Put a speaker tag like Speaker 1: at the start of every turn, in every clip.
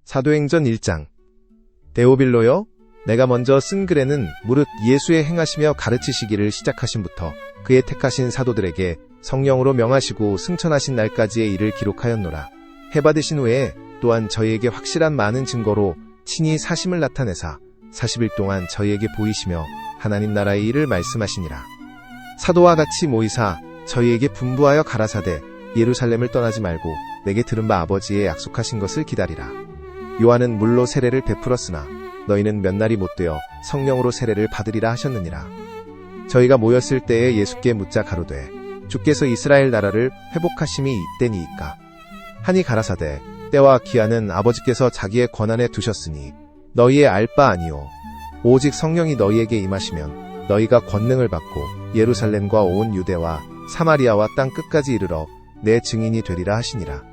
Speaker 1: 사도행전 1장. 데오빌로여, 내가 먼저 쓴 글에는 무릇 예수의 행하시며 가르치시기를 시작하심부터 그의 택하신 사도들에게 성령으로 명하시고 승천하신 날까지의 일을 기록하였노라. 해받으신 후에 또한 저희에게 확실한 많은 증거로 친히 사심을 나타내사 40일 동안 저희에게 보이시며 하나님 나라의 일을 말씀하시니라. 사도와 같이 모이사 저희에게 분부하여 가라사대 예루살렘을 떠나지 말고 내게 들은 바 아버지의 약속하신 것을 기다리라. 요한은 물로 세례를 베풀었으나 너희는 몇 날이 못되어 성령으로 세례를 받으리라 하셨느니라. 저희가 모였을 때에 예수께 묻자 가로되 주께서 이스라엘 나라를 회복하심이 이때니이까 하니 가라사대 때와 기한은 아버지께서 자기의 권한에 두셨으니 너희의 알 바 아니요 오직 성령이 너희에게 임하시면 너희가 권능을 받고 예루살렘과 온 유대와 사마리아와 땅 끝까지 이르러 내 증인이 되리라 하시니라.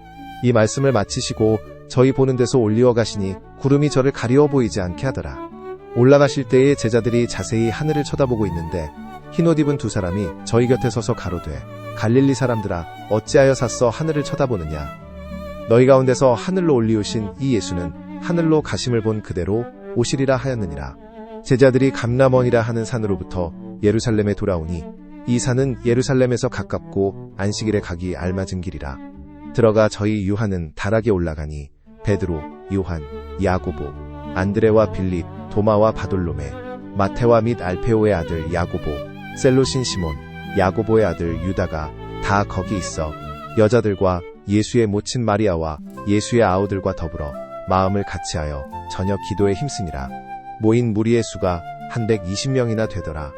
Speaker 1: 이 말씀을 마치시고 저희 보는 데서 올리어 가시니 구름이 저를 가리워 보이지 않게 하더라. 올라가실 때에 제자들이 자세히 하늘을 쳐다보고 있는데 흰옷 입은 두 사람이 저희 곁에 서서 가로되 갈릴리 사람들아 어찌하여 샀어 하늘을 쳐다보느냐. 너희 가운데서 하늘로 올리우신 이 예수는 하늘로 가심을 본 그대로 오시리라 하였느니라. 제자들이 감람원이라 하는 산으로부터 예루살렘에 돌아오니 이 산은 예루살렘에서 가깝고 안식일에 가기 알맞은 길이라. 들어가 저희 유하는 다락에 올라가니 베드로, 요한, 야고보, 안드레와 빌립, 도마와 바돌로메, 마테와 및 알페오의 아들 야고보, 셀로신 시몬, 야고보의 아들 유다가 다 거기 있어 여자들과 예수의 모친 마리아와 예수의 아우들과 더불어 마음을 같이하여 저녁 기도에 힘쓰니라. 모인 무리의 수가 120명이나 되더라.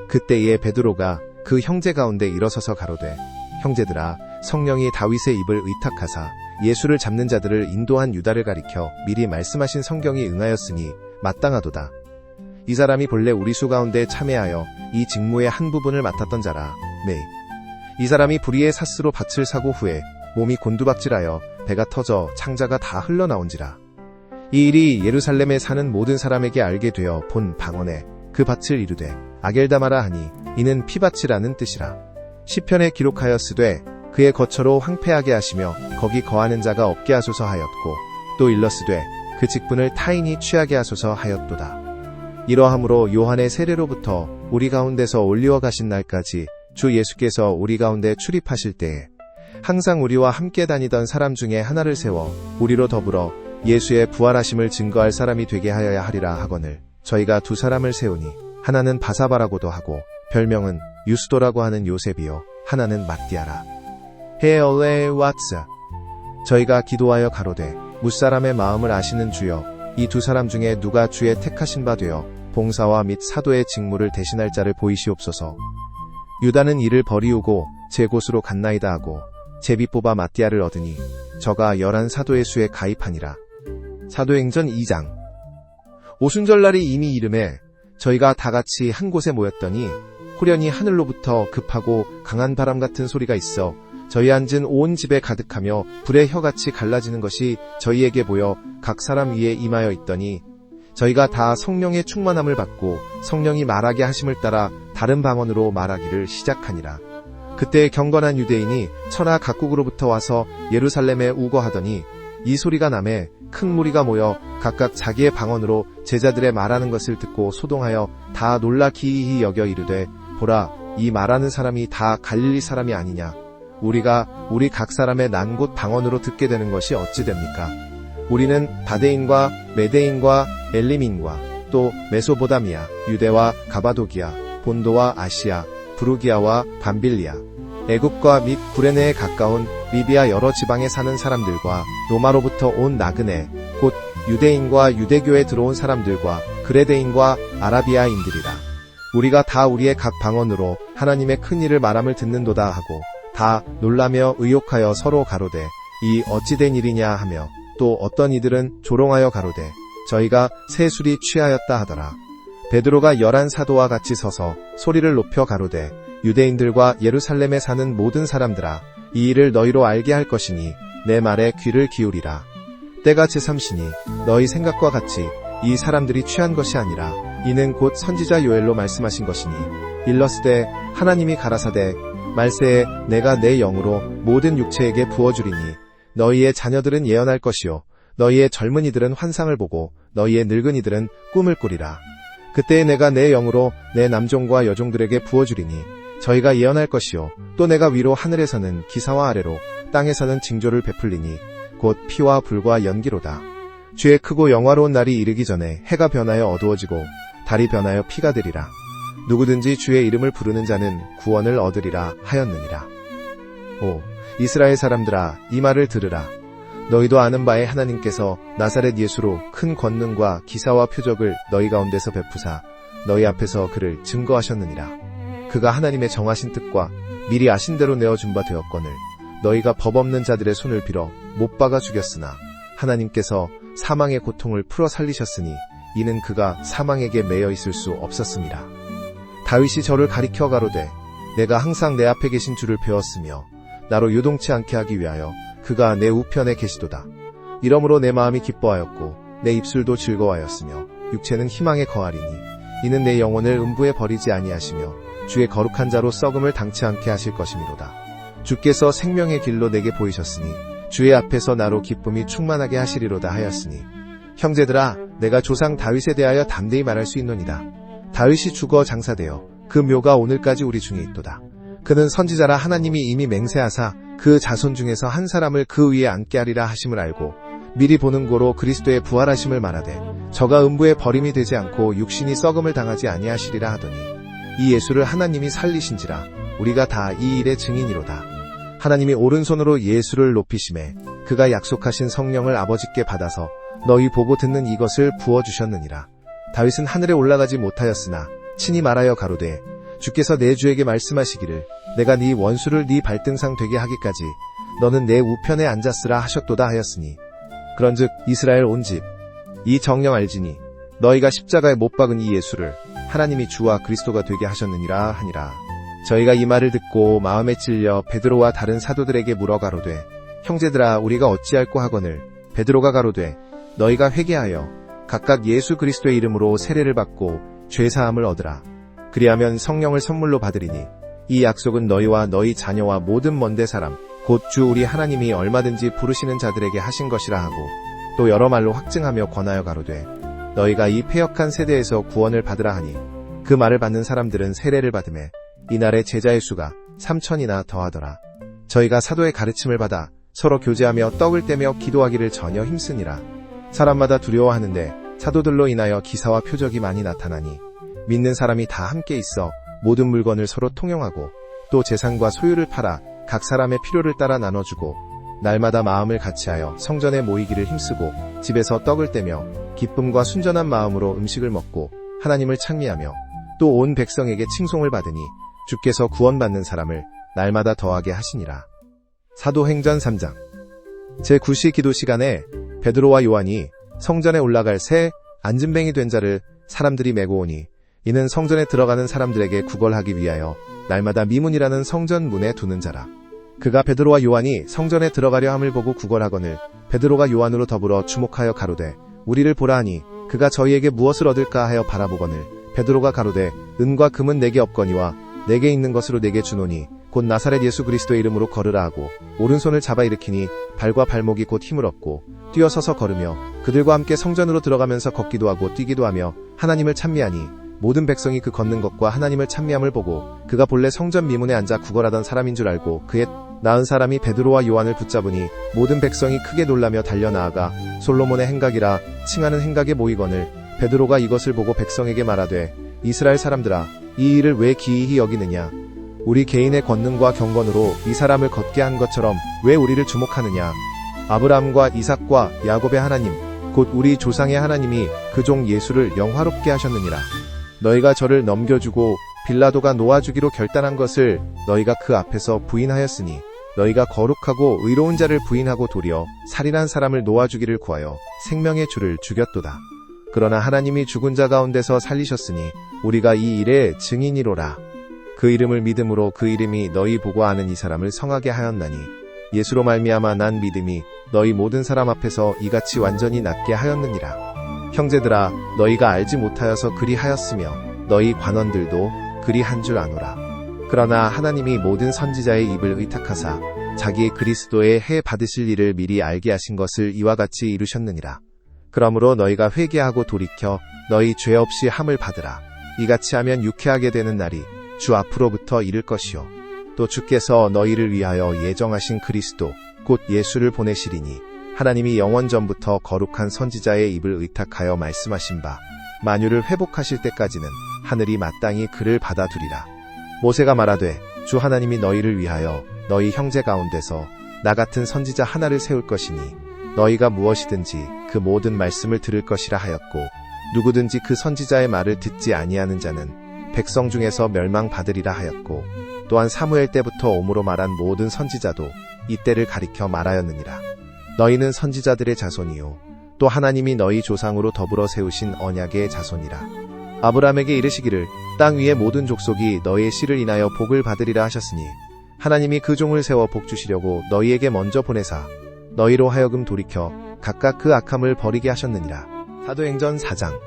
Speaker 1: 그때에 베드로가 그 형제 가운데 일어서서 가로되 형제들아 성령이 다윗의 입을 의탁하사 예수를 잡는 자들을 인도한 유다를 가리켜 미리 말씀하신 성경이 응하였으니 마땅하도다. 이 사람이 본래 우리 수 가운데 참여하여 이 직무의 한 부분을 맡았던 자라. 네. 이 사람이 불의의 삿스로 밭을 사고 후에 몸이 곤두박질하여 배가 터져 창자가 다 흘러나온지라. 이 일이 예루살렘에 사는 모든 사람에게 알게 되어 본 방언에 그 밭을 이르되 아겔다마라 하니 이는 피밭이라는 뜻이라. 시편에 기록하였으되 그의 거처로 황폐하게 하시며 거기 거하는 자가 없게 하소서 하였고 또 일렀으되 그 직분을 타인이 취하게 하소서 하였도다. 이러함으로 요한의 세례로부터 우리 가운데서 올리워 가신 날까지 주 예수께서 우리 가운데 출입하실 때에 항상 우리와 함께 다니던 사람 중에 하나를 세워 우리로 더불어 예수의 부활하심을 증거할 사람이 되게 하여야 하리라 하거늘 저희가 두 사람을 세우니 하나는 바사바라고도 하고 별명은 유스도라고 하는 요셉이요 하나는 마띠아라. 헤얼레 왓스. 저희가 기도하여 가로되 무사람의 마음을 아시는 주여 이 두 사람 중에 누가 주의 택하신 바 되어 봉사와 및 사도의 직무를 대신할 자를 보이시옵소서. 유다는 이를 버리우고 제 곳으로 갔나이다 하고 제비 뽑아 마띠아를 얻으니 저가 11 사도의 수에 가입하니라. 사도행전 2장. 오순절날이 이미 이름에 저희가 다같이 한 곳에 모였더니 후련히 하늘로부터 급하고 강한 바람 같은 소리가 있어 저희 앉은 온 집에 가득하며 불의 혀같이 갈라지는 것이 저희에게 보여 각 사람 위에 임하여 있더니 저희가 다 성령의 충만함을 받고 성령이 말하게 하심을 따라 다른 방언으로 말하기를 시작하니라. 그때 경건한 유대인이 천하 각국으로부터 와서 예루살렘에 우거하더니 이 소리가 나매 큰 무리가 모여 각각 자기의 방언으로 제자들의 말하는 것을 듣고 소동하여 다 놀라 기이히 여겨 이르되 보라 이 말하는 사람이 다 갈릴리 사람이 아니냐. 우리가 우리 각 사람의 난 곳 방언으로 듣게 되는 것이 어찌 됩니까? 우리는 바데인과 메데인과 엘림인과 또 메소보다미아, 유대와 가바도기아, 본도와 아시아, 부르기아와 밤빌리아, 애굽과 및 구레네에 가까운 리비아 여러 지방에 사는 사람들과 로마로부터 온 나그네, 곧 유대인과 유대교에 들어온 사람들과 그레데인과 아라비아인들이라. 우리가 다 우리의 각 방언으로 하나님의 큰 일을 말함을 듣는도다 하고 다 놀라며 의욕하여 서로 가로되 이 어찌 된 일이냐 하며 또 어떤 이들은 조롱하여 가로되 저희가 새 술이 취하였다 하더라. 베드로가 11 사도와 같이 서서 소리를 높여 가로되 유대인들과 예루살렘에 사는 모든 사람들아 이 일을 너희로 알게 할 것이니 내 말에 귀를 기울이라. 때가 제3시니 너희 생각과 같이 이 사람들이 취한 것이 아니라 이는 곧 선지자 요엘로 말씀하신 것이니 일러스되 하나님이 가라사대 말세에 내가 내 영으로 모든 육체에게 부어주리니 너희의 자녀들은 예언할 것이요 너희의 젊은이들은 환상을 보고 너희의 늙은이들은 꿈을 꾸리라. 그때에 내가 내 영으로 내 남종과 여종들에게 부어주리니 저희가 예언할 것이요 또 내가 위로 하늘에서는 기사와 아래로 땅에서는 징조를 베풀리니 곧 피와 불과 연기로다. 주의 크고 영화로운 날이 이르기 전에 해가 변하여 어두워지고 달이 변하여 피가 되리라. 누구든지 주의 이름을 부르는 자는 구원을 얻으리라 하였느니라. 오 이스라엘 사람들아 이 말을 들으라. 너희도 아는 바에 하나님께서 나사렛 예수로 큰 권능과 기사와 표적을 너희 가운데서 베푸사 너희 앞에서 그를 증거하셨느니라. 그가 하나님의 정하신 뜻과 미리 아신 대로 내어준 바 되었거늘 너희가 법 없는 자들의 손을 빌어 못 박아 죽였으나 하나님께서 사망의 고통을 풀어 살리셨으니 이는 그가 사망에게 매여 있을 수 없었습니다. 다윗이 저를 가리켜 가로되 내가 항상 내 앞에 계신 주를 배웠으며 나로 요동치 않게 하기 위하여 그가 내 우편에 계시도다. 이러므로 내 마음이 기뻐하였고 내 입술도 즐거워하였으며 육체는 희망에 거하리니 이는 내 영혼을 음부에 버리지 아니하시며 주의 거룩한 자로 썩음을 당치 않게 하실 것이미로다. 주께서 생명의 길로 내게 보이셨으니 주의 앞에서 나로 기쁨이 충만하게 하시리로다 하였으니 형제들아 내가 조상 다윗에 대하여 담대히 말할 수 있노니다. 다윗이 죽어 장사되어 그 묘가 오늘까지 우리 중에 있도다. 그는 선지자라 하나님이 이미 맹세하사 그 자손 중에서 한 사람을 그 위에 앉게 하리라 하심을 알고 미리 보는 고로 그리스도의 부활하심을 말하되 저가 음부에 버림이 되지 않고 육신이 썩음을 당하지 아니하시리라 하더니 이 예수를 하나님이 살리신지라 우리가 다 이 일의 증인이로다. 하나님이 오른손으로 예수를 높이심에 그가 약속하신 성령을 아버지께 받아서 너희 보고 듣는 이것을 부어주셨느니라. 다윗은 하늘에 올라가지 못하였으나 친히 말하여 가로되 주께서 내 주에게 말씀하시기를 내가 네 원수를 네 발등상 되게 하기까지 너는 내 우편에 앉았으라 하셨도다 하였으니 그런즉 이스라엘 온 집 이 정령 알지니 너희가 십자가에 못 박은 이 예수를 하나님이 주와 그리스도가 되게 하셨느니라 하니라. 저희가 이 말을 듣고 마음에 찔려 베드로와 다른 사도들에게 물어 가로되 형제들아 우리가 어찌할꼬 하거늘 베드로가 가로되 너희가 회개하여 각각 예수 그리스도의 이름으로 세례를 받고 죄사함을 얻으라. 그리하면 성령을 선물로 받으리니 이 약속은 너희와 너희 자녀와 모든 먼데 사람 곧 주 우리 하나님이 얼마든지 부르시는 자들에게 하신 것이라 하고 또 여러 말로 확증하며 권하여 가로되 너희가 이 패역한 세대에서 구원을 받으라 하니 그 말을 받는 사람들은 세례를 받으매 이날의 제자의 수가 3,000이나 더하더라. 저희가 사도의 가르침을 받아 서로 교제하며 떡을 떼며 기도하기를 전혀 힘쓰니라. 사람마다 두려워하는데 사도들로 인하여 기사와 표적이 많이 나타나니 믿는 사람이 다 함께 있어 모든 물건을 서로 통용하고 또 재산과 소유를 팔아 각 사람의 필요를 따라 나눠주고 날마다 마음을 같이하여 성전에 모이기를 힘쓰고 집에서 떡을 떼며 기쁨과 순전한 마음으로 음식을 먹고 하나님을 찬미하며 또 온 백성에게 칭송을 받으니 주께서 구원받는 사람을 날마다 더하게 하시니라. 사도행전 3장 제9시 기도 시간에 베드로와 요한이 성전에 올라갈 새 안진뱅이 된 자를 사람들이 메고 오니 이는 성전에 들어가는 사람들에게 구걸하기 위하여 날마다 미문이라는 성전 문에 두는 자라. 그가 베드로와 요한이 성전에 들어가려 함을 보고 구걸하거늘 베드로가 요한으로 더불어 주목하여 가로되 우리를 보라 하니 그가 저희에게 무엇을 얻을까 하여 바라보거늘 베드로가 가로되 은과 금은 내게 없거니와 내게 있는 것으로 내게 주노니 곧 나사렛 예수 그리스도의 이름으로 걸으라 하고 오른손을 잡아 일으키니 발과 발목이 곧 힘을 얻고 뛰어서서 걸으며 그들과 함께 성전으로 들어가면서 걷기도 하고 뛰기도 하며 하나님을 찬미하니 모든 백성이 그 걷는 것과 하나님을 찬미함을 보고 그가 본래 성전 미문에 앉아 구걸하던 사람인 줄 알고 그의 나은 사람이 베드로와 요한을 붙잡으니 모든 백성이 크게 놀라며 달려나아가 솔로몬의 행각이라 칭하는 행각에 모이거늘 베드로가 이것을 보고 백성에게 말하되 이스라엘 사람들아 이 일을 왜 기이히 여기느냐. 우리 개인의 권능과 경건으로 이 사람을 걷게 한 것처럼 왜 우리를 주목하느냐. 아브라함과 이삭과 야곱의 하나님 곧 우리 조상의 하나님이 그 종 예수를 영화롭게 하셨느니라. 너희가 저를 넘겨주고 빌라도가 놓아주기로 결단한 것을 너희가 그 앞에서 부인하였으니 너희가 거룩하고 의로운 자를 부인하고 도리어 살인한 사람을 놓아주기를 구하여 생명의 주를 죽였도다. 그러나 하나님이 죽은 자 가운데서 살리셨으니 우리가 이 일의 증인이로라. 그 이름을 믿음으로 그 이름이 너희 보고 아는 이 사람을 성하게 하였나니 예수로 말미암아 난 믿음이 너희 모든 사람 앞에서 이같이 완전히 낫게 하였느니라. 형제들아 너희가 알지 못하여서 그리 하였으며 너희 관원들도 그리 한 줄 아노라. 그러나 하나님이 모든 선지자의 입을 의탁하사 자기 그리스도의 해 받으실 일을 미리 알게 하신 것을 이와 같이 이루셨느니라. 그러므로 너희가 회개하고 돌이켜 너희 죄 없이 함을 받으라. 이같이 하면 유쾌하게 되는 날이 주 앞으로부터 이를 것이요 또 주께서 너희를 위하여 예정하신 그리스도 곧 예수를 보내시리니 하나님이 영원 전부터 거룩한 선지자의 입을 의탁하여 말씀하신 바 만유를 회복하실 때까지는 하늘이 마땅히 그를 받아두리라. 모세가 말하되 주 하나님이 너희를 위하여 너희 형제 가운데서 나 같은 선지자 하나를 세울 것이니 너희가 무엇이든지 그 모든 말씀을 들을 것이라 하였고 누구든지 그 선지자의 말을 듣지 아니하는 자는 백성 중에서 멸망받으리라 하였고 또한 사무엘 때부터 오므로 말한 모든 선지자도 이때를 가리켜 말하였느니라. 너희는 선지자들의 자손이요 또 하나님이 너희 조상으로 더불어 세우신 언약의 자손이라. 아브라함에게 이르시기를 땅 위의 모든 족속이 너희의 씨를 인하여 복을 받으리라 하셨으니 하나님이 그 종을 세워 복 주시려고 너희에게 먼저 보내사 너희로 하여금 돌이켜 각각 그 악함을 버리게 하셨느니라. 사도행전 4장.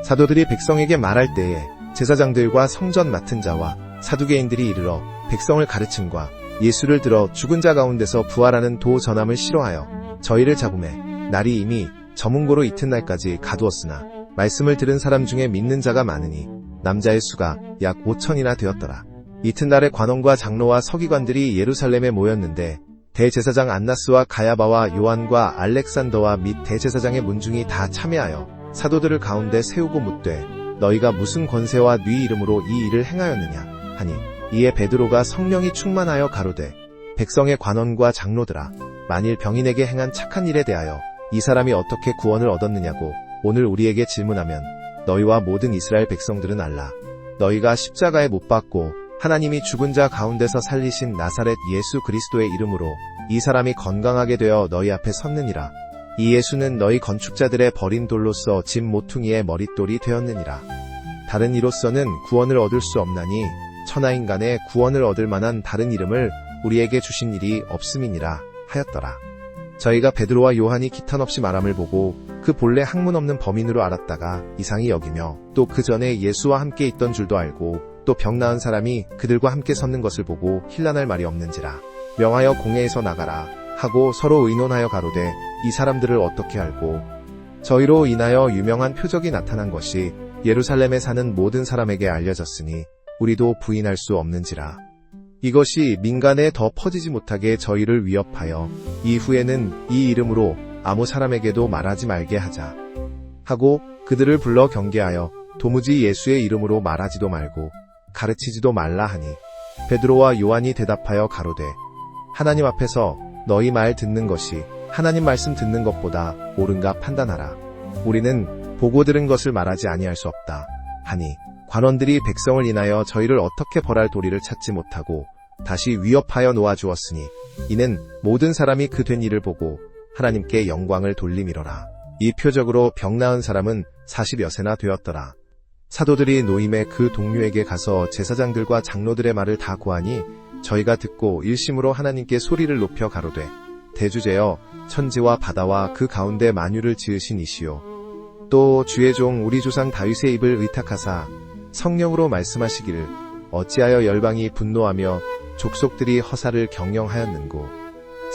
Speaker 1: 사도들이 백성에게 말할 때에 제사장들과 성전 맡은 자와 사두개인들이 이르러 백성을 가르침과 예수를 들어 죽은 자 가운데서 부활하는 도 전함을 싫어하여 저희를 잡음에 날이 이미 저문고로 이튿날까지 가두었으나 말씀을 들은 사람 중에 믿는 자가 많으니 남자의 수가 약 5천이나 되었더라. 이튿날에 관원과 장로와 서기관들이 예루살렘에 모였는데 대제사장 안나스와 가야바와 요한과 알렉산더와 및 대제사장의 문중이 다 참여하여 사도들을 가운데 세우고 묻되 너희가 무슨 권세와 네 이름으로 이 일을 행하였느냐 하니 이에 베드로가 성령이 충만하여 가로되 백성의 관원과 장로들아 만일 병인에게 행한 착한 일에 대하여 이 사람이 어떻게 구원을 얻었느냐고 오늘 우리에게 질문하면 너희와 모든 이스라엘 백성들은 알라. 너희가 십자가에 못 박고 하나님이 죽은 자 가운데서 살리신 나사렛 예수 그리스도의 이름으로 이 사람이 건강하게 되어 너희 앞에 섰느니라. 이 예수는 너희 건축자들의 버린 돌로서 집 모퉁이의 머릿돌이 되었느니라. 다른 이로서는 구원을 얻을 수 없나니 천하인간의 구원을 얻을 만한 다른 이름을 우리에게 주신 일이 없음이니라 하였더라. 저희가 베드로와 요한이 기탄없이 말함을 보고 그 본래 학문 없는 범인으로 알았다가 이상히 여기며 또 그 전에 예수와 함께 있던 줄도 알고 또 병 나은 사람이 그들과 함께 섰는 것을 보고 힐난할 말이 없는지라. 명하여 공회에서 나가라 하고 서로 의논하여 가로되 이 사람들을 어떻게 알고 저희로 인하여 유명한 표적이 나타난 것이 예루살렘에 사는 모든 사람에게 알려졌으니 우리도 부인할 수 없는지라. 이것이 민간에 더 퍼지지 못하게 저희를 위협하여 이후에는 이 이름으로 아무 사람에게도 말하지 말게 하자 하고 그들을 불러 경계하여 도무지 예수의 이름으로 말하지도 말고 가르치지도 말라 하니 베드로와 요한이 대답하여 가로되 하나님 앞에서 너희 말 듣는 것이 하나님 말씀 듣는 것보다 옳은가 판단하라. 우리는 보고 들은 것을 말하지 아니할 수 없다 하니 관원들이 백성을 인하여 저희를 어떻게 벌할 도리를 찾지 못하고 다시 위협하여 놓아주었으니 이는 모든 사람이 그 된 일을 보고 하나님께 영광을 돌림이로라. 이 표적으로 병 나은 사람은 40여 세나 되었더라. 사도들이 노임에 그 동료에게 가서 제사장들과 장로들의 말을 다 고하니 저희가 듣고 일심으로 하나님께 소리를 높여 가로되 대주제여 천지와 바다와 그 가운데 만유를 지으신 이시요 또 주의 종 우리 조상 다윗의 입을 의탁하사 성령으로 말씀하시기를 어찌하여 열방이 분노하며 족속들이 허사를 경영하였는고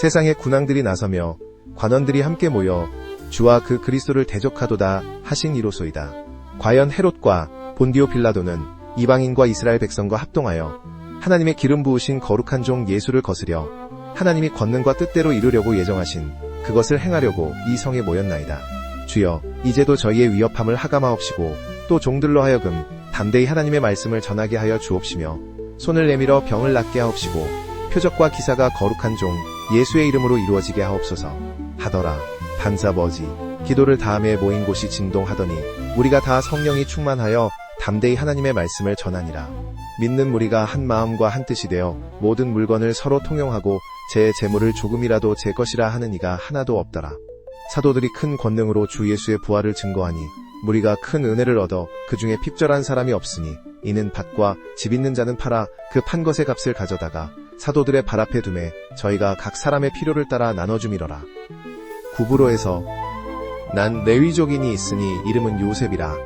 Speaker 1: 세상의 군왕들이 나서며 관원들이 함께 모여 주와 그 그리스도를 대적하도다 하신 이로소이다. 과연 헤롯과 본디오 빌라도는 이방인과 이스라엘 백성과 합동하여 하나님의 기름 부으신 거룩한 종 예수를 거스려 하나님이 권능과 뜻대로 이루려고 예정하신 그것을 행하려고 이 성에 모였나이다. 주여 이제도 저희의 위협함을 하감하옵시고 또 종들로 하여금 담대히 하나님의 말씀을 전하게 하여 주옵시며 손을 내밀어 병을 낫게 하옵시고 표적과 기사가 거룩한 종 예수의 이름으로 이루어지게 하옵소서 하더라. 반사버지 기도를 다함에 모인 곳이 진동하더니 우리가 다 성령이 충만하여 담대히 하나님의 말씀을 전하니라. 믿는 무리가 한 마음과 한 뜻이 되어 모든 물건을 서로 통용하고 제 재물을 조금이라도 제 것이라 하는 이가 하나도 없더라. 사도들이 큰 권능으로 주 예수의 부활을 증거하니 무리가 큰 은혜를 얻어 그 중에 핍절한 사람이 없으니 이는 밭과 집 있는 자는 팔아 그 판 것의 값을 가져다가 사도들의 발 앞에 두매 저희가 각 사람의 필요를 따라 나눠줌이러라. 구브로에서 난 레위족인이 있으니 이름은 요셉이라.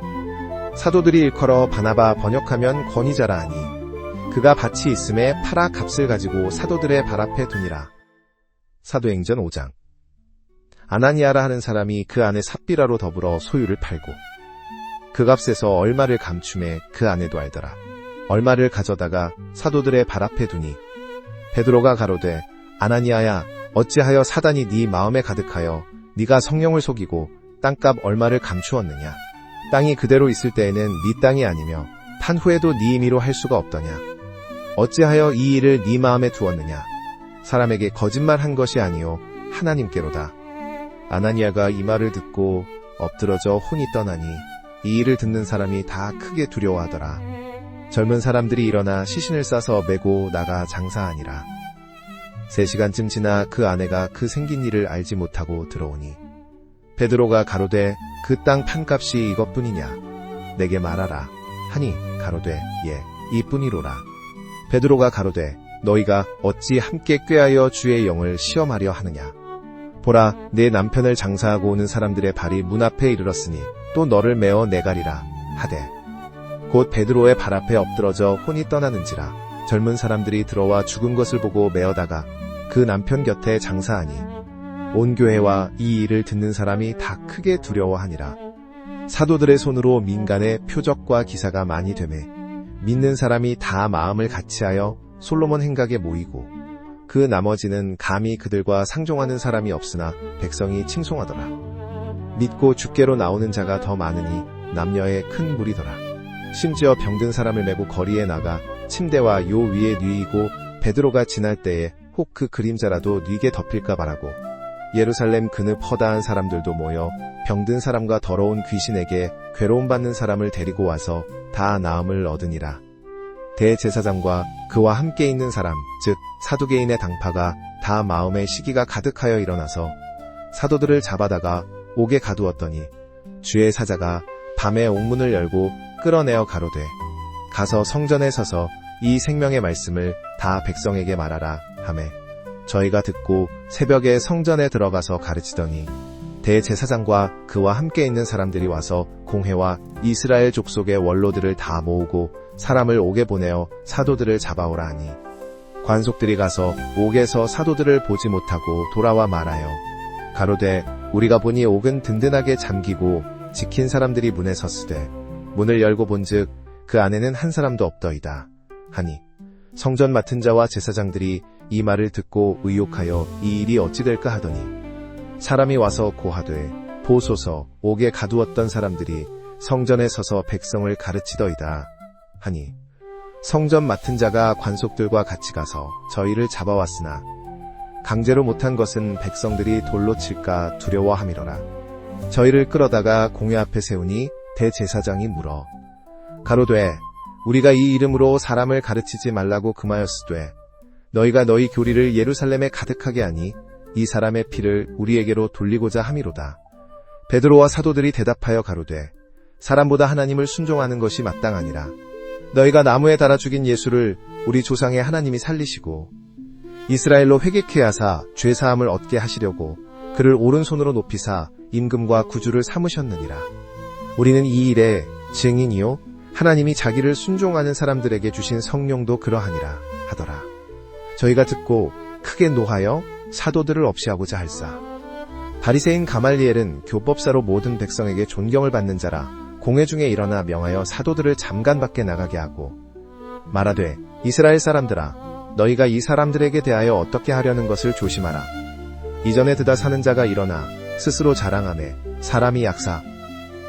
Speaker 1: 사도들이 일컬어 바나바 번역하면 권위자라 하니 그가 밭이 있음에 팔아 값을 가지고 사도들의 발 앞에 두니라. 사도행전 5장. 아나니아라 하는 사람이 그 안에 삽비라로 더불어 소유를 팔고 그 값에서 얼마를 감춤해 그 아내도 알더라. 얼마를 가져다가 사도들의 발 앞에 두니 베드로가 가로되 아나니아야 어찌하여 사단이 네 마음에 가득하여 네가 성령을 속이고 땅값 얼마를 감추었느냐. 땅이 그대로 있을 때에는 네 땅이 아니며 판 후에도 네 임의로 할 수가 없더냐. 어찌하여 이 일을 네 마음에 두었느냐. 사람에게 거짓말한 것이 아니요 하나님께로다. 아나니아가 이 말을 듣고 엎드러져 혼이 떠나니 이 일을 듣는 사람이 다 크게 두려워하더라. 젊은 사람들이 일어나 시신을 싸서 메고 나가 장사하니라. 3시간쯤 지나 그 아내가 그 생긴 일을 알지 못하고 들어오니 베드로가 가로되 그 땅 판값이 이것뿐이냐. 내게 말하라 하니 가로되 예 이뿐이로라. 베드로가 가로되 너희가 어찌 함께 꾀하여 주의 영을 시험하려 하느냐. 보라 내 남편을 장사하고 오는 사람들의 발이 문 앞에 이르렀으니 또 너를 메어 내가리라 하되 곧 베드로의 발 앞에 엎드러져 혼이 떠나는지라. 젊은 사람들이 들어와 죽은 것을 보고 메어다가 그 남편 곁에 장사하니 온 교회와 이 일을 듣는 사람이 다 크게 두려워하니라. 사도들의 손으로 민간의 표적과 기사가 많이 되매 믿는 사람이 다 마음을 같이하여 솔로몬 행각에 모이고 그 나머지는 감히 그들과 상종하는 사람이 없으나 백성이 칭송하더라. 믿고 주께로 나오는 자가 더 많으니 남녀의 큰 무리더라. 심지어 병든 사람을 메고 거리에 나가 침대와 요 위에 뉘이고 베드로가 지날 때에 혹 그 그림자라도 뉘게 덮일까 바라고 예루살렘 그늪 허다한 사람들도 모여 병든 사람과 더러운 귀신에게 괴로움받는 사람을 데리고 와서 다 나음을 얻으니라. 대제사장과 그와 함께 있는 사람 즉 사두개인의 당파가 다 마음에 시기가 가득하여 일어나서 사도들을 잡아다가 옥에 가두었더니 주의 사자가 밤에 옥문을 열고 끌어내어 가로되 가서 성전에 서서 이 생명의 말씀을 다 백성에게 말하라 하매 저희가 듣고 새벽에 성전에 들어가서 가르치더니 대제사장과 그와 함께 있는 사람들이 와서 공회와 이스라엘 족속의 원로들을 다 모으고 사람을 옥에 보내어 사도들을 잡아오라 하니 관속들이 가서 옥에서 사도들을 보지 못하고 돌아와 말하여 가로되 우리가 보니 옥은 든든하게 잠기고 지킨 사람들이 문에 섰으되 문을 열고 본즉 그 안에는 한 사람도 없더이다 하니 성전 맡은 자와 제사장들이 이 말을 듣고 의욕하여 이 일이 어찌 될까 하더니 사람이 와서 고하되 보소서 옥에 가두었던 사람들이 성전에 서서 백성을 가르치더이다 하니 성전 맡은 자가 관속들과 같이 가서 저희를 잡아왔으나 강제로 못한 것은 백성들이 돌로 칠까 두려워함이로라. 저희를 끌어다가 공회 앞에 세우니 대제사장이 물어 가로되 우리가 이 이름으로 사람을 가르치지 말라고 금하였으되 너희가 너희 교리를 예루살렘에 가득하게 하니 이 사람의 피를 우리에게로 돌리고자 함이로다. 베드로와 사도들이 대답하여 가로되 사람보다 하나님을 순종하는 것이 마땅하니라. 너희가 나무에 달아 죽인 예수를 우리 조상의 하나님이 살리시고 이스라엘로 회개케 하사 죄사함을 얻게 하시려고 그를 오른손으로 높이사 임금과 구주를 삼으셨느니라. 우리는 이 일에 증인이요 하나님이 자기를 순종하는 사람들에게 주신 성령도 그러하니라 하더라. 저희가 듣고 크게 노하여 사도들을 없이하고자 할사. 바리새인 가말리엘은 교법사로 모든 백성에게 존경을 받는 자라 공회 중에 일어나 명하여 사도들을 잠깐 밖에 나가게 하고 말하되 이스라엘 사람들아 너희가 이 사람들에게 대하여 어떻게 하려는 것을 조심하라. 이전에 드다 사는 자가 일어나 스스로 자랑하매 사람이 약사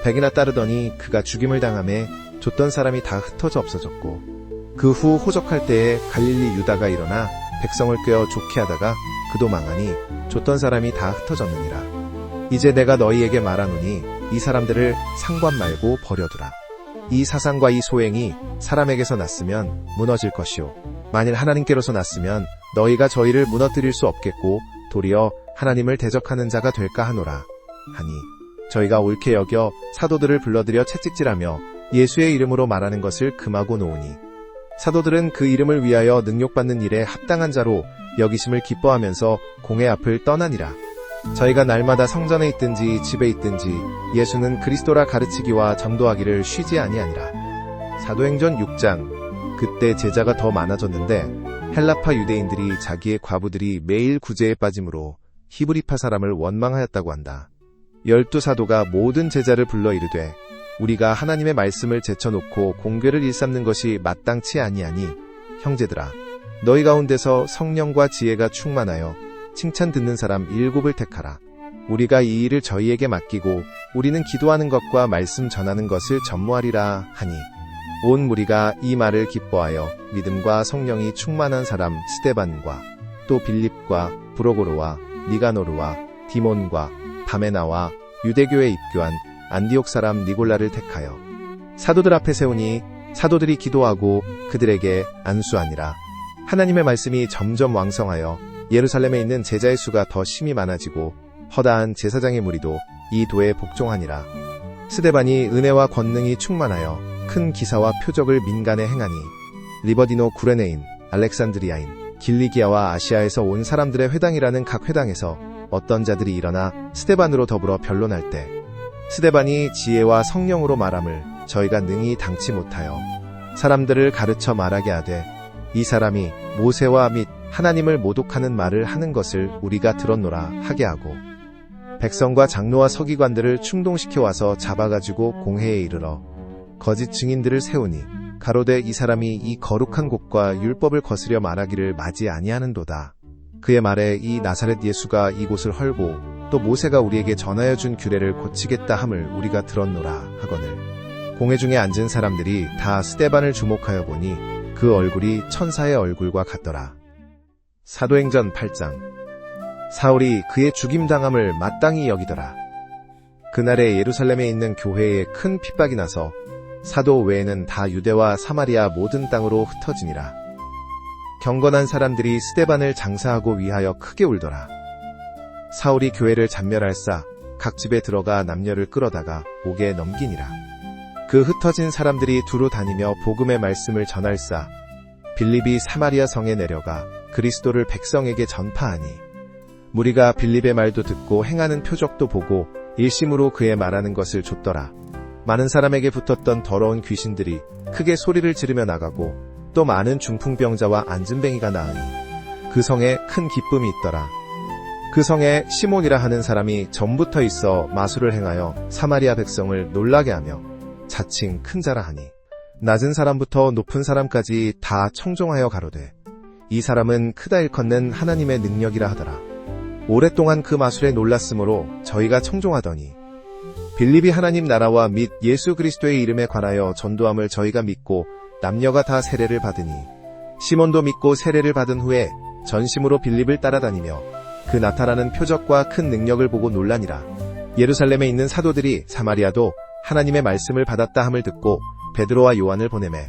Speaker 1: 100이나 따르더니 그가 죽임을 당하매 줬던 사람이 다 흩어져 없어졌고 그 후 호적할 때에 갈릴리 유다가 일어나 백성을 꿰어 좋게 하다가 그도 망하니 줬던 사람이 다 흩어졌느니라. 이제 내가 너희에게 말하노니 이 사람들을 상관 말고 버려두라. 이 사상과 이 소행이 사람에게서 났으면 무너질 것이요 만일 하나님께로서 났으면 너희가 저희를 무너뜨릴 수 없겠고 도리어 하나님을 대적하는 자가 될까 하노라 하니 저희가 옳게 여겨 사도들을 불러들여 채찍질하며 예수의 이름으로 말하는 것을 금하고 놓으니 사도들은 그 이름을 위하여 능욕받는 일에 합당한 자로 여기심을 기뻐하면서 공회 앞을 떠나니라. 저희가 날마다 성전에 있든지 집에 있든지 예수는 그리스도라 가르치기와 전도하기를 쉬지 아니하니라. 사도행전 6장. 그때 제자가 더 많아졌는데 헬라파 유대인들이 자기의 과부들이 매일 구제에 빠짐으로 히브리파 사람을 원망하였다고 한다. 12사도가 모든 제자를 불러 이르되 우리가 하나님의 말씀을 제쳐놓고 공궤를 일삼는 것이 마땅치 아니하니 형제들아 너희 가운데서 성령과 지혜가 충만하여 칭찬 듣는 사람 7을 택하라. 우리가 이 일을 저희에게 맡기고 우리는 기도하는 것과 말씀 전하는 것을 전무하리라 하니 온 무리가 이 말을 기뻐하여 믿음과 성령이 충만한 사람 스데반과 또 빌립과 브로고로와 니가노르와 디몬과 바메나와 유대교에 입교한 안디옥 사람 니골라를 택하여 사도들 앞에 세우니 사도들이 기도하고 그들에게 안수하니라. 하나님의 말씀이 점점 왕성하여 예루살렘에 있는 제자의 수가 더 심히 많아지고 허다한 제사장의 무리도 이 도에 복종하니라. 스데반이 은혜와 권능이 충만하여 큰 기사와 표적을 민간에 행하니 리버디노 구레네인, 알렉산드리아인, 길리기아와 아시아에서 온 사람들의 회당이라는 각 회당에서 어떤 자들이 일어나 스데반으로 더불어 변론할 때 스데반이 지혜와 성령으로 말함을 저희가 능히 당치 못하여 사람들을 가르쳐 말하게 하되 이 사람이 모세와 및 하나님을 모독하는 말을 하는 것을 우리가 들었노라 하게 하고 백성과 장로와 서기관들을 충동시켜 와서 잡아가지고 공회에 이르러 거짓 증인들을 세우니 가로되 이 사람이 이 거룩한 곳과 율법을 거스려 말하기를 마지 아니하는도다. 그의 말에 이 나사렛 예수가 이곳을 헐고 또 모세가 우리에게 전하여 준 규례를 고치겠다 함을 우리가 들었노라 하거늘 공회 중에 앉은 사람들이 다 스데반을 주목하여 보니 그 얼굴이 천사의 얼굴과 같더라. 사도행전 8장. 사울이 그의 죽임당함을 마땅히 여기더라. 그날에 예루살렘에 있는 교회에 큰 핍박이 나서 사도 외에는 다 유대와 사마리아 모든 땅으로 흩어지니라. 경건한 사람들이 스데반을 장사하고 위하여 크게 울더라. 사울이 교회를 잔멸할사 각 집에 들어가 남녀를 끌어다가 옥에 넘기니라. 그 흩어진 사람들이 두루 다니며 복음의 말씀을 전할사 빌립이 사마리아 성에 내려가 그리스도를 백성에게 전파하니 무리가 빌립의 말도 듣고 행하는 표적도 보고 일심으로 그의 말하는 것을 좇더라. 많은 사람에게 붙었던 더러운 귀신들이 크게 소리를 지르며 나가고 또 많은 중풍병자와 안진뱅이가 나으니 그 성에 큰 기쁨이 있더라. 그 성에 시몬이라 하는 사람이 전부터 있어 마술을 행하여 사마리아 백성을 놀라게 하며 자칭 큰 자라 하니 낮은 사람부터 높은 사람까지 다 청종하여 가로되 이 사람은 크다 일컫는 하나님의 능력이라 하더라. 오랫동안 그 마술에 놀랐으므로 저희가 청종하더니 빌립이 하나님 나라와 및 예수 그리스도의 이름에 관하여 전도함을 저희가 믿고 남녀가 다 세례를 받으니 시몬도 믿고 세례를 받은 후에 전심으로 빌립을 따라다니며 그 나타나는 표적과 큰 능력을 보고 놀라니라. 예루살렘에 있는 사도들이 사마리아도 하나님의 말씀을 받았다 함을 듣고 베드로와 요한을 보내매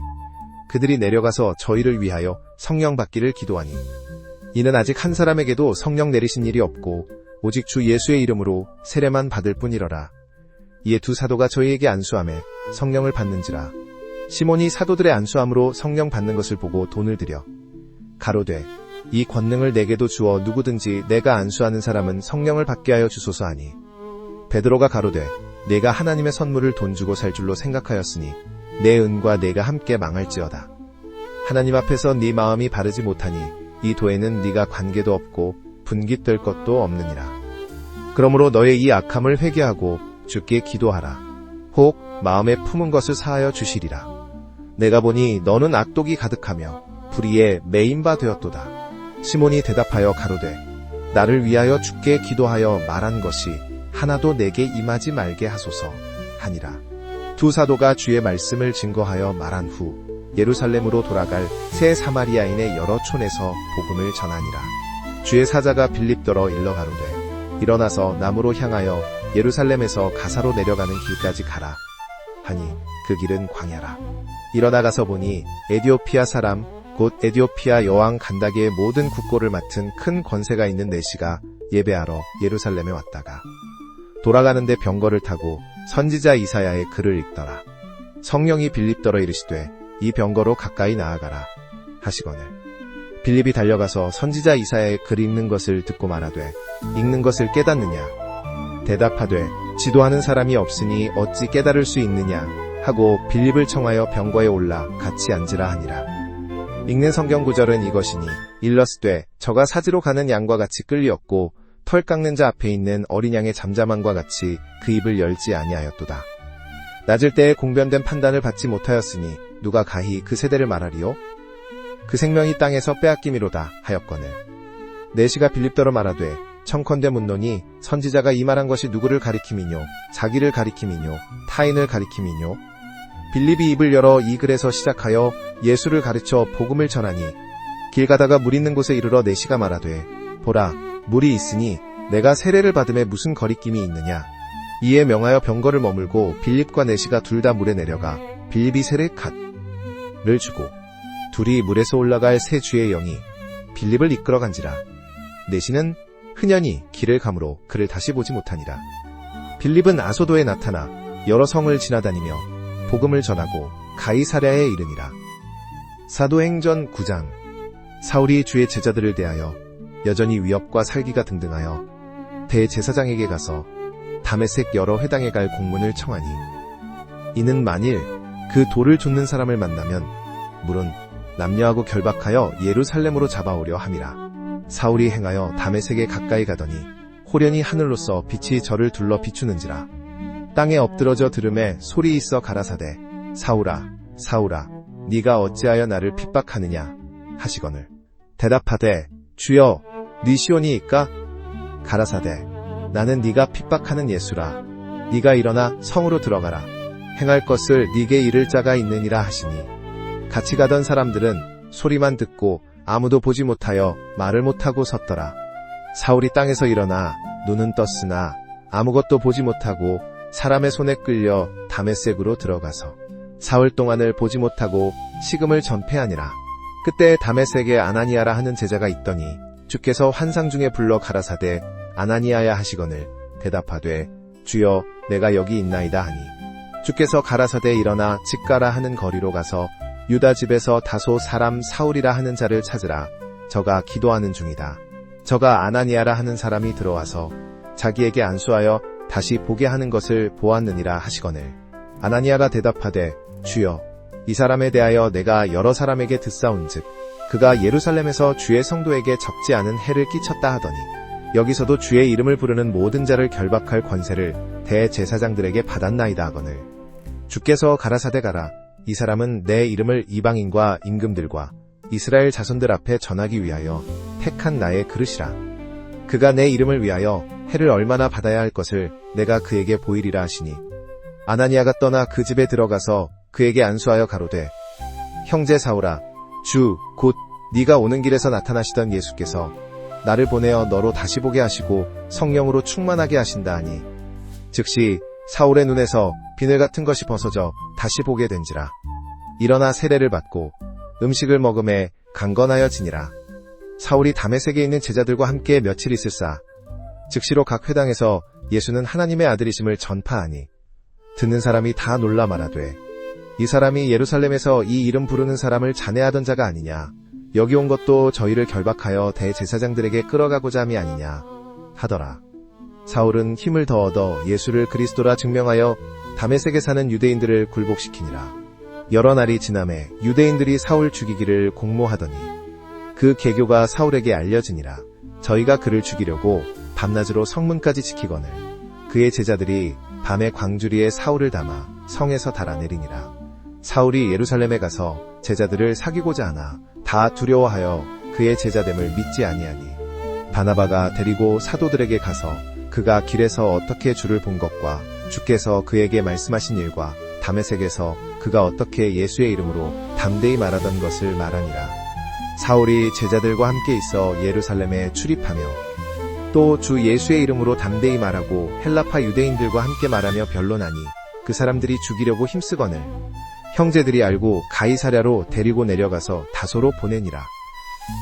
Speaker 1: 그들이 내려가서 저희를 위하여 성령 받기를 기도하니 이는 아직 한 사람에게도 성령 내리신 일이 없고 오직 주 예수의 이름으로 세례만 받을 뿐이러라. 이에 두 사도가 저희에게 안수하매 성령을 받는지라. 시몬이 사도들의 안수함으로 성령 받는 것을 보고 돈을 들여 가로되 이 권능을 내게도 주어 누구든지 내가 안수하는 사람은 성령을 받게 하여 주소서 하니 베드로가 가로되 내가 하나님의 선물을 돈 주고 살 줄로 생각하였으니 내 은과 내가 함께 망할지어다. 하나님 앞에서 네 마음이 바르지 못하니 이 도에는 네가 관계도 없고 분깃될 것도 없느니라. 그러므로 너의 이 악함을 회개하고 주께 기도하라. 혹 마음에 품은 것을 사하여 주시리라. 내가 보니 너는 악독이 가득하며 불의에 매인 바 되었도다. 시몬이 대답하여 가로되 나를 위하여 주께 기도하여 말한 것이 하나도 내게 임하지 말게 하소서 하니라. 두 사도가 주의 말씀을 증거하여 말한 후 예루살렘으로 돌아갈 새 사마리아인의 여러 촌에서 복음을 전하니라. 주의 사자가 빌립더러 일러 가로되 일어나서 남으로 향하여 예루살렘에서 가사로 내려가는 길까지 가라 하니 그 길은 광야라. 일어나 가서 보니 에디오피아 사람 곧 에디오피아 여왕 간다게의 모든 국고를 맡은 큰 권세가 있는 내시가 예배하러 예루살렘에 왔다가 돌아가는데 병거를 타고 선지자 이사야의 글을 읽더라. 성령이 빌립더러 이르시되 이 병거로 가까이 나아가라 하시거늘 빌립이 달려가서 선지자 이사야의 글 읽는 것을 듣고 말하되 읽는 것을 깨닫느냐 대답하되 지도하는 사람이 없으니 어찌 깨달을 수 있느냐 하고 빌립을 청하여 병거에 올라 같이 앉으라 하니라. 읽는 성경 구절은 이것이니 일러스되 저가 사지로 가는 양과 같이 끌리었고 털 깎는 자 앞에 있는 어린 양의 잠잠함과 같이 그 입을 열지 아니하였도다. 낮을 때에 공변된 판단을 받지 못하였으니 누가 가히 그 세대를 말하리요? 그 생명이 땅에서 빼앗김이로다 하였거늘. 내시가 빌립더러 말하되 청컨대 묻노니 선지자가 이 말한 것이 누구를 가리킴이뇨 자기를 가리킴이뇨 타인을 가리킴이뇨. 빌립이 입을 열어 이 글에서 시작하여 예수를 가르쳐 복음을 전하니 길 가다가 물 있는 곳에 이르러 내시가 말하되 보라 물이 있으니 내가 세례를 받음에 무슨 거리낌이 있느냐. 이에 명하여 병거를 머물고 빌립과 내시가 둘 다 물에 내려가 빌립이 세례 갓을 주고 둘이 물에서 올라갈 새 주의 영이 빌립을 이끌어간지라. 내시는 흔연히 길을 가므로 그를 다시 보지 못하니라. 빌립은 아소도에 나타나 여러 성을 지나다니며 복음을 전하고 가이사랴에 이르니라. 사도행전 9장. 사울이 주의 제자들을 대하여 여전히 위협과 살기가 등등하여 대제사장에게 가서 다메섹 여러 회당에 갈 공문을 청하니 이는 만일 그 돌을 좇는 사람을 만나면 물은 남녀하고 결박하여 예루살렘으로 잡아오려 함이라. 사울이 행하여 다메섹에 가까이 가더니 호련히 하늘로서 빛이 저를 둘러 비추는지라. 땅에 엎드러져 들음에 소리 있어 가라사대 사울아 사울아 네가 어찌하여 나를 핍박하느냐 하시거늘. 대답하되 주여 니시오니이까? 가라사대 나는 네가 핍박하는 예수라. 네가 일어나 성으로 들어가라. 행할 것을 네게 이를 자가 있느니라 하시니 같이 가던 사람들은 소리만 듣고 아무도 보지 못하여 말을 못하고 섰더라. 사울이 땅에서 일어나 눈은 떴으나 아무것도 보지 못하고 사람의 손에 끌려 다메섹으로 들어가서 사흘 동안을 보지 못하고 식음을 전폐하니라. 그때 다메섹에 아나니아라 하는 제자가 있더니 주께서 환상 중에 불러 가라사대 아나니아야 하시거늘. 대답하되 주여 내가 여기 있나이다 하니 주께서 가라사대 일어나 집 가라 하는 거리로 가서 유다 집에서 다소 사람 사울이라 하는 자를 찾으라. 저가 기도하는 중이다. 저가 아나니아라 하는 사람이 들어와서 자기에게 안수하여 다시 보게 하는 것을 보았느니라 하시거늘. 아나니아가 대답하되 주여 이 사람에 대하여 내가 여러 사람에게 듣사온즉 그가 예루살렘에서 주의 성도에게 적지 않은 해를 끼쳤다 하더니 여기서도 주의 이름을 부르는 모든 자를 결박할 권세를 대제사장들에게 받았나이다 하거늘. 주께서 가라사대 가라. 이 사람은 내 이름을 이방인과 임금들과 이스라엘 자손들 앞에 전하기 위하여 택한 나의 그릇이라. 그가 내 이름을 위하여 해를 얼마나 받아야 할 것을 내가 그에게 보이리라 하시니 아나니아가 떠나 그 집에 들어가서 그에게 안수하여 가로되 형제 사울아 주 곧 네가 오는 길에서 나타나시던 예수께서 나를 보내어 너로 다시 보게 하시고 성령으로 충만하게 하신다 하니 즉시 사울의 눈에서 비늘 같은 것이 벗어져 다시 보게 된지라. 일어나 세례를 받고 음식을 먹음에 강건하여 지니라. 사울이 다메섹에 있는 제자들과 함께 며칠 있을사 즉시로 각 회당에서 예수는 하나님의 아들이심을 전파하니 듣는 사람이 다 놀라 말하되 이 사람이 예루살렘에서 이 이름 부르는 사람을 잔해하던 자가 아니냐. 여기 온 것도 저희를 결박하여 대제사장들에게 끌어가고자 함이 아니냐 하더라. 사울은 힘을 더 얻어 예수를 그리스도라 증명하여 다메섹에 사는 유대인들을 굴복시키니라. 여러 날이 지남에 유대인들이 사울 죽이기를 공모하더니 그 계교가 사울에게 알려지니라. 저희가 그를 죽이려고 밤낮으로 성문까지 지키거늘 그의 제자들이 밤에 광주리에 사울을 담아 성에서 달아내리니라. 사울이 예루살렘에 가서 제자들을 사귀고자 하나 다 두려워하여 그의 제자됨을 믿지 아니하니 바나바가 데리고 사도들에게 가서 그가 길에서 어떻게 주를 본 것과 주께서 그에게 말씀하신 일과 다메섹에서 그가 어떻게 예수의 이름으로 담대히 말하던 것을 말하니라. 사울이 제자들과 함께 있어 예루살렘에 출입하며 또 주 예수의 이름으로 담대히 말하고 헬라파 유대인들과 함께 말하며 변론하니 그 사람들이 죽이려고 힘쓰거늘 형제들이 알고 가이사랴로 데리고 내려가서 다소로 보내니라.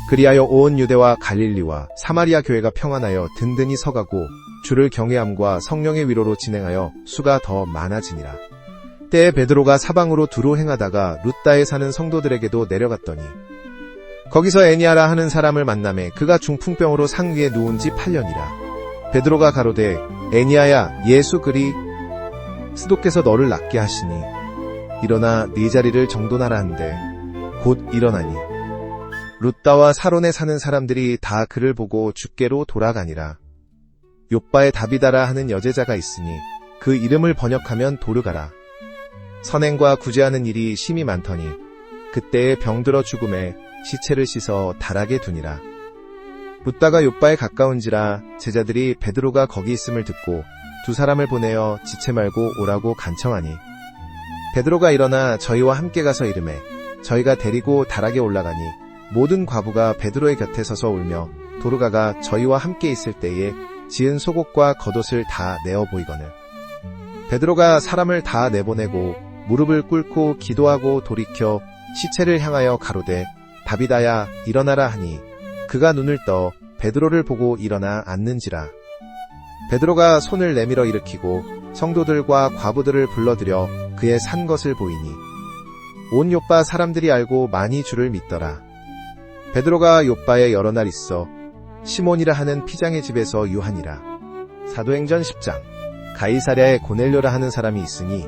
Speaker 1: 그리하여 온 유대와 갈릴리와 사마리아 교회가 평안하여 든든히 서가고 주를 경외함과 성령의 위로로 진행하여 수가 더 많아지니라. 때에 베드로가 사방으로 두루 행하다가 룻다에 사는 성도들에게도 내려갔더니 거기서 애니아라 하는 사람을 만나매 그가 중풍병으로 상 위에 누운 지 8년이라. 베드로가 가로되 애니아야 예수 그리스도께서 너를 낫게 하시니 일어나 네 자리를 정돈하라 한데 곧 일어나니 룻다와 사론에 사는 사람들이 다 그를 보고 주께로 돌아가니라. 욥바에 다비다라 하는 여제자가 있으니 그 이름을 번역하면 도르가라. 선행과 구제하는 일이 심히 많더니 그때에 병들어 죽음에 시체를 씻어 달하게 두니라. 룻다가 욥바에 가까운지라 제자들이 베드로가 거기 있음을 듣고 두 사람을 보내어 지체 말고 오라고 간청하니 베드로가 일어나 저희와 함께 가서 이르매 저희가 데리고 달하게 올라가니 모든 과부가 베드로의 곁에 서서 울며 도르가가 저희와 함께 있을 때에 지은 속옷과 겉옷을 다 내어 보이거늘 베드로가 사람을 다 내보내고 무릎을 꿇고 기도하고 돌이켜 시체를 향하여 가로되 다비다야 일어나라 하니 그가 눈을 떠 베드로를 보고 일어나 앉는지라. 베드로가 손을 내밀어 일으키고 성도들과 과부들을 불러들여 그의 산 것을 보이니 온 욥바 사람들이 알고 많이 주를 믿더라. 베드로가 욥바에 여러 날 있어 시몬이라 하는 피장의 집에서 유하니라. 사도행전 10장. 가이사랴에 고넬료라 하는 사람이 있으니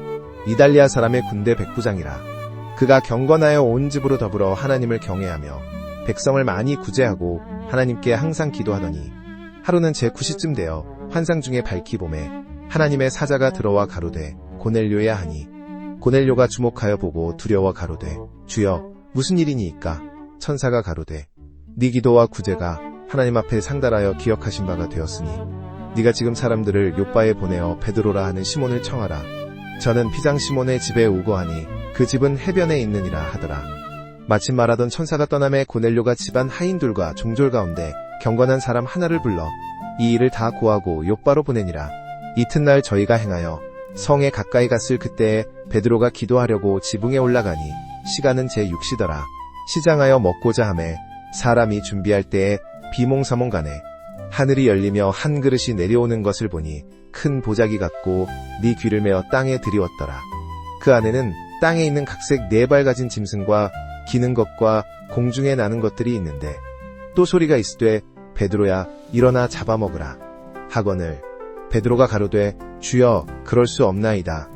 Speaker 1: 이달리아 사람의 군대 백부장이라. 그가 경건하여 온 집으로 더불어 하나님을 경외하며 백성을 많이 구제하고 하나님께 항상 기도하더니 하루는 제9시쯤 되어 환상 중에 밝히 보매 하나님의 사자가 들어와 가로되 고넬료야 하니 고넬료가 주목하여 보고 두려워 가로되 주여 무슨 일이니이까. 천사가 가로되 네 기도와 구제가 하나님 앞에 상달하여 기억하신 바가 되었으니 네가 지금 사람들을 욥바에 보내어 베드로라 하는 시몬을 청하라. 저는 피장 시몬의 집에 우거하니 그 집은 해변에 있느니라 하더라. 마침 말하던 천사가 떠남에 고넬료가 집안 하인들과 종졸 가운데 경건한 사람 하나를 불러 이 일을 다 고하고 욥바로 보내니라. 이튿날 저희가 행하여 성에 가까이 갔을 그때에 베드로가 기도하려고 지붕에 올라가니 시간은 제6시더라. 시장하여 먹고자 하매 사람이 준비할 때에 비몽사몽간에 하늘이 열리며 한 그릇이 내려오는 것을 보니 큰 보자기 같고 네 귀를 메어 땅에 들이웠더라. 그 안에는 땅에 있는 각색 4발 가진 짐승과 기는 것과 공중에 나는 것들이 있는데 또 소리가 있으되 베드로야 일어나 잡아먹으라 하거늘 베드로가 가로되 주여 그럴 수 없나이다.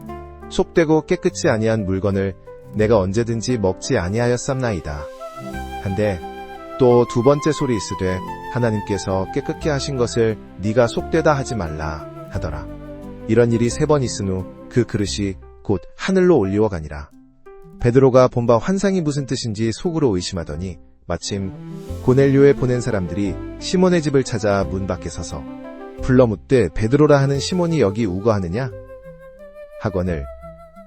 Speaker 1: 속되고 깨끗이 아니한 물건을 내가 언제든지 먹지 아니하였삼나이다. 한데 또 두 번째 소리 있으되 하나님께서 깨끗게 하신 것을 네가 속되다 하지 말라 하더라. 이런 일이 3번 있은 후 그 그릇이 곧 하늘로 올리워 가니라. 베드로가 본 바 환상이 무슨 뜻인지 속으로 의심하더니 마침 고넬료에 보낸 사람들이 시몬의 집을 찾아 문 밖에 서서 불러 묻되 베드로라 하는 시몬이 여기 우거하느냐 하거늘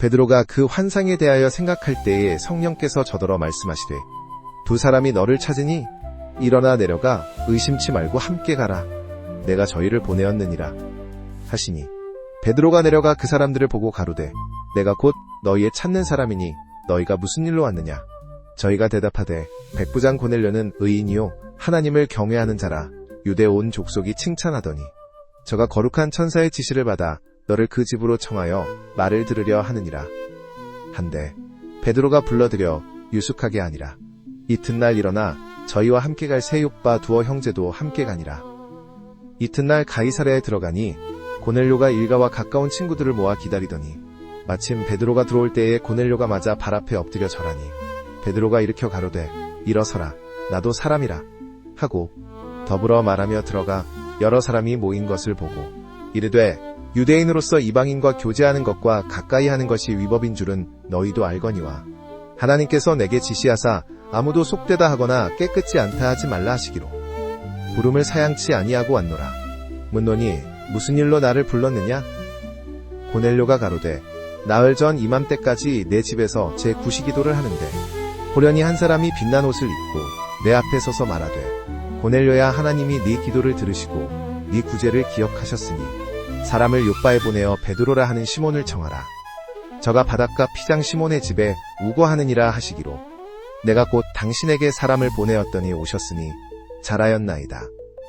Speaker 1: 베드로가 그 환상에 대하여 생각할 때에 성령께서 저더러 말씀하시되 두 사람이 너를 찾으니 일어나 내려가 의심치 말고 함께 가라. 내가 저희를 보내었느니라 하시니 베드로가 내려가 그 사람들을 보고 가로되 내가 곧 너희의 찾는 사람이니 너희가 무슨 일로 왔느냐. 저희가 대답하되 백부장 고넬료는 의인이요 하나님을 경외하는 자라. 유대 온 족속이 칭찬하더니 저가 거룩한 천사의 지시를 받아 너를 그 집으로 청하여 말을 들으려 하느니라. 한데 베드로가 불러들여 유숙하게 하니라. 이튿날 일어나 저희와 함께 갈 세 욥바 두어 형제도 함께 가니라. 이튿날 가이사랴에 들어가니 고넬료가 일가와 가까운 친구들을 모아 기다리더니 마침 베드로가 들어올 때에 고넬료가 맞아 발 앞에 엎드려 절하니 베드로가 일으켜 가로되 일어서라 나도 사람이라 하고 더불어 말하며 들어가 여러 사람이 모인 것을 보고 이르되 유대인으로서 이방인과 교제하는 것과 가까이 하는 것이 위법인 줄은 너희도 알거니와 하나님께서 내게 지시하사 아무도 속되다 하거나 깨끗지 않다 하지 말라 하시기로 부름을 사양치 아니하고 왔노라. 묻노니 무슨 일로 나를 불렀느냐? 고넬료가 가로되 나흘 전 이맘때까지 내 집에서 제 구시기도를 하는데 호련히 한 사람이 빛난 옷을 입고 내 앞에 서서 말하되 고넬료야 하나님이 네 기도를 들으시고 네 구제를 기억하셨으니 사람을 욥바에 보내어 베드로라 하는 시몬을 청하라. 저가 바닷가 피장 시몬의 집에 우거하느니라 하시기로 내가 곧 당신에게 사람을 보내었더니 오셨으니 잘하였나이다.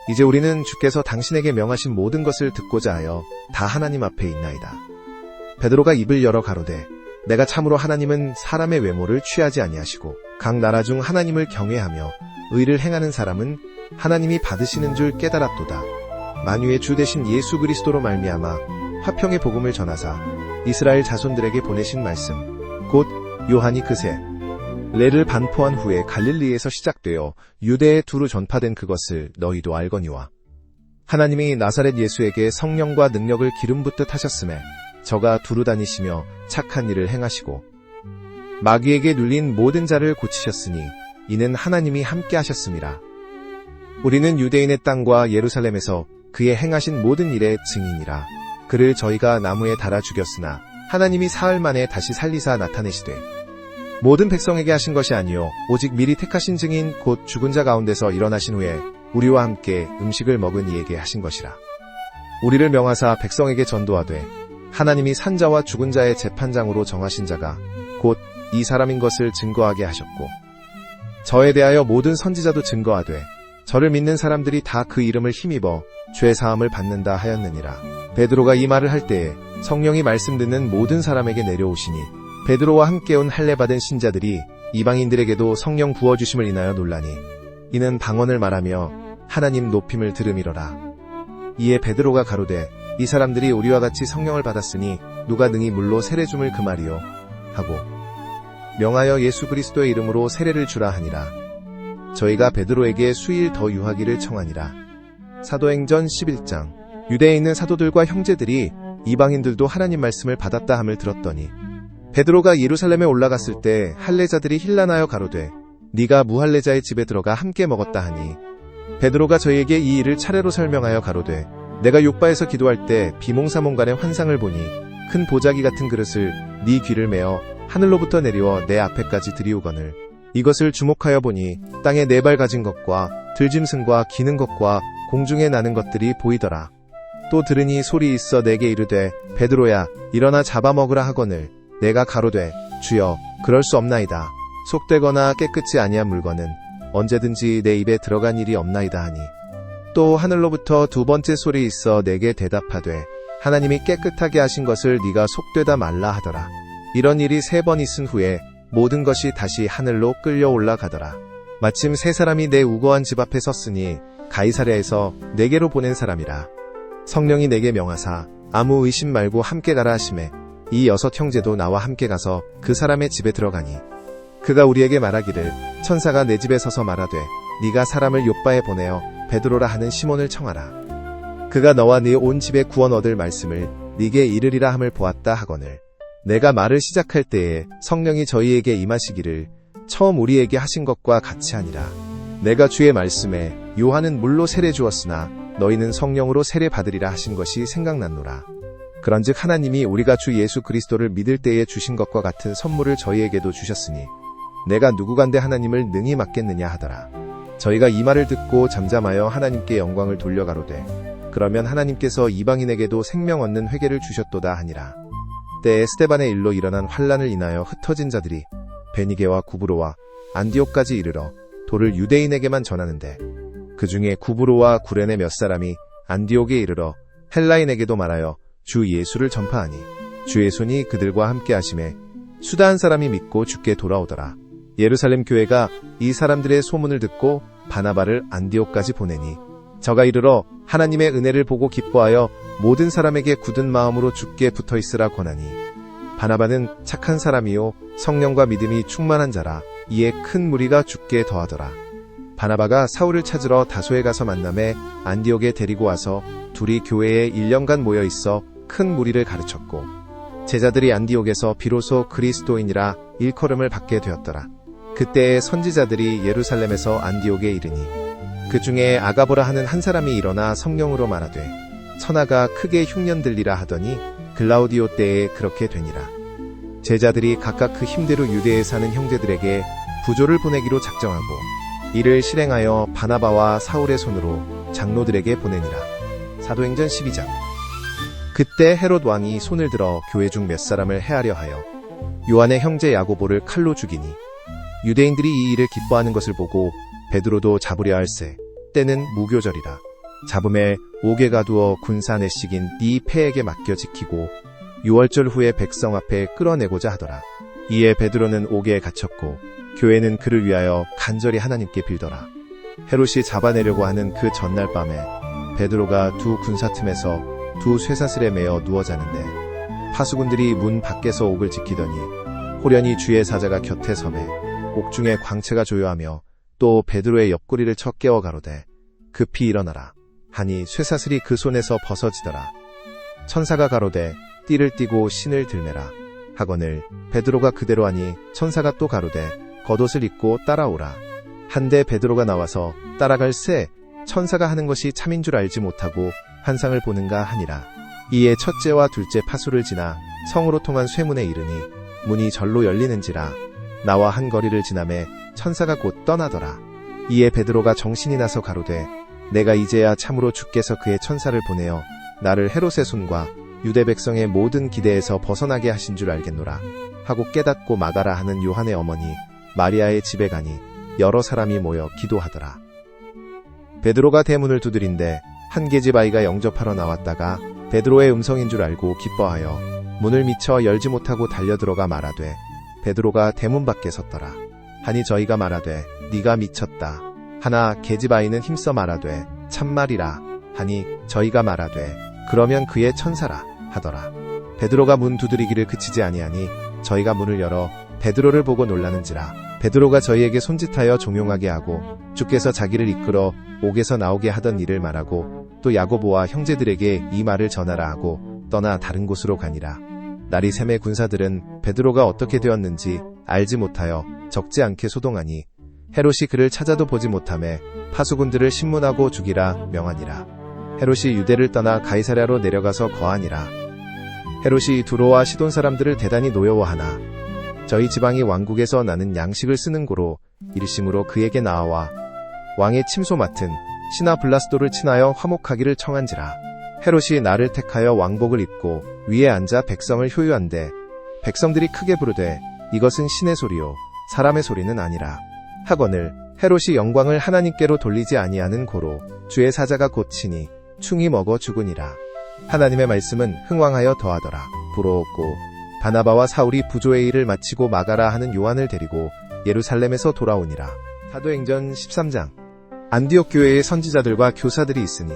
Speaker 1: 이제 우리는 주께서 당신에게 명하신 모든 것을 듣고자 하여 다 하나님 앞에 있나이다. 베드로가 입을 열어 가로되 내가 참으로 하나님은 사람의 외모를 취하지 아니하시고 각 나라 중 하나님을 경외하며 의를 행하는 사람은 하나님이 받으시는 줄 깨달았도다. 만유의 주 되신 예수 그리스도로 말미암아 화평의 복음을 전하사 이스라엘 자손들에게 보내신 말씀 곧 요한이 그새 레를 반포한 후에 갈릴리에서 시작되어 유대에 두루 전파된 그것을 너희도 알거니와 하나님이 나사렛 예수에게 성령과 능력을 기름 붓듯 하셨음에 저가 두루 다니시며 착한 일을 행하시고 마귀에게 눌린 모든 자를 고치셨으니 이는 하나님이 함께 하셨음이라. 우리는 유대인의 땅과 예루살렘에서 그의 행하신 모든 일의 증인이라. 그를 저희가 나무에 달아 죽였으나 하나님이 사흘 만에 다시 살리사 나타내시되 모든 백성에게 하신 것이 아니요 오직 미리 택하신 증인 곧 죽은 자 가운데서 일어나신 후에 우리와 함께 음식을 먹은 이에게 하신 것이라. 우리를 명하사 백성에게 전도하되 하나님이 산자와 죽은 자의 재판장으로 정하신 자가 곧 이 사람인 것을 증거하게 하셨고 저에 대하여 모든 선지자도 증거하되 저를 믿는 사람들이 다 그 이름을 힘입어 죄 사함을 받는다 하였느니라. 베드로가 이 말을 할 때에 성령이 말씀 듣는 모든 사람에게 내려오시니 베드로와 함께 온 할례 받은 신자들이 이방인들에게도 성령 부어주심을 인하여 놀라니 이는 방언을 말하며 하나님 높임을 들음이러라. 이에 베드로가 가로되 이 사람들이 우리와 같이 성령을 받았으니 누가 능히 물로 세례 줌을 그 말이요 하고 명하여 예수 그리스도의 이름으로 세례를 주라 하니라. 저희가 베드로에게 수일 더 유하기를 청하니라. 사도행전 11장. 유대에 있는 사도들과 형제들이 이방인들도 하나님 말씀을 받았다 함을 들었더니 베드로가 예루살렘에 올라갔을 때 할례자들이 힐난하여 가로되 네가 무할례자의 집에 들어가 함께 먹었다 하니 베드로가 저희에게 이 일을 차례로 설명하여 가로되 내가 욥바에서 기도할 때 비몽사몽간의 환상을 보니 큰 보자기 같은 그릇을 네 귀를 메어 하늘로부터 내리워 내 앞에까지 들이우거늘 이것을 주목하여 보니 땅에 네 발 가진 것과 들짐승과 기는 것과 공중에 나는 것들이 보이더라. 또 들으니 소리 있어 내게 이르되 베드로야 일어나 잡아먹으라 하거늘 내가 가로되 주여 그럴 수 없나이다. 속되거나 깨끗이 아니한 물건은 언제든지 내 입에 들어간 일이 없나이다 하니 또 하늘로부터 두 번째 소리 있어 내게 대답하되 하나님이 깨끗하게 하신 것을 네가 속되다 말라 하더라. 이런 일이 3번 있은 후에 모든 것이 다시 하늘로 끌려 올라가더라. 마침 3사람이 내 우거한 집 앞에 섰으니 가이사랴에서 내게로 보낸 사람이라. 성령이 내게 명하사 아무 의심 말고 함께 가라 하시매 이 6 형제도 나와 함께 가서 그 사람의 집에 들어가니 그가 우리에게 말하기를 천사가 내 집에 서서 말하되 네가 사람을 욥바에 보내어 베드로라 하는 시몬을 청하라. 그가 너와 네 온 집에 구원 얻을 말씀을 네게 이르리라 함을 보았다 하거늘 내가 말을 시작할 때에 성령이 저희에게 임하시기를 처음 우리에게 하신 것과 같이 하니라. 내가 주의 말씀에 요한은 물로 세례 주었으나 너희는 성령으로 세례 받으리라 하신 것이 생각났노라. 그런즉 하나님이 우리가 주 예수 그리스도를 믿을 때에 주신 것과 같은 선물을 저희에게도 주셨으니 내가 누구간데 하나님을 능히 맡겠느냐 하더라. 저희가 이 말을 듣고 잠잠하여 하나님께 영광을 돌려가로되 그러면 하나님께서 이방인에게도 생명 얻는 회개를 주셨도다 하니라. 때에 스데반의 일로 일어난 환란을 인하여 흩어진 자들이 베니게와 구브로와 안디옥까지 이르러 도를 유대인에게만 전하는데 그 중에 구브로와 구레네 몇 사람이 안디옥에 이르러 헬라인에게도 말하여 주 예수를 전파하니 주의 손이 그들과 함께 하심에 수다 한 사람이 믿고 주께 돌아오더라. 예루살렘 교회가 이 사람들의 소문을 듣고 바나바를 안디옥까지 보내니 저가 이르러 하나님의 은혜를 보고 기뻐하여 모든 사람에게 굳은 마음으로 주께 붙어있으라 권하니 바나바는 착한 사람이요 성령과 믿음이 충만한 자라. 이에 큰 무리가 주께 더하더라. 바나바가 사울을 찾으러 다소에 가서 만남에 안디옥에 데리고 와서 둘이 교회에 1년간 모여 있어 큰 무리를 가르쳤고 제자들이 안디옥에서 비로소 그리스도인이라 일컬음을 받게 되었더라. 그때에 선지자들이 예루살렘에서 안디옥에 이르니 그 중에 아가보라 하는 한 사람이 일어나 성령으로 말하되 천하가 크게 흉년 들리라 하더니 글라우디오 때에 그렇게 되니라. 제자들이 각각 그 힘대로 유대에 사는 형제들에게 부조를 보내기로 작정하고 이를 실행하여 바나바와 사울의 손으로 장로들에게 보내니라. 사도행전 12장. 그때 헤롯 왕이 손을 들어 교회 중 몇 사람을 해하려 하여 요한의 형제 야고보를 칼로 죽이니 유대인들이 이 일을 기뻐하는 것을 보고 베드로도 잡으려 할세. 때는 무교절이라. 잡음에 옥에 가두어 군사 내식인 네 패에게 맡겨 지키고 6월절 후에 백성 앞에 끌어내고자 하더라. 이에 베드로는 옥에 갇혔고 교회는 그를 위하여 간절히 하나님께 빌더라. 헤롯이 잡아내려고 하는 그 전날 밤에 베드로가 두 군사 틈에서 두 쇠사슬에 매어 누워 자는데 파수꾼들이 문 밖에서 옥을 지키더니 호련히 주의 사자가 곁에 서매 옥중에 광채가 조요하며 또 베드로의 옆구리를 쳐 깨워 가로되 급히 일어나라 하니 쇠사슬이 그 손에서 벗어지더라. 천사가 가로되 띠를 띠고 신을 들매라 하거늘 베드로가 그대로 하니 천사가 또 가로되 겉옷을 입고 따라오라. 한데 베드로가 나와서 따라갈새 천사가 하는 것이 참인 줄 알지 못하고 환상을 보는가 하니라. 이에 첫째와 둘째 파수를 지나 성으로 통한 쇠문에 이르니 문이 절로 열리는지라. 나와 한 거리를 지나매 천사가 곧 떠나더라. 이에 베드로가 정신이 나서 가로되 내가 이제야 참으로 주께서 그의 천사를 보내어 나를 헤롯의 손과 유대 백성의 모든 기대에서 벗어나게 하신 줄 알겠노라 하고 깨닫고 마가라 하는 요한의 어머니 마리아의 집에 가니 여러 사람이 모여 기도하더라. 베드로가 대문을 두드린데 한 계집 아이가 영접하러 나왔다가 베드로의 음성인 줄 알고 기뻐하여 문을 미쳐 열지 못하고 달려들어가 말하되 베드로가 대문 밖에 섰더라. 하니 저희가 말하되 네가 미쳤다 하나 계집 아이는 힘써 말하되 참말이라 하니 저희가 말하되 그러면 그의 천사라 하더라. 베드로가 문 두드리기를 그치지 아니하니 저희가 문을 열어 베드로를 보고 놀라는지라. 베드로가 저희에게 손짓하여 종용하게 하고 주께서 자기를 이끌어 옥에서 나오게 하던 일을 말하고 또 야고보와 형제들에게 이 말을 전하라 하고 떠나 다른 곳으로 가니라. 날이 샘의 군사들은 베드로가 어떻게 되었는지 알지 못하여 적지 않게 소동하니 헤롯이 그를 찾아도 보지 못하매 파수군들을 신문하고 죽이라 명하니라. 헤롯이 유대를 떠나 가이사랴로 내려가서 거하니라. 헤롯이 두로와 시돈 사람들을 대단히 노여워하나 저희 지방이 왕국에서 나는 양식을 쓰는 고로 일심으로 그에게 나아와 왕의 침소 맡은 신하 블라스도를 친하여 화목하기를 청한지라. 헤롯이 나를 택하여 왕복을 입고 위에 앉아 백성을 효유한데 백성들이 크게 부르되 이것은 신의 소리요 사람의 소리는 아니라 하거늘 헤롯이 영광을 하나님께로 돌리지 아니하는 고로 주의 사자가 고치니 충이 먹어 죽으니라. 하나님의 말씀은 흥왕하여 더하더라. 부러웠고 바나바와 사울이 부조의 일을 마치고 마가라 하는 요한을 데리고 예루살렘에서 돌아오니라. 사도행전 13장. 안디옥 교회의 선지자들과 교사들이 있으니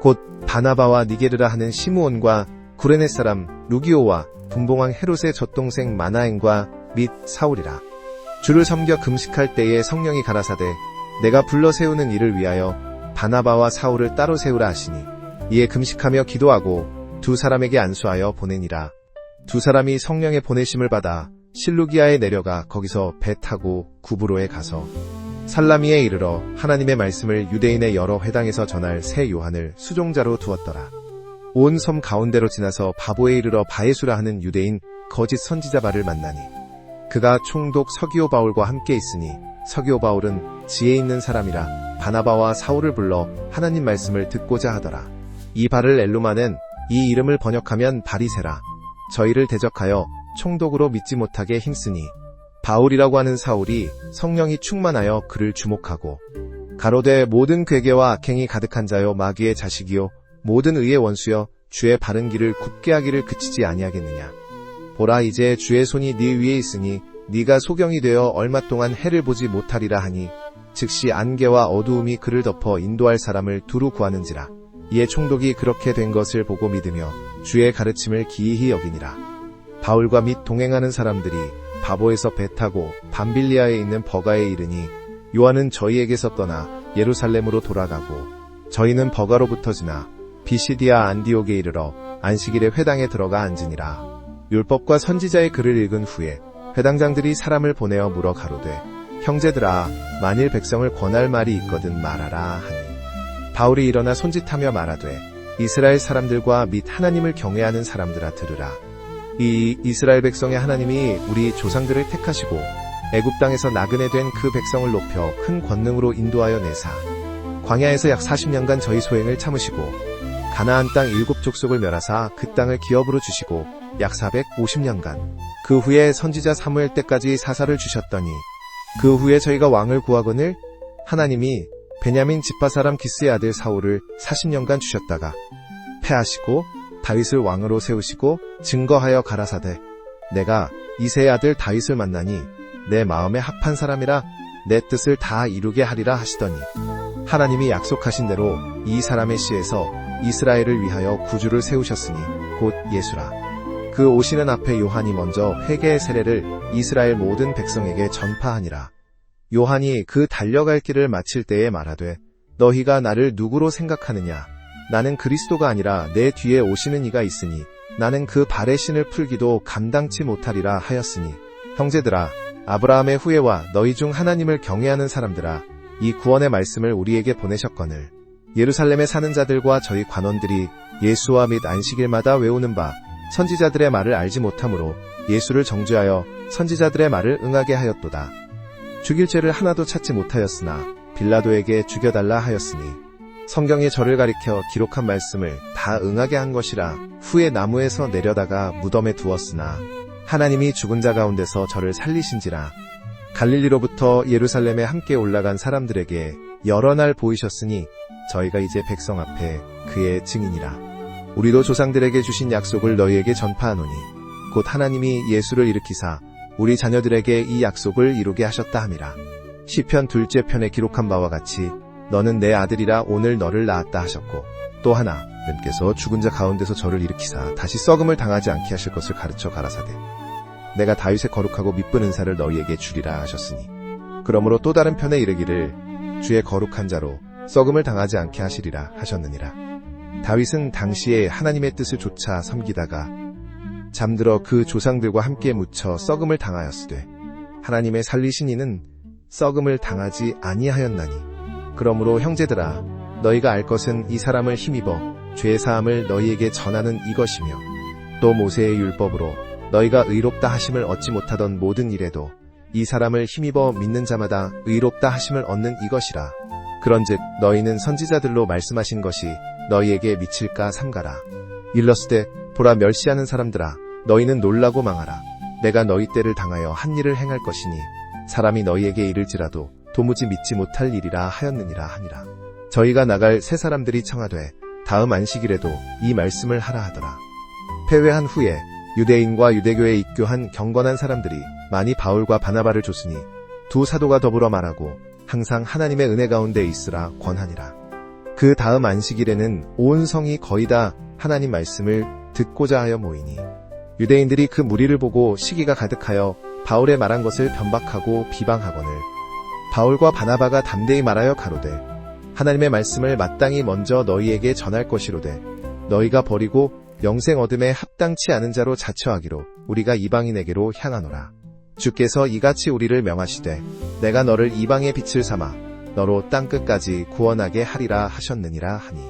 Speaker 1: 곧 바나바와 니게르라 하는 시므온과 구레네 사람 루기오와 분봉왕 헤롯의 젖동생 마나엔과 및 사울이라. 주를 섬겨 금식할 때에 성령이 가라사대 내가 불러 세우는 일을 위하여 바나바와 사울을 따로 세우라 하시니 이에 금식하며 기도하고 두 사람에게 안수하여 보내니라. 두 사람이 성령의 보내심을 받아 실루기아에 내려가 거기서 배 타고 구브로에 가서 살라미에 이르러 하나님의 말씀을 유대인의 여러 회당에서 전할 새 요한을 수종자로 두었더라. 온 섬 가운데로 지나서 바보에 이르러 바에수라 하는 유대인 거짓 선지자 바를 만나니 그가 총독 서기오 바울과 함께 있으니 서기오 바울은 지혜 있는 사람이라 바나바와 사울을 불러 하나님 말씀을 듣고자 하더라. 이 바를 엘루마는 이 이름을 번역하면 바리새라. 저희를 대적하여 총독으로 믿지 못하게 힘쓰니 바울이라고 하는 사울이 성령이 충만하여 그를 주목하고 가로되 모든 괴계와 악행이 가득한 자요 마귀의 자식이요 모든 의의 원수여 주의 바른 길을 굽게 하기를 그치지 아니하겠느냐. 보라 이제 주의 손이 네 위에 있으니 네가 소경이 되어 얼마 동안 해를 보지 못하리라 하니 즉시 안개와 어두움이 그를 덮어 인도할 사람을 두루 구하는지라. 이에 총독이 그렇게 된 것을 보고 믿으며 주의 가르침을 기이히 여기니라. 바울과 및 동행하는 사람들이 바보에서 배 타고 밤빌리아에 있는 버가에 이르니 요한은 저희에게서 떠나 예루살렘으로 돌아가고 저희는 버가로부터 지나 비시디아 안디옥에 이르러 안식일에 회당에 들어가 앉으니라. 율법과 선지자의 글을 읽은 후에 회당장들이 사람을 보내어 물어 가로되 형제들아 만일 백성을 권할 말이 있거든 말하라 하니 바울이 일어나 손짓하며 말하되 이스라엘 사람들과 및 하나님을 경외하는 사람들아 들으라. 이 이스라엘 백성의 하나님이 우리 조상들을 택하시고 애굽 땅에서 나그네 된 그 백성을 높여 큰 권능으로 인도하여 내사 광야에서 약 40년간 저희 소행을 참으시고 가나안 땅 7족속을 멸하사 그 땅을 기업으로 주시고 약 450년간 그 후에 선지자 사무엘 때까지 사사를 주셨더니 그 후에 저희가 왕을 구하거늘 하나님이 베냐민 지파 사람 기스의 아들 사울을 40년간 주셨다가 패하시고 다윗을 왕으로 세우시고 증거하여 가라사대 내가 이새의 아들 다윗을 만나니 내 마음에 합한 사람이라 내 뜻을 다 이루게 하리라 하시더니 하나님이 약속하신 대로 이 사람의 씨에서 이스라엘을 위하여 구주를 세우셨으니 곧 예수라. 그 오시는 앞에 요한이 먼저 회개의 세례를 이스라엘 모든 백성에게 전파하니라. 요한이 그 달려갈 길을 마칠 때에 말하되 너희가 나를 누구로 생각하느냐? 나는 그리스도가 아니라 내 뒤에 오시는 이가 있으니 나는 그 발의 신을 풀기도 감당치 못하리라 하였으니 형제들아 아브라함의 후예와 너희 중 하나님을 경외하는 사람들아 이 구원의 말씀을 우리에게 보내셨거늘 예루살렘에 사는 자들과 저희 관원들이 예수와 및 안식일마다 외우는 바 선지자들의 말을 알지 못하므로 예수를 정죄하여 선지자들의 말을 응하게 하였도다. 죽일 죄를 하나도 찾지 못하였으나 빌라도에게 죽여달라 하였으니 성경이 저를 가리켜 기록한 말씀을 다 응하게 한 것이라. 후에 나무에서 내려다가 무덤에 두었으나 하나님이 죽은 자 가운데서 저를 살리신지라. 갈릴리로부터 예루살렘에 함께 올라간 사람들에게 여러 날 보이셨으니 저희가 이제 백성 앞에 그의 증인이라. 우리도 조상들에게 주신 약속을 너희에게 전파하노니 곧 하나님이 예수를 일으키사 우리 자녀들에게 이 약속을 이루게 하셨다 함이라. 시편 2째 편에 기록한 바와 같이 너는 내 아들이라 오늘 너를 낳았다 하셨고 또 하나 하나님께서 죽은 자 가운데서 저를 일으키사 다시 썩음을 당하지 않게 하실 것을 가르쳐 가라사대 내가 다윗의 거룩하고 미쁜 은사를 너희에게 주리라 하셨으니 그러므로 또 다른 편에 이르기를 주의 거룩한 자로 썩음을 당하지 않게 하시리라 하셨느니라. 다윗은 당시에 하나님의 뜻을 좇아 섬기다가 잠들어 그 조상들과 함께 묻혀 썩음을 당하였으되 하나님의 살리신 이는 썩음을 당하지 아니하였나니 그러므로 형제들아 너희가 알 것은 이 사람을 힘입어 죄 사함을 너희에게 전하는 이것이며 또 모세의 율법으로 너희가 의롭다 하심을 얻지 못하던 모든 일에도 이 사람을 힘입어 믿는 자마다 의롭다 하심을 얻는 이것이라. 그런즉 너희는 선지자들로 말씀하신 것이 너희에게 미칠까 삼가라. 일렀으되 보라 멸시하는 사람들아 너희는 놀라고 망하라. 내가 너희 때를 당하여 한 일을 행할 것이니 사람이 너희에게 이를지라도 도무지 믿지 못할 일이라 하였느니라 하니라. 저희가 나갈 세 사람들이 청하되 다음 안식일에도 이 말씀을 하라 하더라. 패회한 후에 유대인과 유대교에 입교한 경건한 사람들이 많이 바울과 바나바를 줬으니 두 사도가 더불어 말하고 항상 하나님의 은혜 가운데 있으라 권하니라. 그 다음 안식일에는 온 성이 거의 다 하나님 말씀을 듣고자 하여 모이니 유대인들이 그 무리를 보고 시기가 가득하여 바울의 말한 것을 변박하고 비방하거늘 바울과 바나바가 담대히 말하여 가로되 하나님의 말씀을 마땅히 먼저 너희에게 전할 것이로되 너희가 버리고 영생 얻음에 합당치 않은 자로 자처하기로 우리가 이방인에게로 향하노라. 주께서 이같이 우리를 명하시되 내가 너를 이방의 빛을 삼아 너로 땅끝까지 구원하게 하리라 하셨느니라 하니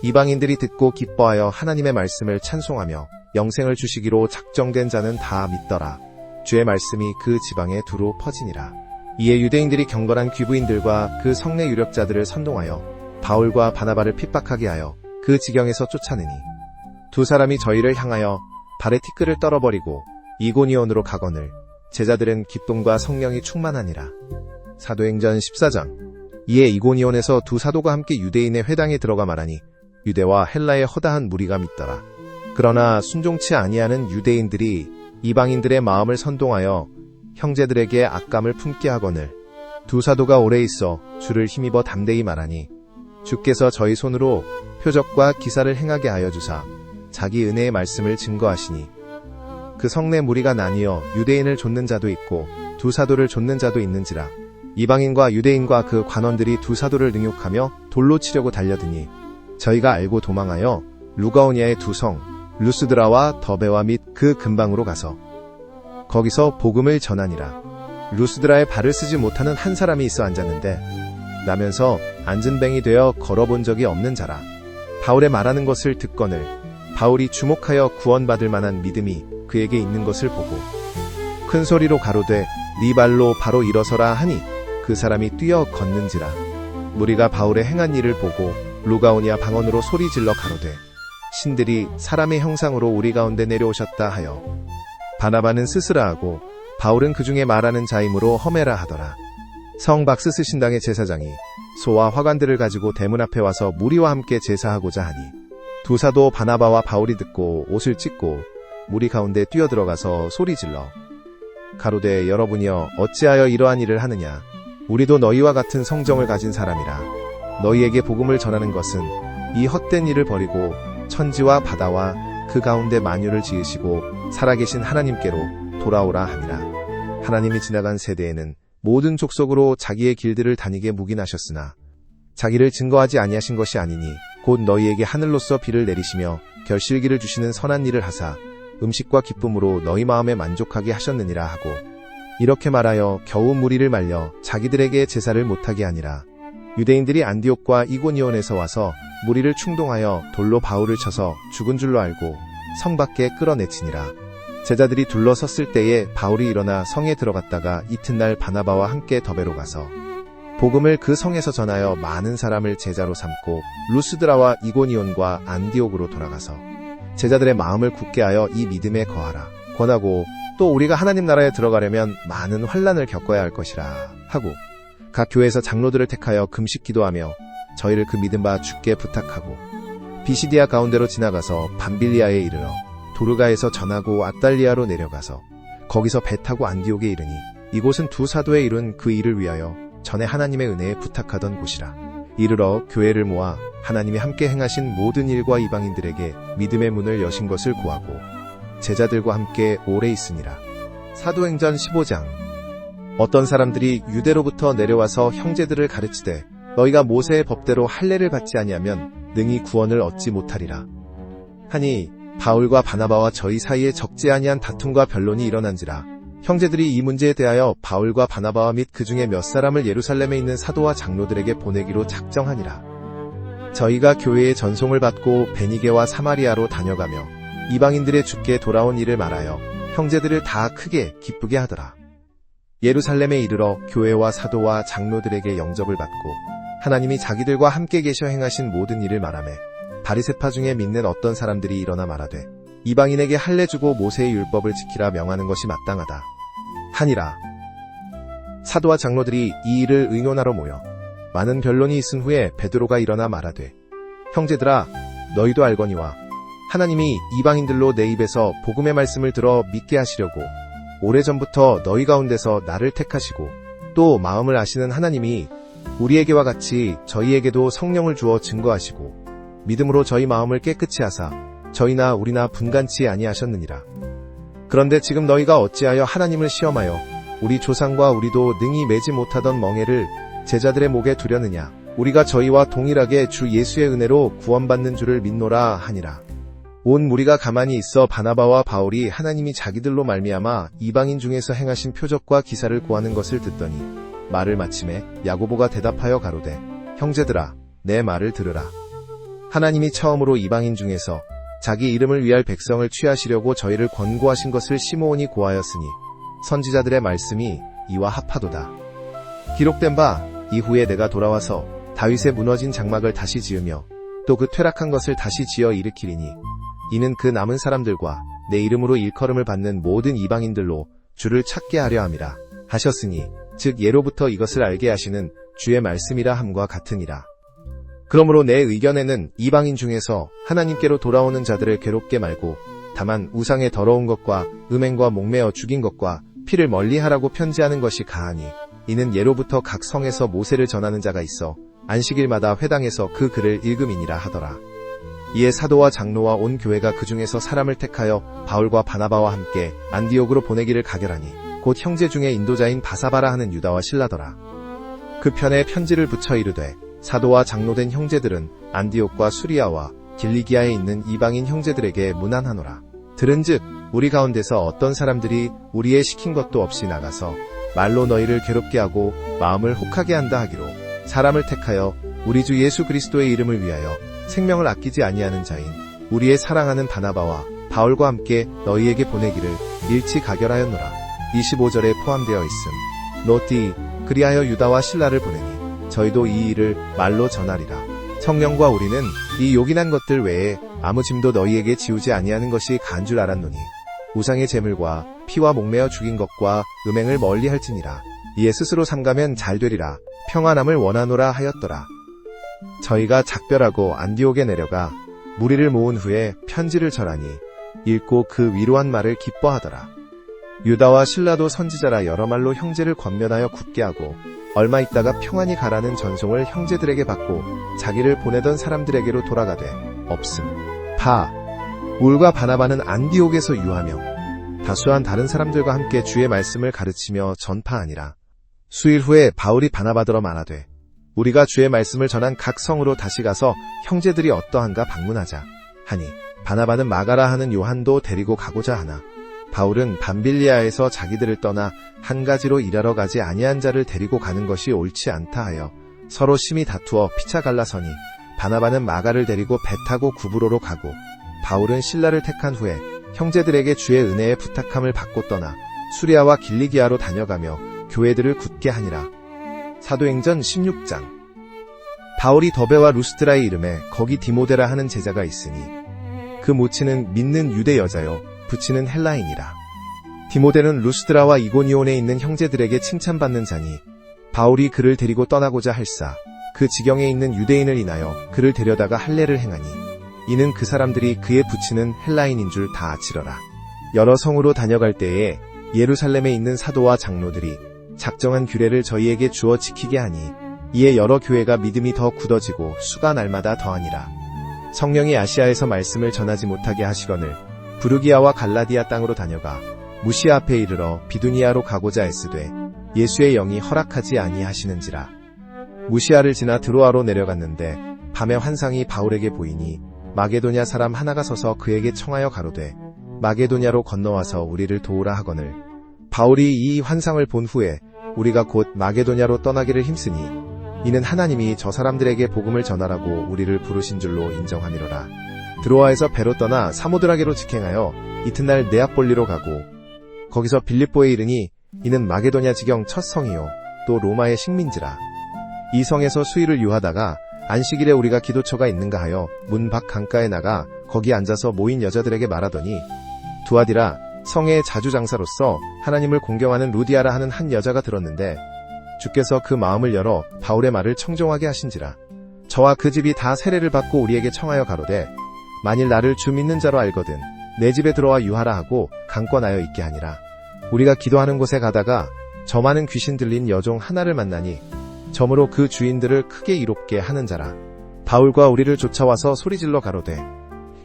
Speaker 1: 이방인들이 듣고 기뻐하여 하나님의 말씀을 찬송하며 영생을 주시기로 작정된 자는 다 믿더라. 주의 말씀이 그 지방에 두루 퍼지니라. 이에 유대인들이 경건한 귀부인들과 그 성내 유력자들을 선동하여 바울과 바나바를 핍박하게 하여 그 지경에서 쫓아내니 두 사람이 저희를 향하여 발에 티끌을 떨어버리고 이고니온으로 가거늘 제자들은 기쁨과 성령이 충만하니라. 사도행전 14장. 이에 이고니온에서 두 사도가 함께 유대인의 회당에 들어가 말하니 유대와 헬라의 허다한 무리가 믿더라. 그러나 순종치 아니하는 유대인들이 이방인들의 마음을 선동하여 형제들에게 악감을 품게 하거늘 두 사도가 오래 있어 주를 힘입어 담대히 말하니 주께서 저희 손으로 표적과 기사를 행하게 하여 주사 자기 은혜의 말씀을 증거하시니 그 성내 무리가 나뉘어 유대인을 좇는 자도 있고 두 사도를 좇는 자도 있는지라. 이방인과 유대인과 그 관원들이 두 사도를 능욕하며 돌로 치려고 달려드니 저희가 알고 도망하여 루가오니아의 두 성 루스드라와 더베와 및 그 근방으로 가서 거기서 복음을 전하니라. 루스드라에 발을 쓰지 못하는 한 사람이 있어 앉았는데 나면서 앉은 뱅이 되어 걸어본 적이 없는 자라. 바울의 말하는 것을 듣거늘 바울이 주목하여 구원받을 만한 믿음이 그에게 있는 것을 보고 큰 소리로 가로되 네 발로 바로 일어서라 하니 그 사람이 뛰어 걷는지라. 무리가 바울의 행한 일을 보고 루가오니아 방언으로 소리 질러 가로되 신들이 사람의 형상으로 우리 가운데 내려오셨다 하여 바나바는 스스라하고 바울은 그 중에 말하는 자이므로 험해라 하더라. 성 박스스 신당의 제사장이 소와 화관들을 가지고 대문 앞에 와서 무리와 함께 제사하고자 하니 두 사도 바나바와 바울이 듣고 옷을 찢고 무리 가운데 뛰어들어가서 소리질러 가로되 여러분이여 어찌하여 이러한 일을 하느냐. 우리도 너희와 같은 성정을 가진 사람이라. 너희에게 복음을 전하는 것은 이 헛된 일을 버리고 천지와 바다와 그 가운데 만유를 지으시고 살아계신 하나님께로 돌아오라 함이라. 하나님이 지나간 세대에는 모든 족속으로 자기의 길들을 다니게 묵인하셨으나 자기를 증거하지 아니하신 것이 아니니 곧 너희에게 하늘로서 비를 내리시며 결실기를 주시는 선한 일을 하사 음식과 기쁨으로 너희 마음에 만족하게 하셨느니라 하고, 이렇게 말하여 겨우 무리를 말려 자기들에게 제사를 못하게 하니라. 유대인들이 안디옥과 이고니온에서 와서 무리를 충동하여 돌로 바울을 쳐서 죽은 줄로 알고 성 밖에 끌어내치니라. 제자들이 둘러섰을 때에 바울이 일어나 성에 들어갔다가 이튿날 바나바와 함께 더베로 가서 복음을 그 성에서 전하여 많은 사람을 제자로 삼고 루스드라와 이고니온과 안디옥으로 돌아가서 제자들의 마음을 굳게 하여 이 믿음에 거하라 권하고, 또 우리가 하나님 나라에 들어가려면 많은 환난을 겪어야 할 것이라 하고, 각 교회에서 장로들을 택하여 금식 기도하며 저희를 그 믿음 바 주께 부탁하고, 비시디아 가운데로 지나가서 밤빌리아에 이르러 도르가에서 전하고 아달리아로 내려가서 거기서 배 타고 안디옥에 이르니, 이곳은 두 사도에 이룬 그 일을 위하여 전에 하나님의 은혜에 부탁하던 곳이라. 이르러 교회를 모아 하나님이 함께 행하신 모든 일과 이방인들에게 믿음의 문을 여신 것을 고하고 제자들과 함께 오래 있으니라. 사도행전 15장. 어떤 사람들이 유대로부터 내려와서 형제들을 가르치되 너희가 모세의 법대로 할례를 받지 아니하면 능히 구원을 얻지 못하리라 하니, 바울과 바나바와 저희 사이에 적지 아니한 다툼과 변론이 일어난지라. 형제들이 이 문제에 대하여 바울과 바나바와 및 그 중에 몇 사람을 예루살렘에 있는 사도와 장로들에게 보내기로 작정하니라. 저희가 교회의 전송을 받고 베니게와 사마리아로 다녀가며 이방인들의 주께 돌아온 일을 말하여 형제들을 다 크게 기쁘게 하더라. 예루살렘에 이르러 교회와 사도와 장로들에게 영접을 받고 하나님이 자기들과 함께 계셔 행하신 모든 일을 말하며, 바리새파 중에 믿는 어떤 사람들이 일어나 말하되 이방인에게 할례 주고 모세의 율법을 지키라 명하는 것이 마땅하다 하니라. 사도와 장로들이 이 일을 의논하러 모여 많은 변론이 있은 후에 베드로가 일어나 말하되, 형제들아, 너희도 알거니와 하나님이 이방인들로 내 입에서 복음의 말씀을 들어 믿게 하시려고 오래전부터 너희 가운데서 나를 택하시고, 또 마음을 아시는 하나님이 우리에게와 같이 저희에게도 성령을 주어 증거하시고 믿음으로 저희 마음을 깨끗이 하사 저희나 우리나 분간치 아니하셨느니라. 그런데 지금 너희가 어찌하여 하나님을 시험하여 우리 조상과 우리도 능히 매지 못하던 멍에를 제자들의 목에 두려느냐. 우리가 저희와 동일하게 주 예수의 은혜로 구원받는 줄을 믿노라 하니라. 온 무리가 가만히 있어 바나바와 바울이 하나님이 자기들로 말미암아 이방인 중에서 행하신 표적과 기사를 고하는 것을 듣더니 말을 마침에 야고보가 대답하여 가로되, 형제들아, 내 말을 들으라. 하나님이 처음으로 이방인 중에서 자기 이름을 위할 백성을 취하시려고 저희를 권고하신 것을 시므온이 고하였으니 선지자들의 말씀이 이와 합하도다. 기록된 바 이후에 내가 돌아와서 다윗의 무너진 장막을 다시 지으며 또 그 퇴락한 것을 다시 지어 일으키리니, 이는 그 남은 사람들과 내 이름으로 일컬음을 받는 모든 이방인들로 주를 찾게 하려 함이라 하셨으니, 즉 예로부터 이것을 알게 하시는 주의 말씀이라 함과 같으니라. 그러므로 내 의견에는 이방인 중에서 하나님께로 돌아오는 자들을 괴롭게 말고 다만 우상의 더러운 것과 음행과 목매어 죽인 것과 피를 멀리하라고 편지하는 것이 가하니, 이는 예로부터 각 성에서 모세를 전하는 자가 있어 안식일마다 회당에서 그 글을 읽음이니라 하더라. 이에 사도와 장로와 온 교회가 그 중에서 사람을 택하여 바울과 바나바와 함께 안디옥으로 보내기를 가결하니, 곧 형제 중에 인도자인 바사바라 하는 유다와 실라더라. 그 편에 편지를 붙여 이르되, 사도와 장로된 형제들은 안디옥과 수리아와 길리기아에 있는 이방인 형제들에게 문안하노라. 들은즉 우리 가운데서 어떤 사람들이 우리의 시킨 것도 없이 나가서 말로 너희를 괴롭게 하고 마음을 혹하게 한다 하기로, 사람을 택하여 우리 주 예수 그리스도의 이름을 위하여 생명을 아끼지 아니하는 자인 우리의 사랑하는 바나바와 바울과 함께 너희에게 보내기를 일치 가결하였노라. 25절에 포함되어 있음. 노띠 그리하여 유다와 실라를 보내니 저희도 이 일을 말로 전하리라. 성령과 우리는 이 요긴한 것들 외에 아무 짐도 너희에게 지우지 아니하는 것이 가한 줄 알았노니, 우상의 제물과 피와 목매어 죽인 것과 음행을 멀리할지니라. 이에 스스로 삼가면 잘 되리라. 평안함을 원하노라 하였더라. 저희가 작별하고 안디옥에 내려가 무리를 모은 후에 편지를 절하니 읽고 그 위로한 말을 기뻐하더라. 유다와 실라도 선지자라 여러 말로 형제를 권면하여 굳게 하고, 얼마 있다가 평안히 가라는 전송을 형제들에게 받고 자기를 보내던 사람들에게로 돌아가되 없음. 울과 바나바는 안디옥에서 유하며 다수한 다른 사람들과 함께 주의 말씀을 가르치며 전파하니라. 수일 후에 바울이 바나바더러 말하되 우리가 주의 말씀을 전한 각 성으로 다시 가서 형제들이 어떠한가 방문하자 하니 바나바는 마가라 하는 요한도 데리고 가고자 하나 바울은 밤빌리아에서 자기들을 떠나 한 가지로 일하러 가지 아니한 자를 데리고 가는 것이 옳지 않다 하여 서로 심히 다투어 피차 갈라서니 바나바는 마가를 데리고 배 타고 구브로로 가고 바울은 실라를 택한 후에 형제들에게 주의 은혜에 부탁함을 받고 떠나 수리아와 길리기아로 다녀가며 교회들을 굳게 하니라. 사도행전 16장. 바울이 더베와 루스드라의 이름에 거기 디모데라 하는 제자가 있으니 그 모친은 믿는 유대 여자요 부친은 헬라인이라. 디모데는 루스드라와 이고니온에 있는 형제들에게 칭찬받는 자니 바울이 그를 데리고 떠나고자 할사 그 지경에 있는 유대인을 인하여 그를 데려다가 할례를 행하니 이는 그 사람들이 그의 부친은 헬라인인 줄 다 아치러라. 여러 성으로 다녀갈 때에 예루살렘에 있는 사도와 장로들이 작정한 규례를 저희에게 주어 지키게 하니 이에 여러 교회가 믿음이 더 굳어지고 수가 날마다 더하니라. 성령이 아시아에서 말씀을 전하지 못하게 하시거늘 부르기아와 갈라디아 땅으로 다녀가 무시아 앞에 이르러 비두니아로 가고자 애쓰되 예수의 영이 허락하지 아니하시는지라. 무시아를 지나 드로아로 내려갔는데 밤에 환상이 바울에게 보이니 마게도냐 사람 하나가 서서 그에게 청하여 가로되 마게도냐로 건너와서 우리를 도우라 하거늘 바울이 이 환상을 본 후에 우리가 곧 마게도냐로 떠나기를 힘쓰니 이는 하나님이 저 사람들에게 복음을 전하라고 우리를 부르신 줄로 인정함이로라. 드로아에서 배로 떠나 사모드라게로 직행하여 이튿날 네아폴리로 가고 거기서 빌립보에 이르니 이는 마게도냐 지경 첫 성이요 또 로마의 식민지라. 이 성에서 수일을 유하다가 안식일에 우리가 기도처가 있는가 하여 문 밖 강가에 나가 거기 앉아서 모인 여자들에게 말하더니 두아디라 성의 자주장사로서 하나님을 공경하는 루디아라 하는 한 여자가 들었는데 주께서 그 마음을 열어 바울의 말을 청종하게 하신지라. 저와 그 집이 다 세례를 받고 우리에게 청하여 가로되 만일 나를 주 믿는 자로 알거든 내 집에 들어와 유하라 하고 강권하여 있게 하니라. 우리가 기도하는 곳에 가다가 저 많은 귀신 들린 여종 하나를 만나니 점으로 그 주인들을 크게 이롭게 하는 자라. 바울과 우리를 쫓아와서 소리질러 가로되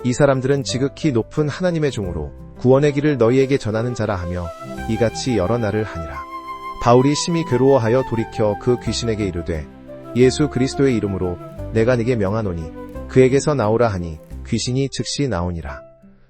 Speaker 1: 이 사람들은 지극히 높은 하나님의 종으로 구원의 길을 너희에게 전하는 자라 하며 이같이 여러 날을 하니라. 바울이 심히 괴로워하여 돌이켜 그 귀신에게 이르되 예수 그리스도의 이름으로 내가 네게 명하노니 그에게서 나오라 하니 귀신이 즉시 나오니라.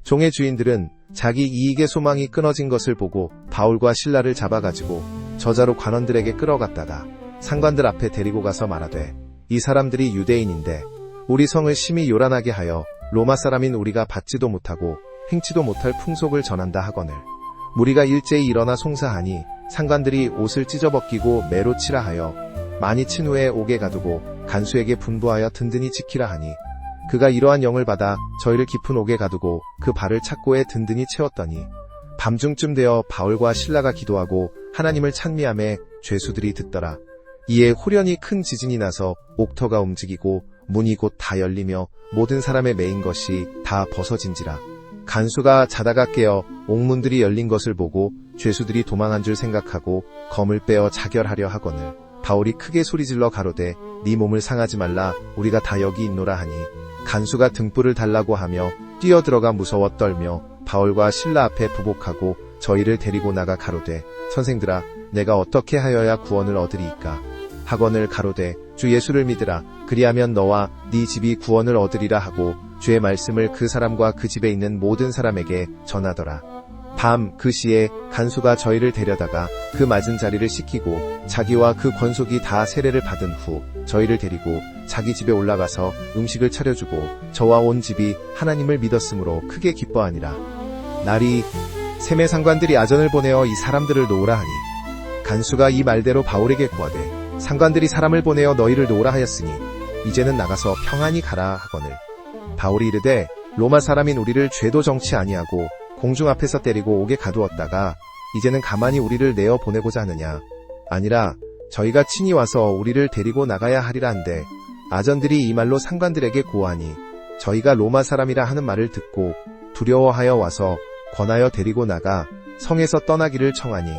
Speaker 1: 종의 주인들은 자기 이익의 소망이 끊어진 것을 보고 바울과 실라를 잡아가지고 저자로 관원들에게 끌어갔다가 상관들 앞에 데리고 가서 말하되 이 사람들이 유대인인데 우리 성을 심히 요란하게 하여 로마 사람인 우리가 받지도 못하고 행치도 못할 풍속을 전한다 하거늘 무리가 일제히 일어나 송사하니 상관들이 옷을 찢어벗기고 매로 치라 하여 많이 친 후에 옥에 가두고 간수에게 분부하여 든든히 지키라 하니 그가 이러한 영을 받아 저희를 깊은 옥에 가두고 그 발을 착고에 든든히 채웠더니 밤중쯤 되어 바울과 실라가 기도하고 하나님을 찬미하며 죄수들이 듣더라. 이에 후련히 큰 지진이 나서 옥터가 움직이고 문이 곧 다 열리며 모든 사람의 매인 것이 다 벗어진지라. 간수가 자다가 깨어 옥문들이 열린 것을 보고 죄수들이 도망한 줄 생각하고 검을 빼어 자결하려 하거늘 바울이 크게 소리질러 가로되 네 몸을 상하지 말라 우리가 다 여기 있노라 하니 간수가 등불을 달라고 하며 뛰어들어가 무서워 떨며 바울과 실라 앞에 부복하고 저희를 데리고 나가 가로되 선생들아 내가 어떻게 하여야 구원을 얻으리이까 하거늘 가로되 주 예수를 믿으라 그리하면 너와 네 집이 구원을 얻으리라 하고 주의 말씀을 그 사람과 그 집에 있는 모든 사람에게 전하더라. 밤 그 시에 간수가 저희를 데려다가 그 맞은 자리를 씻기고 자기와 그 권속이 다 세례를 받은 후 저희를 데리고 자기 집에 올라가서 음식을 차려주고 저와 온 집이 하나님을 믿었으므로 크게 기뻐하니라. 날이 셈의 상관들이 아전을 보내어 이 사람들을 놓으라 하니 간수가 이 말대로 바울에게 구하되 상관들이 사람을 보내어 너희를 놓으라 하였으니 이제는 나가서 평안히 가라 하거늘 바울이 이르되 로마 사람인 우리를 죄도 정치 아니하고 공중 앞에서 때리고 옥에 가두었다가 이제는 가만히 우리를 내어 보내고자 하느냐 아니라 저희가 친히 와서 우리를 데리고 나가야 하리라 한데 아전들이 이 말로 상관들에게 고하니 저희가 로마 사람이라 하는 말을 듣고 두려워하여 와서 권하여 데리고 나가 성에서 떠나기를 청하니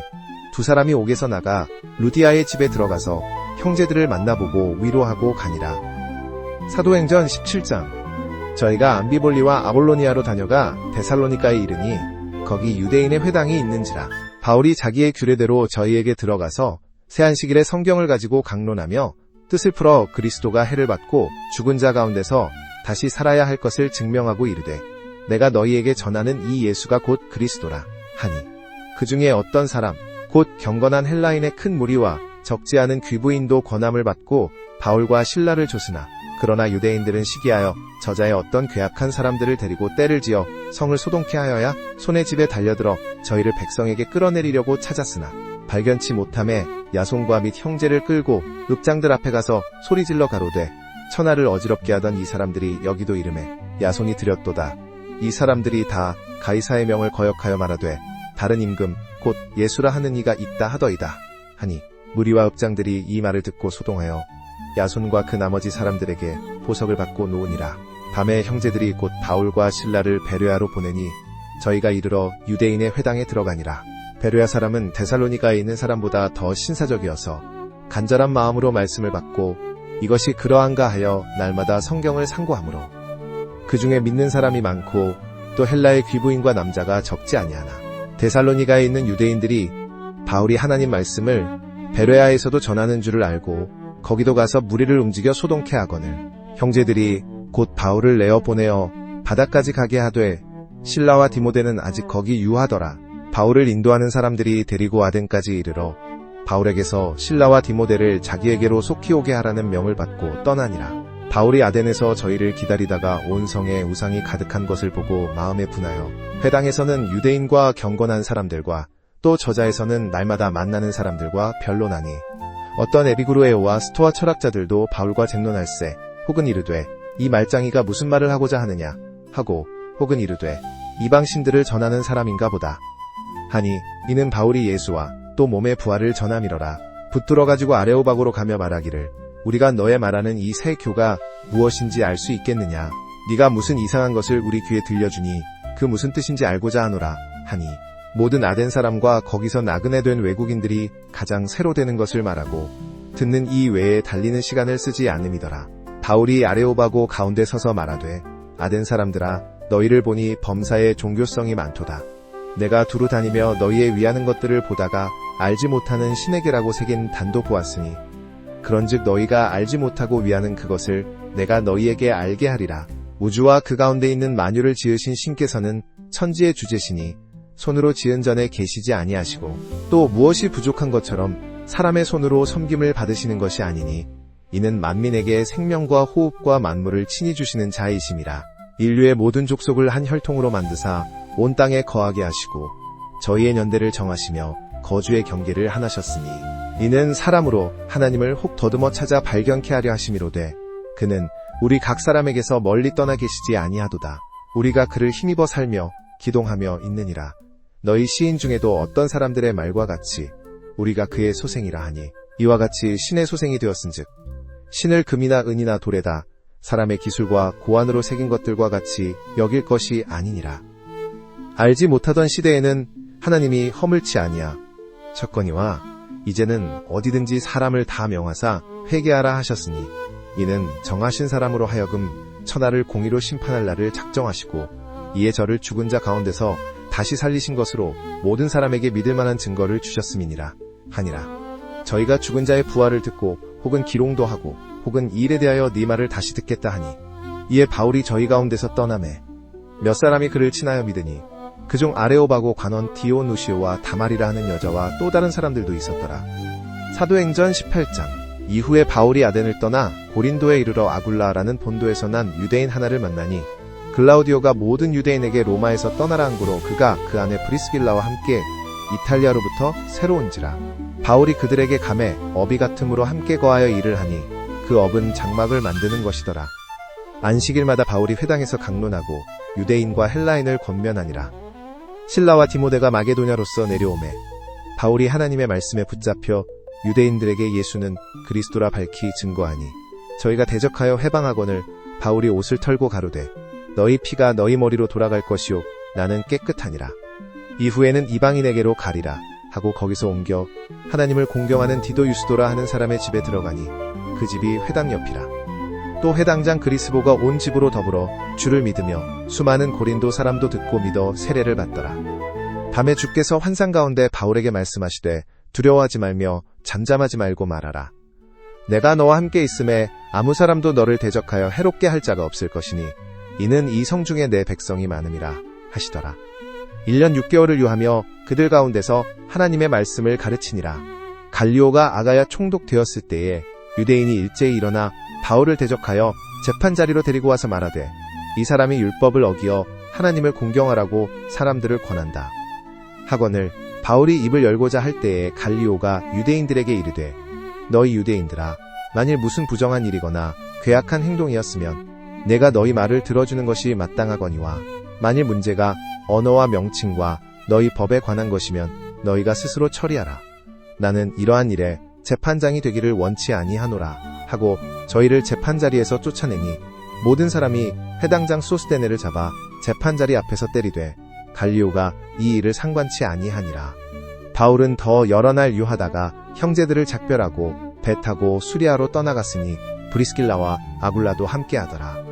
Speaker 1: 두 사람이 옥에서 나가 루디아의 집에 들어가서 형제들을 만나보고 위로하고 가니라. 사도행전 17장. 저희가 암비볼리와 아볼로니아로 다녀가 데살로니가에 이르니 거기 유대인의 회당이 있는지라. 바울이 자기의 규례대로 저희에게 들어가서 새 안식일에 성경을 가지고 강론하며 뜻을 풀어 그리스도가 해를 받고 죽은 자 가운데서 다시 살아야 할 것을 증명하고 이르되 내가 너희에게 전하는 이 예수가 곧 그리스도라 하니 그 중에 어떤 사람 곧 경건한 헬라인의 큰 무리와 적지 않은 귀부인도 권함을 받고 바울과 실라를 조으나 그러나 유대인들은 시기하여 저자의 어떤 괴악한 사람들을 데리고 떼를 지어 성을 소동케 하여야 손의 집에 달려들어 저희를 백성에게 끌어내리려고 찾았으나 발견치 못함에 야손과 및 형제를 끌고 읍장들 앞에 가서 소리질러 가로되 천하를 어지럽게 하던 이 사람들이 여기도 이름에 야손이 들였도다. 이 사람들이 다 가이사의 명을 거역하여 말하되 다른 임금 곧 예수라 하는 이가 있다 하더이다 하니 무리와 읍장들이 이 말을 듣고 소동하여 야손과 그 나머지 사람들에게 보석을 받고 놓으니라. 밤에 형제들이 곧 바울과 실라를 베레아로 보내니 저희가 이르러 유대인의 회당에 들어가니라. 베레아 사람은 데살로니가에 있는 사람보다 더 신사적이어서 간절한 마음으로 말씀을 받고 이것이 그러한가 하여 날마다 성경을 상고하므로 그 중에 믿는 사람이 많고 또 헬라의 귀부인과 남자가 적지 아니하나 데살로니가에 있는 유대인들이 바울이 하나님 말씀을 베레아에서도 전하는 줄을 알고 거기도 가서 무리를 움직여 소동케 하거늘 형제들이 곧 바울을 내어 보내어 바다까지 가게 하되 실라와 디모데는 아직 거기 유하더라. 바울을 인도하는 사람들이 데리고 아덴까지 이르러 바울에게서 실라와 디모데를 자기에게로 속히 오게 하라는 명을 받고 떠나니라. 바울이 아덴에서 저희를 기다리다가 온 성에 우상이 가득한 것을 보고 마음에 분하여 회당에서는 유대인과 경건한 사람들과 또 저자에서는 날마다 만나는 사람들과 변론하니 어떤 에비구로에오와 스토아 철학자들도 바울과 쟁론할세 혹은 이르되 이 말장이가 무슨 말을 하고자 하느냐 하고 혹은 이르되 이방신들을 전하는 사람인가 보다 하니 이는 바울이 예수와 또 몸의 부활을 전함이러라. 붙들어 가지고 아레오바고로 가며 말하기를 우리가 너의 말하는 이 새 교가 무엇인지 알 수 있겠느냐. 네가 무슨 이상한 것을 우리 귀에 들려주니 그 무슨 뜻인지 알고자 하노라 하니 모든 아덴 사람과 거기서 나그네 된 외국인들이 가장 새로 되는 것을 말하고 듣는 이 외에 달리는 시간을 쓰지 않음이더라. 바울이 아레오바고 가운데 서서 말하되 아덴 사람들아 너희를 보니 범사에 종교성이 많도다. 내가 두루 다니며 너희의 위하는 것들을 보다가 알지 못하는 신에게라고 새긴 단도 보았으니 그런즉 너희가 알지 못하고 위하는 그것을 내가 너희에게 알게 하리라. 우주와 그 가운데 있는 만유를 지으신 신께서는 천지의 주제시니 손으로 지은 전에 계시지 아니하시고 또 무엇이 부족한 것처럼 사람의 손으로 섬김을 받으시는 것이 아니니 이는 만민에게 생명과 호흡과 만물을 친히 주시는 자이심이라. 인류의 모든 족속을 한 혈통으로 만드사 온 땅에 거하게 하시고 저희의 년대를 정하시며 거주의 경계를 하나셨으니 이는 사람으로 하나님을 혹 더듬어 찾아 발견케 하려 하심이로되 그는 우리 각 사람에게서 멀리 떠나 계시지 아니하도다. 우리가 그를 힘입어 살며 기동하며 있느니라. 너희 시인 중에도 어떤 사람들의 말과 같이 우리가 그의 소생이라 하니 이와 같이 신의 소생이 되었은즉 신을 금이나 은이나 돌에다 사람의 기술과 고안으로 새긴 것들과 같이 여길 것이 아니니라. 알지 못하던 시대에는 하나님이 허물치 아니하 쳤거니와 이제는 어디든지 사람을 다 명하사 회개하라 하셨으니 이는 정하신 사람으로 하여금 천하를 공의로 심판할 날을 작정하시고 이에 저를 죽은 자 가운데서 다시 살리신 것으로 모든 사람에게 믿을 만한 증거를 주셨음이니라 하니라. 저희가 죽은 자의 부활을 듣고 혹은 기롱도 하고 혹은 이 일에 대하여 네 말을 다시 듣겠다 하니 이에 바울이 저희 가운데서 떠나매 몇 사람이 그를 친하여 믿으니 그중 아레오바고 관원 디오누시오와 다말이라 하는 여자와 또 다른 사람들도 있었더라. 사도행전 18장. 이후에 바울이 아덴을 떠나 고린도에 이르러 아굴라라는 본도에서 난 유대인 하나를 만나니 글라우디오가 모든 유대인에게 로마에서 떠나라 한 고로 그가 그 아내 브리스길라와 함께 이탈리아로부터 새로 온지라. 바울이 그들에게 가매 업이 같음으로 함께 거하여 일을 하니 그 업은 장막을 만드는 것이더라. 안식일마다 바울이 회당에서 강론하고 유대인과 헬라인을 권면하니라. 실라와 디모데가 마게도냐로서 내려오매 바울이 하나님의 말씀에 붙잡혀 유대인들에게 예수는 그리스도라 밝히 증거하니 저희가 대적하여 해방하거늘 바울이 옷을 털고 가로되 너희 피가 너희 머리로 돌아갈 것이요 나는 깨끗하니라. 이후에는 이방인에게로 가리라 하고 거기서 옮겨 하나님을 공경하는 디도 유스도라 하는 사람의 집에 들어가니 그 집이 회당 옆이라. 또 회당장 그리스보가 온 집으로 더불어 주를 믿으며 수많은 고린도 사람도 듣고 믿어 세례를 받더라. 밤에 주께서 환상 가운데 바울에게 말씀하시되 두려워하지 말며 잠잠하지 말고 말하라. 내가 너와 함께 있음에 아무 사람도 너를 대적하여 해롭게 할 자가 없을 것이니 이는 이 성 중에 내 백성이 많음이라 하시더라. 1년 6개월을 유하며 그들 가운데서 하나님의 말씀을 가르치니라. 갈리오가 아가야 총독되었을 때에 유대인이 일제히 일어나 바울을 대적하여 재판자리로 데리고 와서 말하되 이 사람이 율법을 어기어 하나님을 공경하라고 사람들을 권한다 하거늘 바울이 입을 열고자 할 때에 갈리오가 유대인들에게 이르되 너희 유대인들아 만일 무슨 부정한 일이거나 괴악한 행동이었으면 내가 너희 말을 들어주는 것이 마땅하거니와 만일 문제가 언어와 명칭과 너희 법에 관한 것이면 너희가 스스로 처리하라. 나는 이러한 일에 재판장이 되기를 원치 아니하노라 하고 저희를 재판자리에서 쫓아내니 모든 사람이 회당장 소스데네를 잡아 재판자리 앞에서 때리되 갈리오가 이 일을 상관치 아니하니라. 바울은 더 여러 날 유하다가 형제들을 작별하고 배 타고 수리아로 떠나갔으니 브리스길라와 아굴라도 함께하더라.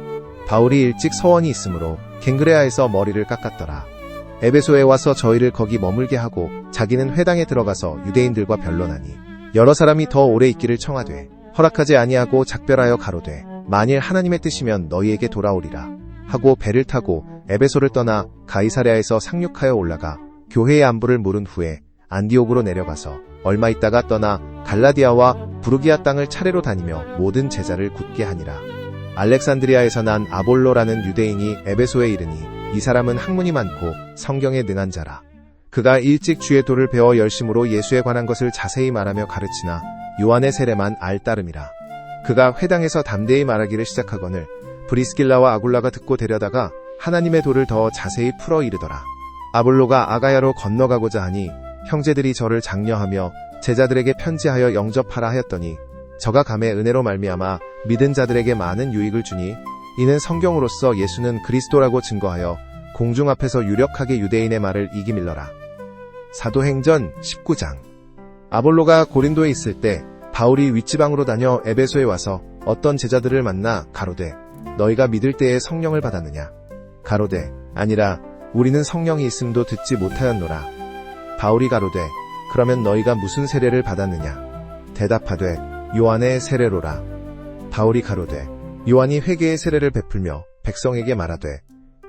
Speaker 1: 바울이 일찍 서원이 있으므로 갱그레아에서 머리를 깎았더라. 에베소에 와서 저희를 거기 머물게 하고 자기는 회당에 들어가서 유대인들과 변론하니 여러 사람이 더 오래 있기를 청하되 허락하지 아니하고 작별하여 가로되 만일 하나님의 뜻이면 너희에게 돌아오리라 하고 배를 타고 에베소를 떠나 가이사랴에서 상륙하여 올라가 교회의 안부를 물은 후에 안디옥으로 내려가서 얼마 있다가 떠나 갈라디아와 부르기아 땅을 차례로 다니며 모든 제자를 굳게 하니라. 알렉산드리아에서 난 아볼로라는 유대인이 에베소에 이르니 이 사람은 학문이 많고 성경에 능한 자라. 그가 일찍 주의 도를 배워 열심으로 예수에 관한 것을 자세히 말하며 가르치나 요한의 세례만 알 따름이라. 그가 회당에서 담대히 말하기를 시작하거늘 브리스길라와 아굴라가 듣고 데려다가 하나님의 도를 더 자세히 풀어 이르더라. 아볼로가 아가야로 건너가고자 하니 형제들이 저를 장려하며 제자들에게 편지하여 영접하라 하였더니 저가 감의 은혜로 말미암아 믿은 자들에게 많은 유익을 주니 이는 성경으로서 예수는 그리스도라고 증거하여 공중 앞에서 유력하게 유대인의 말을 이기밀러라. 사도행전 19장. 아볼로가 고린도에 있을 때 바울이 윗지방으로 다녀 에베소에 와서 어떤 제자들을 만나 가로되 너희가 믿을 때에 성령을 받았느냐? 가로되 아니라 우리는 성령이 있음도 듣지 못하였노라. 바울이 가로되 그러면 너희가 무슨 세례를 받았느냐? 대답하되 요한의 세례로라. 바울이 가로되 요한이 회개의 세례를 베풀며 백성에게 말하되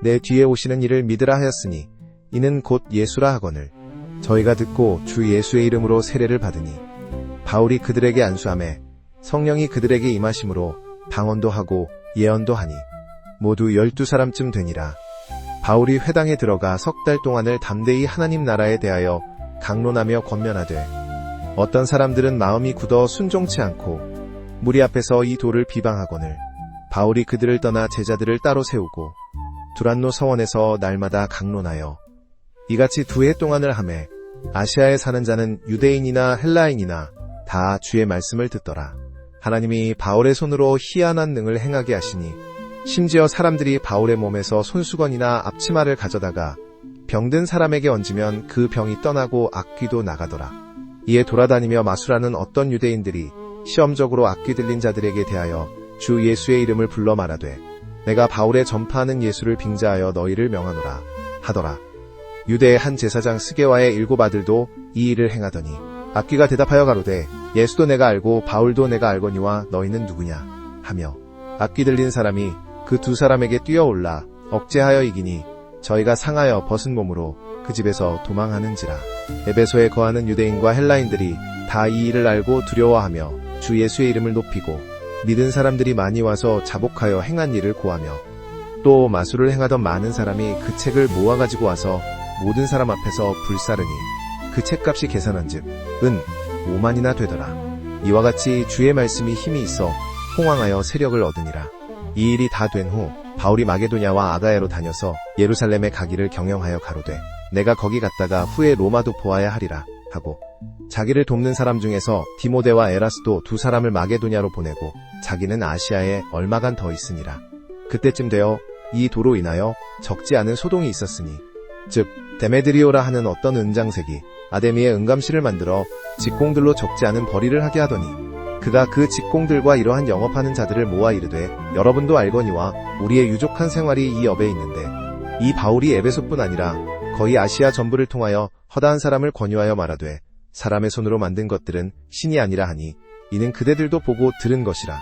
Speaker 1: 내 뒤에 오시는 이를 믿으라 하였으니 이는 곧 예수라 하거늘 저희가 듣고 주 예수의 이름으로 세례를 받으니 바울이 그들에게 안수하매 성령이 그들에게 임하심으로 방언도 하고 예언도 하니 모두 12사람쯤 되니라. 바울이 회당에 들어가 석 달 동안을 담대히 하나님 나라에 대하여 강론하며 권면하되 어떤 사람들은 마음이 굳어 순종치 않고 무리 앞에서 이 도를 비방하거늘 바울이 그들을 떠나 제자들을 따로 세우고 두란노 서원에서 날마다 강론하여 이같이 2해 동안을 하매 아시아에 사는 자는 유대인이나 헬라인이나 다 주의 말씀을 듣더라. 하나님이 바울의 손으로 희한한 능을 행하게 하시니 심지어 사람들이 바울의 몸에서 손수건이나 앞치마를 가져다가 병든 사람에게 얹으면 그 병이 떠나고 악귀도 나가더라. 이에 돌아다니며 마술하는 어떤 유대인들이 시험적으로 악귀 들린 자들에게 대하여 주 예수의 이름을 불러 말하되 내가 바울의 전파하는 예수를 빙자하여 너희를 명하노라 하더라. 유대의 한 제사장 스게와의 7 아들도 이 일을 행하더니 악귀가 대답하여 가로되 예수도 내가 알고 바울도 내가 알거니와 너희는 누구냐 하며 악귀 들린 사람이 그 2 사람에게 뛰어올라 억제하여 이기니 저희가 상하여 벗은 몸으로 그 집에서 도망하는지라. 에베소에 거하는 유대인과 헬라인들이 다 이 일을 알고 두려워하며 주 예수의 이름을 높이고 믿은 사람들이 많이 와서 자복하여 행한 일을 고하며 또 마술을 행하던 많은 사람이 그 책을 모아가지고 와서 모든 사람 앞에서 불사르니 그 책값이 계산한즉 은 5만이나 되더라. 이와 같이 주의 말씀이 힘이 있어 홍황하여 세력을 얻으니라. 이 일이 다 된 후 바울이 마게도냐와 아가야로 다녀서 예루살렘에 가기를 경영하여 가로되 내가 거기 갔다가 후에 로마도 보아야 하리라 하고 자기를 돕는 사람 중에서 디모데와 에라스도 2 사람을 마게도냐로 보내고 자기는 아시아에 얼마간 더 있으니라. 그때쯤 되어 이 도로 인하여 적지 않은 소동이 있었으니 즉 데메드리오라 하는 어떤 은장색이 아데미의 은감실을 만들어 직공들로 적지 않은 벌이를 하게 하더니 그가 그 직공들과 이러한 영업하는 자들을 모아 이르되 여러분도 알거니와 우리의 유족한 생활이 이 업에 있는데 이 바울이 에베소뿐 아니라 거의 아시아 전부를 통하여 허다한 사람을 권유하여 말하되 사람의 손으로 만든 것들은 신이 아니라 하니 이는 그대들도 보고 들은 것이라.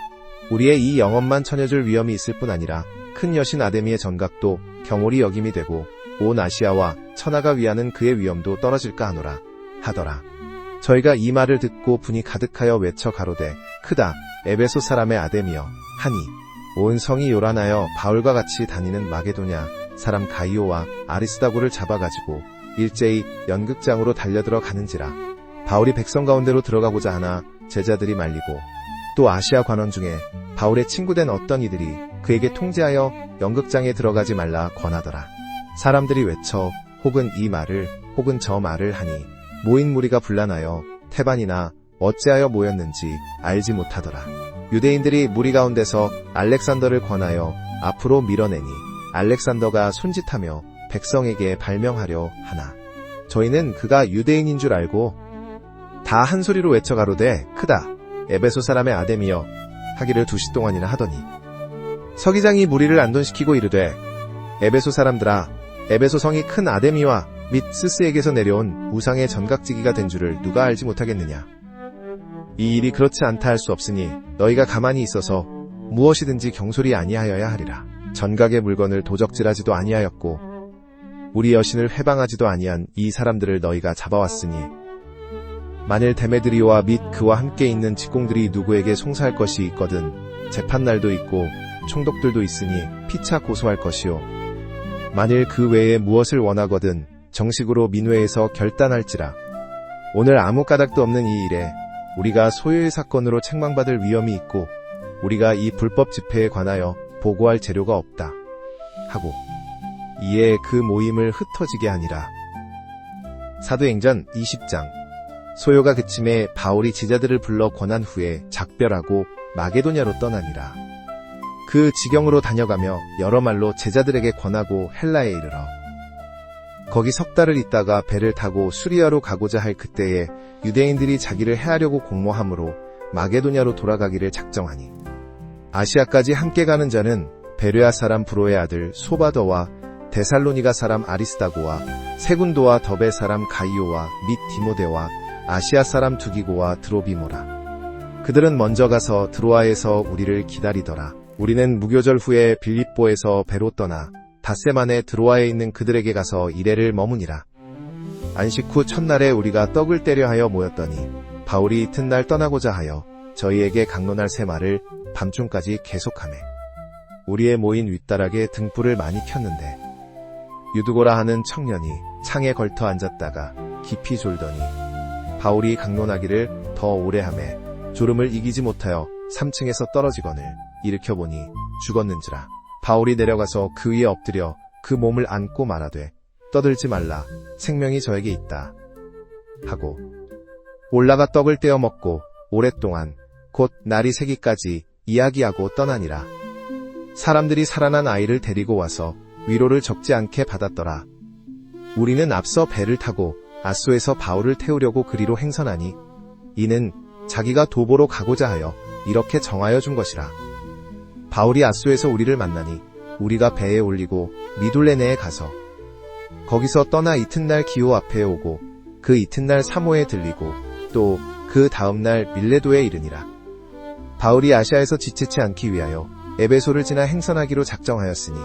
Speaker 1: 우리의 이 영혼만 천여줄 위엄이 있을 뿐 아니라 큰 여신 아데미의 전각도 경홀히 여김이 되고 온 아시아와 천하가 위하는 그의 위엄도 떨어질까 하노라 하더라. 저희가 이 말을 듣고 분이 가득하여 외쳐 가로되 크다 에베소 사람의 아데미여 하니 온 성이 요란하여 바울과 같이 다니는 마게도냐 사람 가이오와 아리스다고를 잡아가지고 일제히 연극장으로 달려들어 가는지라. 바울이 백성 가운데로 들어가고자 하나 제자들이 말리고 또 아시아 관원 중에 바울의 친구된 어떤 이들이 그에게 통제하여 연극장에 들어가지 말라 권하더라. 사람들이 외쳐 혹은 이 말을 혹은 저 말을 하니 모인 무리가 분란하여 태반이나 어찌하여 모였는지 알지 못하더라. 유대인들이 무리 가운데서 알렉산더를 권하여 앞으로 밀어내니 알렉산더가 손짓하며 백성에게 발명하려 하나 저희는 그가 유대인인 줄 알고 다 한 소리로 외쳐 가로되 크다 에베소 사람의 아데미여 하기를 2시 동안이나 하더니 서기장이 무리를 안돈시키고 이르되 에베소 사람들아 에베소 성이 큰 아데미와 및 스스에게서 내려온 우상의 전각지기가 된 줄을 누가 알지 못하겠느냐. 이 일이 그렇지 않다 할 수 없으니 너희가 가만히 있어서 무엇이든지 경솔이 아니하여야 하리라. 전각의 물건을 도적질하지도 아니하였고 우리 여신을 회방하지도 아니한 이 사람들을 너희가 잡아왔으니 만일 데메드리오와 및 그와 함께 있는 직공들이 누구에게 송사할 것이 있거든 재판날도 있고 총독들도 있으니 피차 고소할 것이요 만일 그 외에 무엇을 원하거든 정식으로 민회에서 결단할지라. 오늘 아무 까닭도 없는 이 일에 우리가 소요의 사건으로 책망받을 위험이 있고 우리가 이 불법 집회에 관하여 보고할 재료가 없다 하고 이에 그 모임을 흩어지게 하니라. 사도행전 20장. 소요가 그침에 바울이 제자들을 불러 권한 후에 작별하고 마게도냐로 떠나니라. 그 지경으로 다녀가며 여러 말로 제자들에게 권하고 헬라에 이르러 거기 석 달을 있다가 배를 타고 수리아로 가고자 할 그때에 유대인들이 자기를 해하려고 공모하므로 마게도냐로 돌아가기를 작정하니 아시아까지 함께 가는 자는 베레아 사람 브로의 아들 소바더와 데살로니가 사람 아리스다고와 세군도와 더베 사람 가이오와 및 디모데와 아시아 사람 두기고와 드로비모라. 그들은 먼저 가서 드로아에서 우리를 기다리더라. 우리는 무교절 후에 빌립보에서 배로 떠나 닷새 만에 드로아에 있는 그들에게 가서 이레를 머무니라. 안식 후 첫날에 우리가 떡을 떼려 하여 모였더니 바울이 이튿날 떠나고자 하여 저희에게 강론할 새 말을 밤중까지 계속하매 우리의 모인 윗다락에 등불을 많이 켰는데 유두고라 하는 청년이 창에 걸터 앉았다가 깊이 졸더니 바울이 강론하기를 더 오래 하매 졸음을 이기지 못하여 3층에서 떨어지거늘 일으켜보니 죽었는지라. 바울이 내려가서 그 위에 엎드려 그 몸을 안고 말하되 떠들지 말라 생명이 저에게 있다 하고 올라가 떡을 떼어 먹고 오랫동안 곧 날이 새기까지 이야기하고 떠나니라. 사람들이 살아난 아이를 데리고 와서 위로를 적지 않게 받았더라. 우리는 앞서 배를 타고 아소에서 바울을 태우려고 그리로 행선하니 이는 자기가 도보로 가고자 하여 이렇게 정하여 준 것이라. 바울이 아소에서 우리를 만나니 우리가 배에 올리고 미둘레네에 가서 거기서 떠나 이튿날 기호 앞에 오고 그 이튿날 사모에 들리고 또 그 다음날 밀레도에 이르니라. 바울이 아시아에서 지체치 않기 위하여 에베소를 지나 행선하기로 작정하였으니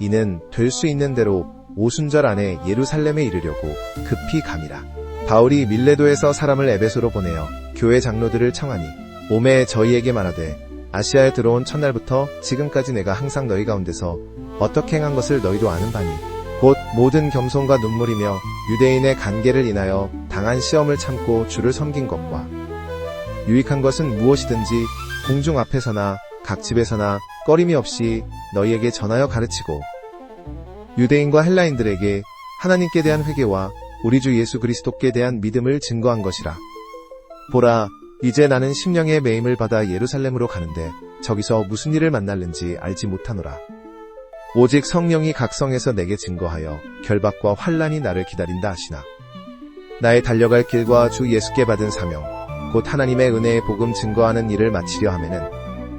Speaker 1: 이는 될 수 있는 대로 오순절 안에 예루살렘에 이르려고 급히 감이라. 바울이 밀레도에서 사람을 에베소로 보내어 교회 장로들을 청하니 오매 저희에게 말하되 아시아에 들어온 첫날부터 지금까지 내가 항상 너희 가운데서 어떻게 행한 것을 너희도 아는 바니 곧 모든 겸손과 눈물이며 유대인의 간계를 인하여 당한 시험을 참고 주를 섬긴 것과 유익한 것은 무엇이든지 공중 앞에서나 각 집에서나 꺼림이 없이 너희에게 전하여 가르치고 유대인과 헬라인들에게 하나님께 대한 회개와 우리 주 예수 그리스도께 대한 믿음을 증거한 것이라. 보라, 이제 나는 심령의 매임을 받아 예루살렘으로 가는데 저기서 무슨 일을 만날는지 알지 못하노라. 오직 성령이 각 성에서 내게 증거하여 결박과 환난이 나를 기다린다 하시나. 나의 달려갈 길과 주 예수께 받은 사명, 곧 하나님의 은혜의 복음 증거하는 일을 마치려 하면은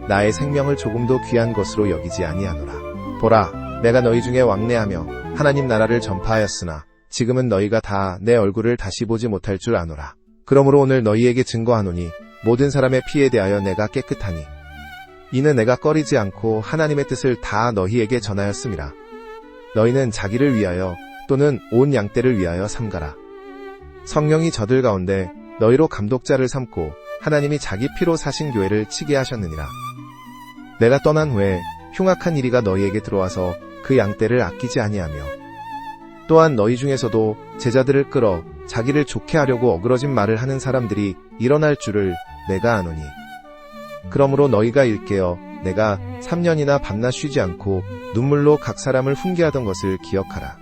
Speaker 1: 나의 생명을 조금도 귀한 것으로 여기지 아니하노라. 보라, 내가 너희 중에 왕래하며 하나님 나라를 전파하였으나 지금은 너희가 다 내 얼굴을 다시 보지 못할 줄 아노라. 그러므로 오늘 너희에게 증거하노니 모든 사람의 피에 대하여 내가 깨끗하니 이는 내가 꺼리지 않고 하나님의 뜻을 다 너희에게 전하였음이라. 너희는 자기를 위하여 또는 온 양떼를 위하여 삼가라. 성령이 저들 가운데 너희로 감독자를 삼고 하나님이 자기 피로 사신 교회를 치게 하셨느니라. 내가 떠난 후에 흉악한 이리가 너희에게 들어와서 그 양떼를 아끼지 아니하며 또한 너희 중에서도 제자들을 끌어 자기를 좋게 하려고 어그러진 말을 하는 사람들이 일어날 줄을 내가 아노니 그러므로 너희가 일깨어 내가 3년이나 밤낮 쉬지 않고 눈물로 각 사람을 훈계하던 것을 기억하라.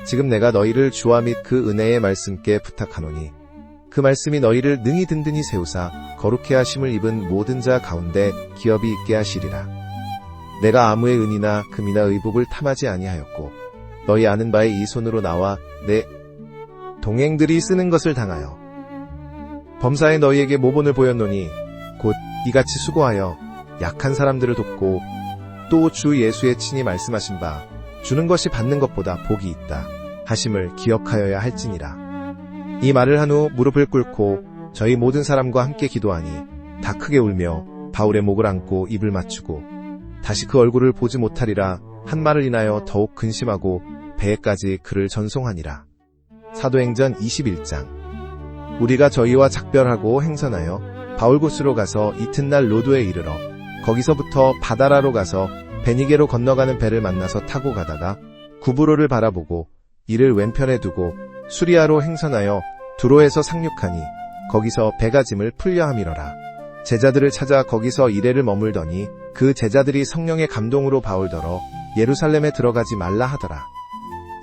Speaker 1: 지금 내가 너희를 주와 및 그 은혜의 말씀께 부탁하노니 그 말씀이 너희를 능히 든든히 세우사 거룩해 하심을 입은 모든 자 가운데 기업이 있게 하시리라. 내가 아무의 은이나 금이나 의복을 탐하지 아니하였고 너희 아는 바에 이 손으로 나와 내 동행들이 쓰는 것을 당하여 범사에 너희에게 모본을 보였노니 곧 이같이 수고하여 약한 사람들을 돕고 또 주 예수의 친히 말씀하신 바 주는 것이 받는 것보다 복이 있다 하심을 기억하여야 할지니라. 이 말을 한 후 무릎을 꿇고 저희 모든 사람과 함께 기도하니 다 크게 울며 바울의 목을 안고 입을 맞추고 다시 그 얼굴을 보지 못하리라 한 말을 인하여 더욱 근심하고 배에까지 그를 전송하니라. 사도행전 21장. 우리가 저희와 작별하고 행선하여 바울곳으로 가서 이튿날 로도에 이르러 거기서부터 바다라로 가서 베니게로 건너가는 배를 만나서 타고 가다가 구브로를 바라보고 이를 왼편에 두고 수리아로 행선하여 두로에서 상륙하니 거기서 배가 짐을 풀려함이러라. 제자들을 찾아 거기서 이레를 머물더니 그 제자들이 성령의 감동으로 바울더러 예루살렘에 들어가지 말라 하더라.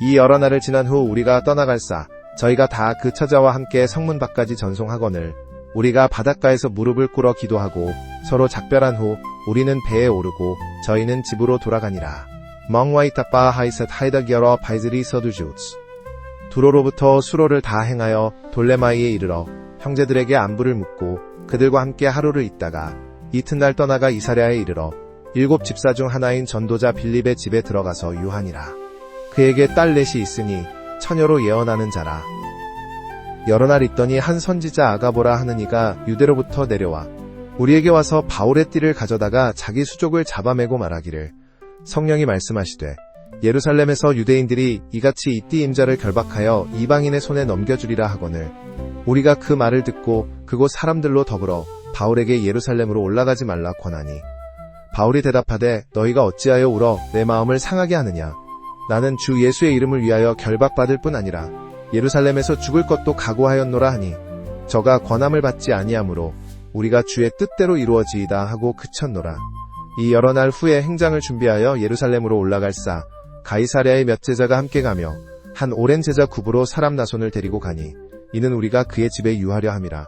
Speaker 1: 이 여러 날을 지난 후 우리가 떠나갈사 저희가 다 그 처자와 함께 성문 밖까지 전송하거늘 우리가 바닷가에서 무릎을 꿇어 기도하고 서로 작별한 후 우리는 배에 오르고 저희는 집으로 돌아가니라. 멍와이타빠 하이셋 하이더기어러 바이즈리 서두주츠. 두로로부터 수로를 다 행하여 돌레마이에 이르러 형제들에게 안부를 묻고 그들과 함께 하루를 있다가 이튿날 떠나가 이사랴에 이르러 7 집사 중 하나인 전도자 빌립의 집에 들어가서 유하니라. 그에게 딸 넷이 있으니 처녀로 예언하는 자라. 여러 날 있더니 한 선지자 아가보라 하는 이가 유대로부터 내려와 우리에게 와서 바울의 띠를 가져다가 자기 수족을 잡아매고 말하기를 성령이 말씀하시되 예루살렘에서 유대인들이 이같이 이 띠 임자를 결박하여 이방인의 손에 넘겨주리라 하거늘 우리가 그 말을 듣고 그곳 사람들로 더불어 바울에게 예루살렘으로 올라가지 말라 권하니 바울이 대답하되 너희가 어찌하여 울어 내 마음을 상하게 하느냐. 나는 주 예수의 이름을 위하여 결박받을 뿐 아니라 예루살렘에서 죽을 것도 각오하였노라 하니 저가 권함을 받지 아니하므로 우리가 주의 뜻대로 이루어지이다 하고 그쳤노라. 이 여러 날 후에 행장을 준비하여 예루살렘으로 올라갈사 가이사랴의 몇 제자가 함께 가며 한 오랜 제자 구브로 사람 나손을 데리고 가니 이는 우리가 그의 집에 유하려 함이라.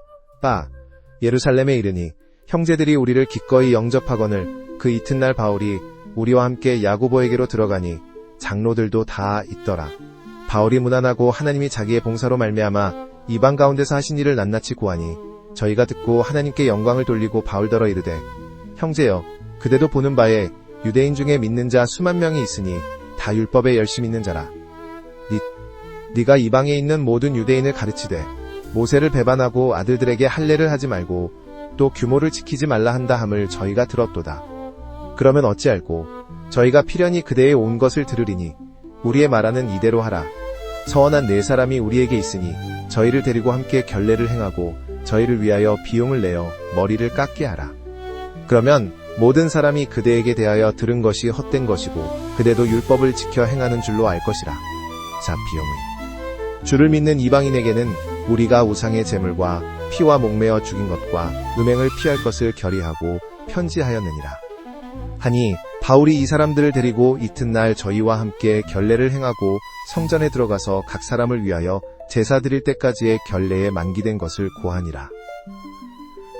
Speaker 1: 예루살렘에 이르니 형제들이 우리를 기꺼이 영접하거늘 그 이튿날 바울이 우리와 함께 야고보에게로 들어가니 장로들도 다 있더라. 바울이 무난하고 하나님이 자기의 봉사로 말미암아 이방 가운데서 하신 일을 낱낱이 고하니 저희가 듣고 하나님께 영광을 돌리고 바울더러 이르되 형제여 그대도 보는 바에 유대인 중에 믿는 자 수만 명이 있으니 다 율법에 열심 있는 자라. 네가 이방에 있는 모든 유대인을 가르치되 모세를 배반하고 아들들에게 할례를 하지 말고 또 규모를 지키지 말라 한다 함을 저희가 들었도다. 그러면 어찌할꼬 저희가 필연히 그대의 온 것을 들으리니 우리의 말하는 이대로 하라. 서원한 4사람이 우리에게 있으니 저희를 데리고 함께 결례를 행하고 저희를 위하여 비용을 내어 머리를 깎게 하라. 그러면 모든 사람이 그대에게 대하여 들은 것이 헛된 것이고 그대도 율법을 지켜 행하는 줄로 알 것이라. 비용의 주를 믿는 이방인에게는 우리가 우상의 제물과 피와 목매어 죽인 것과 음행을 피할 것을 결의하고 편지하였느니라. 하니 바울이 이 사람들을 데리고 이튿날 저희와 함께 결례를 행하고 성전에 들어가서 각 사람을 위하여 제사 드릴 때까지의 결례에 만기된 것을 고하니라.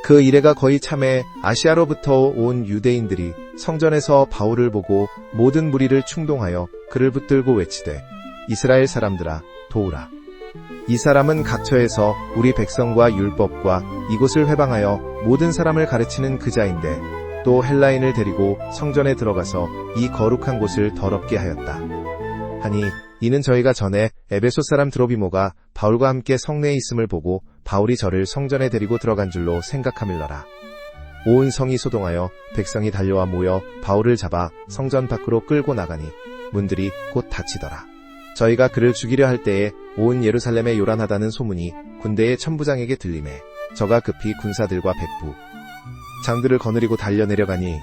Speaker 1: 그 이래가 거의 참에 아시아로부터 온 유대인들이 성전에서 바울을 보고 모든 무리를 충동하여 그를 붙들고 외치되 이스라엘 사람들아 도우라. 이 사람은 각처에서 우리 백성과 율법과 이곳을 회방하여 모든 사람을 가르치는 그자인데 또 헬라인을 데리고 성전에 들어가서 이 거룩한 곳을 더럽게 하였다. 하니 이는 저희가 전에 에베소 사람 드로비모가 바울과 함께 성내에 있음을 보고 바울이 저를 성전에 데리고 들어간 줄로 생각함일러라. 온 성이 소동하여 백성이 달려와 모여 바울을 잡아 성전 밖으로 끌고 나가니 문들이 곧 닫히더라. 저희가 그를 죽이려 할 때에 온 예루살렘에 요란하다는 소문이 군대의 천부장에게 들리매 저가 급히 군사들과 백부 장들을 거느리고 달려 내려가니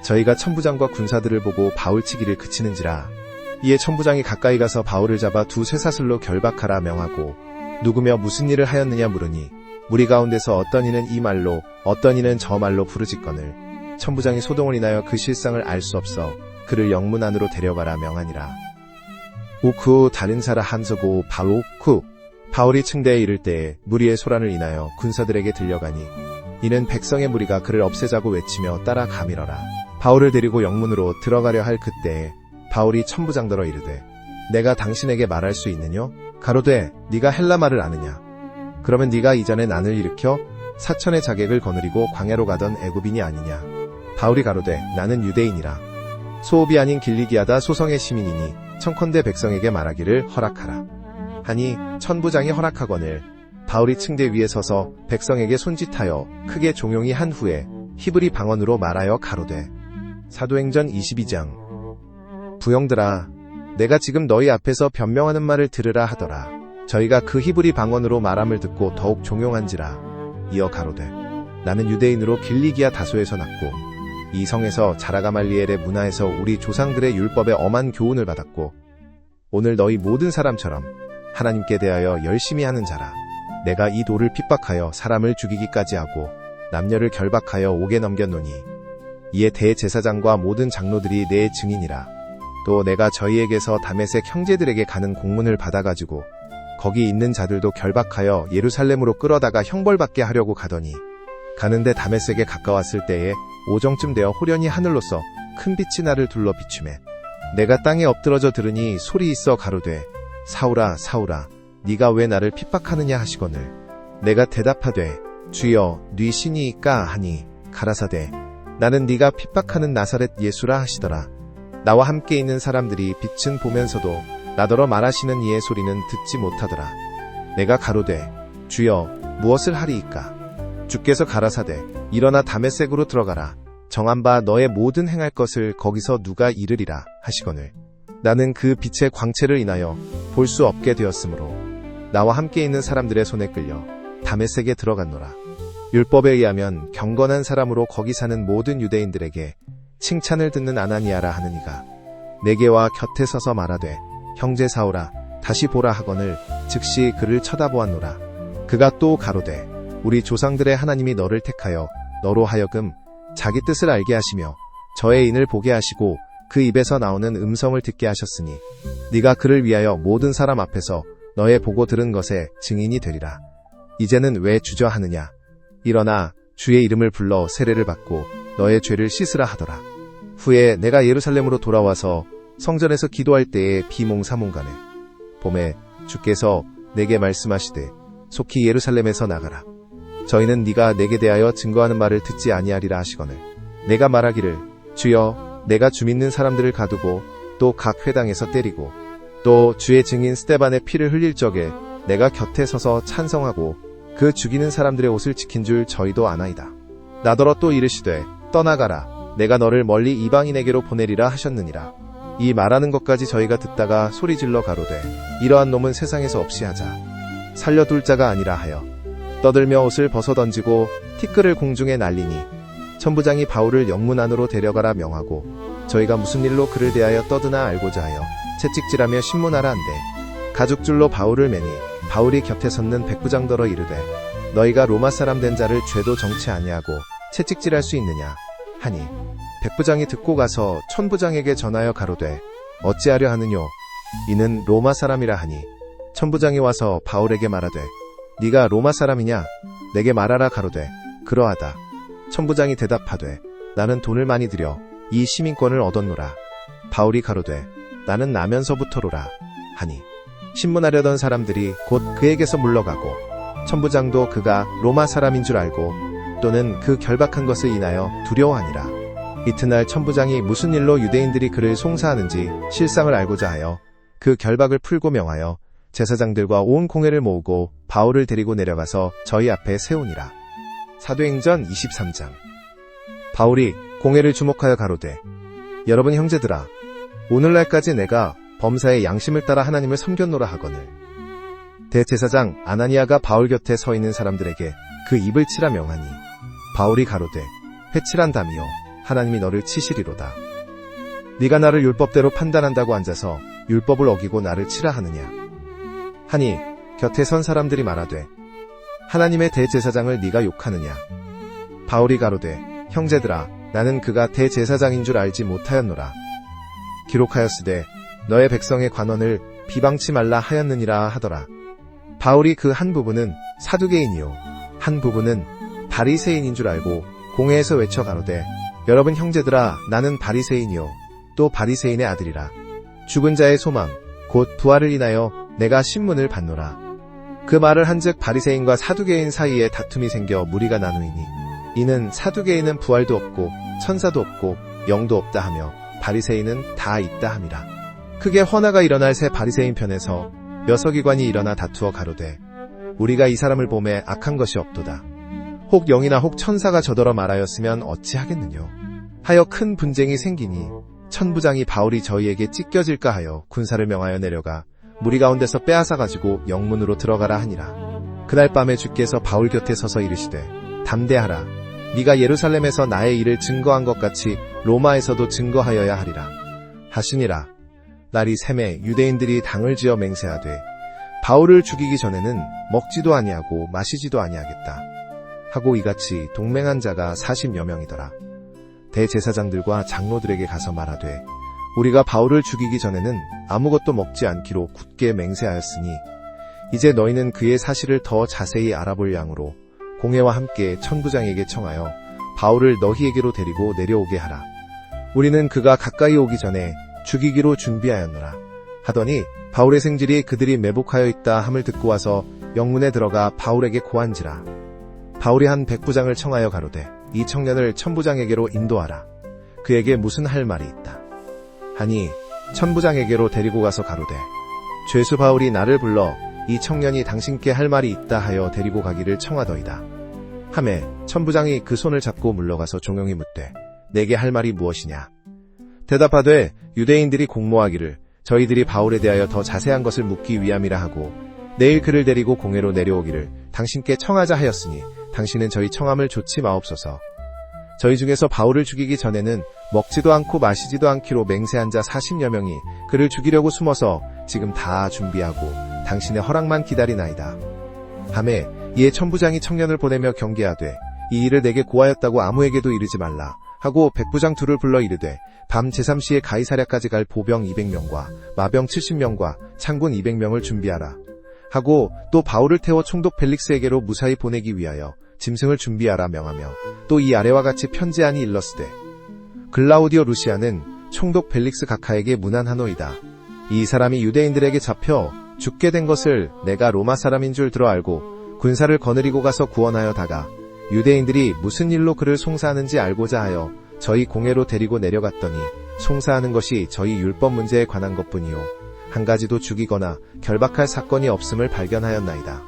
Speaker 1: 저희가 천부장과 군사들을 보고 바울 치기를 그치는지라. 이에 천부장이 가까이 가서 바울을 잡아 두 쇠사슬로 결박하라 명하고 누구며 무슨 일을 하였느냐 물으니 무리 가운데서 어떤 이는 이 말로 어떤 이는 저 말로 부르짖거늘 천부장이 소동을 인하여 그 실상을 알 수 없어 그를 영문 안으로 데려가라 명하니라. 오쿠 다른 사라 한서고 바로 쿠 바울이 층대에 이를 때에 무리의 소란을 인하여 군사들에게 들려가니 이는 백성의 무리가 그를 없애자고 외치며 따라가밀어라. 바울을 데리고 영문으로 들어가려 할 그때에 바울이 천부장더러 이르되 내가 당신에게 말할 수 있느뇨? 가로되 네가 헬라 말을 아느냐? 그러면 네가 이전에 난을 일으켜 사천의 자객을 거느리고 광야로 가던 애굽인이 아니냐? 바울이 가로되 나는 유대인이라. 소읍이 아닌 길리기아다 소성의 시민이니 청컨대 백성에게 말하기를 허락하라. 하니 천부장이 허락하거늘 바울이 층대 위에 서서 백성에게 손짓하여 크게 종용이 한 후에 히브리 방언으로 말하여 가로되 사도행전 22장 부형들아 내가 지금 너희 앞에서 변명하는 말을 들으라 하더라. 저희가 그 히브리 방언으로 말함을 듣고 더욱 종용한지라. 이어 가로되 나는 유대인으로 길리기아 다소에서 났고 이 성에서 자라가말리엘의 문화에서 우리 조상들의 율법에 엄한 교훈을 받았고 오늘 너희 모든 사람처럼 하나님께 대하여 열심히 하는 자라. 내가 이 돌을 핍박하여 사람을 죽이기까지 하고 남녀를 결박하여 옥에 넘겼노니 이에 대제사장과 모든 장로들이 내 증인이라. 또 내가 저희에게서 다메섹 형제들에게 가는 공문을 받아가지고 거기 있는 자들도 결박하여 예루살렘으로 끌어다가 형벌받게 하려고 가더니 가는데 다메섹에 가까웠을 때에 오정쯤 되어 호련히 하늘로서 큰 빛이 나를 둘러 비추매 내가 땅에 엎드러져 들으니 소리 있어 가로되 사울아 사울아 네가 왜 나를 핍박하느냐 하시거늘 내가 대답하되 주여 네 신이이까 하니 가라사대 나는 네가 핍박하는 나사렛 예수라 하시더라. 나와 함께 있는 사람들이 빛은 보면서도 나더러 말하시는 이의 소리는 듣지 못하더라. 내가 가로되 주여 무엇을 하리이까? 주께서 가라사대 일어나 다메섹으로 들어가라. 정한 바 너의 모든 행할 것을 거기서 누가 이르리라 하시거늘 나는 그 빛의 광채를 인하여 볼 수 없게 되었으므로 나와 함께 있는 사람들의 손에 끌려 다메섹에 들어갔노라. 율법에 의하면 경건한 사람으로 거기 사는 모든 유대인들에게 칭찬을 듣는 아나니아라 하는 이가 내게와 곁에 서서 말하되 형제 사울아 다시 보라 하거늘 즉시 그를 쳐다보았노라. 그가 또 가로되 우리 조상들의 하나님이 너를 택하여 너로 하여금 자기 뜻을 알게 하시며 저의 인을 보게 하시고 그 입에서 나오는 음성을 듣게 하셨으니 네가 그를 위하여 모든 사람 앞에서 너의 보고 들은 것에 증인이 되리라. 이제는 왜 주저하느냐? 일어나 주의 이름을 불러 세례를 받고 너의 죄를 씻으라 하더라. 후에 내가 예루살렘으로 돌아와서 성전에서 기도할 때에 비몽사몽간에 봄에 주께서 내게 말씀하시되 속히 예루살렘에서 나가라. 저희는 네가 내게 대하여 증거하는 말을 듣지 아니하리라 하시거늘 내가 말하기를 주여 내가 주 믿는 사람들을 가두고 또 각 회당에서 때리고 또 주의 증인 스데반의 피를 흘릴 적에 내가 곁에 서서 찬성하고 그 죽이는 사람들의 옷을 지킨 줄 저희도 아나이다. 나더러 또 이르시되 떠나가라. 내가 너를 멀리 이방인에게로 보내리라 하셨느니라. 이 말하는 것까지 저희가 듣다가 소리질러 가로되 이러한 놈은 세상에서 없이 하자. 살려둘 자가 아니라 하여 떠들며 옷을 벗어던지고 티끌을 공중에 날리니 천부장이 바울을 영문 안으로 데려가라 명하고 저희가 무슨 일로 그를 대하여 떠드나 알고자 하여 채찍질하며 신문하라 한데 가죽줄로 바울을 매니 바울이 곁에 섰는 백부장더러 이르되 너희가 로마 사람 된 자를 죄도 정치 아니하고 채찍질할 수 있느냐 하니 백부장이 듣고 가서 천부장에게 전하여 가로되 어찌하려 하느뇨? 이는 로마 사람이라 하니 천부장이 와서 바울에게 말하되 네가 로마 사람이냐? 내게 말하라 가로되 그러하다. 천부장이 대답하되 나는 돈을 많이 들여 이 시민권을 얻었노라. 바울이 가로되 나는 나면서부터로라 하니 신문하려던 사람들이 곧 그에게서 물러가고 천부장도 그가 로마 사람인 줄 알고 또는 그 결박한 것을 인하여 두려워하니라. 이튿날 천부장이 무슨 일로 유대인들이 그를 송사하는지 실상을 알고자 하여 그 결박을 풀고 명하여 제사장들과 온 공회를 모으고 바울을 데리고 내려가서 저희 앞에 세우니라. 사도행전 23장. 바울이 공회를 주목하여 가로되, 여러분 형제들아, 오늘날까지 내가 범사의 양심을 따라 하나님을 섬겼노라 하거늘. 대제사장 아나니아가 바울 곁에 서 있는 사람들에게 그 입을 치라 명하니, 바울이 가로되, 회칠한다미요 하나님이 너를 치시리로다. 네가 나를 율법대로 판단한다고 앉아서 율법을 어기고 나를 치라 하느냐 하니, 곁에 선 사람들이 말하되, 하나님의 대제사장을 네가 욕하느냐. 바울이 가로되, 형제들아, 나는 그가 대제사장인 줄 알지 못하였노라. 기록하였으되 너의 백성의 관원을 비방치 말라 하였느니라 하더라. 바울이 그 한 부분은 사두개인이요 한 부분은 바리새인인 줄 알고 공회에서 외쳐 가로되, 여러분 형제들아, 나는 바리새인이요 또 바리새인의 아들이라. 죽은 자의 소망 곧 부활을 인하여 내가 신문을 받노라. 그 말을 한즉 바리새인과 사두개인 사이에 다툼이 생겨 무리가 나누이니, 이는 사두개인은 부활도 없고 천사도 없고 영도 없다 하며 바리새인은 다 있다 함이라. 크게 헌화가 일어날 새 바리새인 편에서 여서기관이 일어나 다투어 가로되, 우리가 이 사람을 보매 악한 것이 없도다. 혹 영이나 혹 천사가 저더러 말하였으면 어찌하겠느뇨 하여 큰 분쟁이 생기니, 천부장이 바울이 저희에게 찢겨질까 하여 군사를 명하여 내려가 무리 가운데서 빼앗아 가지고 영문으로 들어가라 하니라. 그날 밤에 주께서 바울 곁에 서서 이르시되, 담대하라. 네가 예루살렘에서 나의 일을 증거한 것 같이 로마에서도 증거하여야 하리라 하시니라. 날이 새매 유대인들이 당을 지어 맹세하되, 바울을 죽이기 전에는 먹지도 아니하고 마시지도 아니하겠다 하고 이같이 동맹한 자가 40여 명이더라. 대제사장들과 장로들에게 가서 말하되, 우리가 바울을 죽이기 전에는 아무것도 먹지 않기로 굳게 맹세하였으니, 이제 너희는 그의 사실을 더 자세히 알아볼 양으로 공회와 함께 천부장에게 청하여 바울을 너희에게로 데리고 내려오게 하라. 우리는 그가 가까이 오기 전에 죽이기로 준비하였노라 하더니, 바울의 생질이 그들이 매복하여 있다 함을 듣고 와서 영문에 들어가 바울에게 고한지라. 바울이 한 백부장을 청하여 가로되, 이 청년을 천부장에게로 인도하라. 그에게 무슨 할 말이 있다 하니, 천부장에게로 데리고 가서 가로되, 죄수 바울이 나를 불러 이 청년이 당신께 할 말이 있다 하여 데리고 가기를 청하더이다 하매, 천부장이 그 손을 잡고 물러가서 종용이 묻되, 내게 할 말이 무엇이냐. 대답하되, 유대인들이 공모하기를 저희들이 바울에 대하여 더 자세한 것을 묻기 위함이라 하고, 내일 그를 데리고 공회로 내려오기를 당신께 청하자 하였으니, 당신은 저희 청함을 좋지 마옵소서. 저희 중에서 바울을 죽이기 전에는 먹지도 않고 마시지도 않기로 맹세한 자 40여 명이 그를 죽이려고 숨어서 지금 다 준비하고 당신의 허락만 기다리나이다 하매, 이에 천부장이 청년을 보내며 경계하되, 이 일을 내게 고하였다고 아무에게도 이르지 말라 하고 백부장 둘을 불러 이르되, 밤 제3시에 가이사랴까지 갈 보병 200명과 마병 70명과 창군 200명을 준비하라 하고, 또 바울을 태워 총독 벨릭스에게로 무사히 보내기 위하여 짐승을 준비하라 명하며, 또 이 아래와 같이 편지안이 일렀으되, 글라우디오 루시아는 총독 벨릭스 각하에게 문안하노이다. 이 사람이 유대인들에게 잡혀 죽게 된 것을 내가 로마 사람인 줄 들어 알고 군사를 거느리고 가서 구원하여 다가 유대인들이 무슨 일로 그를 송사하는지 알고자 하여 저희 공회로 데리고 내려갔더니, 송사하는 것이 저희 율법 문제에 관한 것뿐이요 한 가지도 죽이거나 결박할 사건이 없음을 발견하였나이다.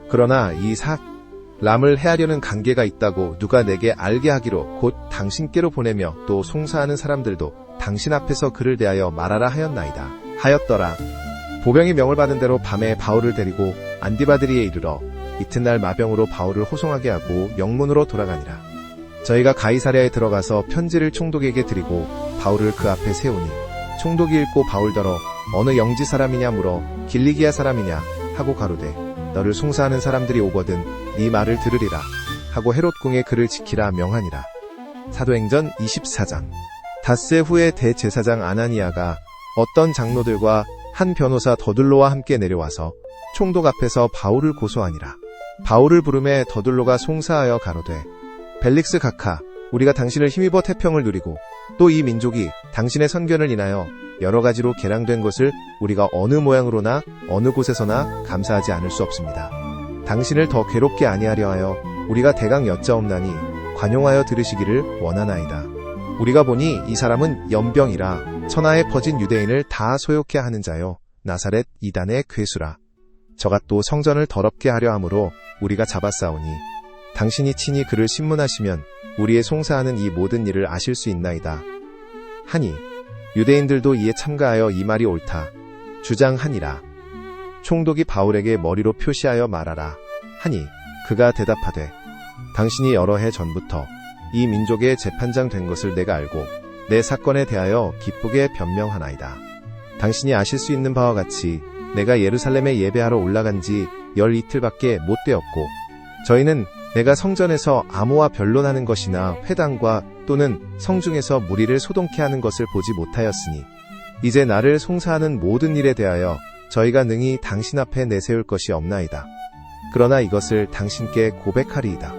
Speaker 1: 그러나 이 사람을 해하려는 관계가 있다고 누가 내게 알게 하기로 곧 당신께로 보내며, 또 송사하는 사람들도 당신 앞에서 그를 대하여 말하라 하였나이다 하였더라. 보병이 명을 받은 대로 밤에 바울을 데리고 안디바드리에 이르러 이튿날 마병으로 바울을 호송하게 하고 영문으로 돌아가니라. 저희가 가이사랴에 들어가서 편지를 총독에게 드리고 바울을 그 앞에 세우니, 총독이 읽고 바울더러 어느 영지 사람이냐 물어 길리기아 사람이냐 하고 가로되, 너를 송사하는 사람들이 오거든 네 말을 들으리라 하고 헤롯 궁에 그를 지키라 명하니라. 사도행전 24장. 닷새 후에 대제사장 아나니아가 어떤 장로들과 한 변호사 더둘로와 함께 내려와서 총독 앞에서 바울을 고소하니라. 바울을 부르매 더둘로가 송사하여 가로되, 벨릭스 각하, 우리가 당신을 힘입어 태평을 누리고 또 이 민족이 당신의 선견을 인하여 여러 가지로 개량된 것을 우리가 어느 모양으로나 어느 곳에서나 감사하지 않을 수 없습니다. 당신을 더 괴롭게 아니하려 하여 우리가 대강 여짜옵나니 관용하여 들으시기를 원하나이다. 우리가 보니 이 사람은 연병이라 천하에 퍼진 유대인을 다 소욕해 하는 자요 나사렛 이단의 괴수라. 저가 또 성전을 더럽게 하려 함으로 우리가 잡았사오니 당신이 친히 그를 신문하시면 우리의 송사하는 이 모든 일을 아실 수 있나이다. 하니 유대인들도 이에 참가하여 이 말이 옳다 주장하니라. 총독이 바울에게 머리로 표시하여 말하라 하니 그가 대답하되 당신이 여러 해 전부터 이 민족의 재판장 된 것을 내가 알고 내 사건에 대하여 기쁘게 변명하나이다. 당신이 아실 수 있는 바와 같이 내가 예루살렘에 예배하러 올라간 지 12일밖에 못 되었고 저희는 내가 성전에서 암호와 변론하는 것이나 회당과 또는 성중에서 무리를 소동케 하는 것을 보지 못하였으니 이제 나를 송사하는 모든 일에 대하여 저희가 능히 당신 앞에 내세울 것이 없나이다. 그러나 이것을 당신께 고백하리이다.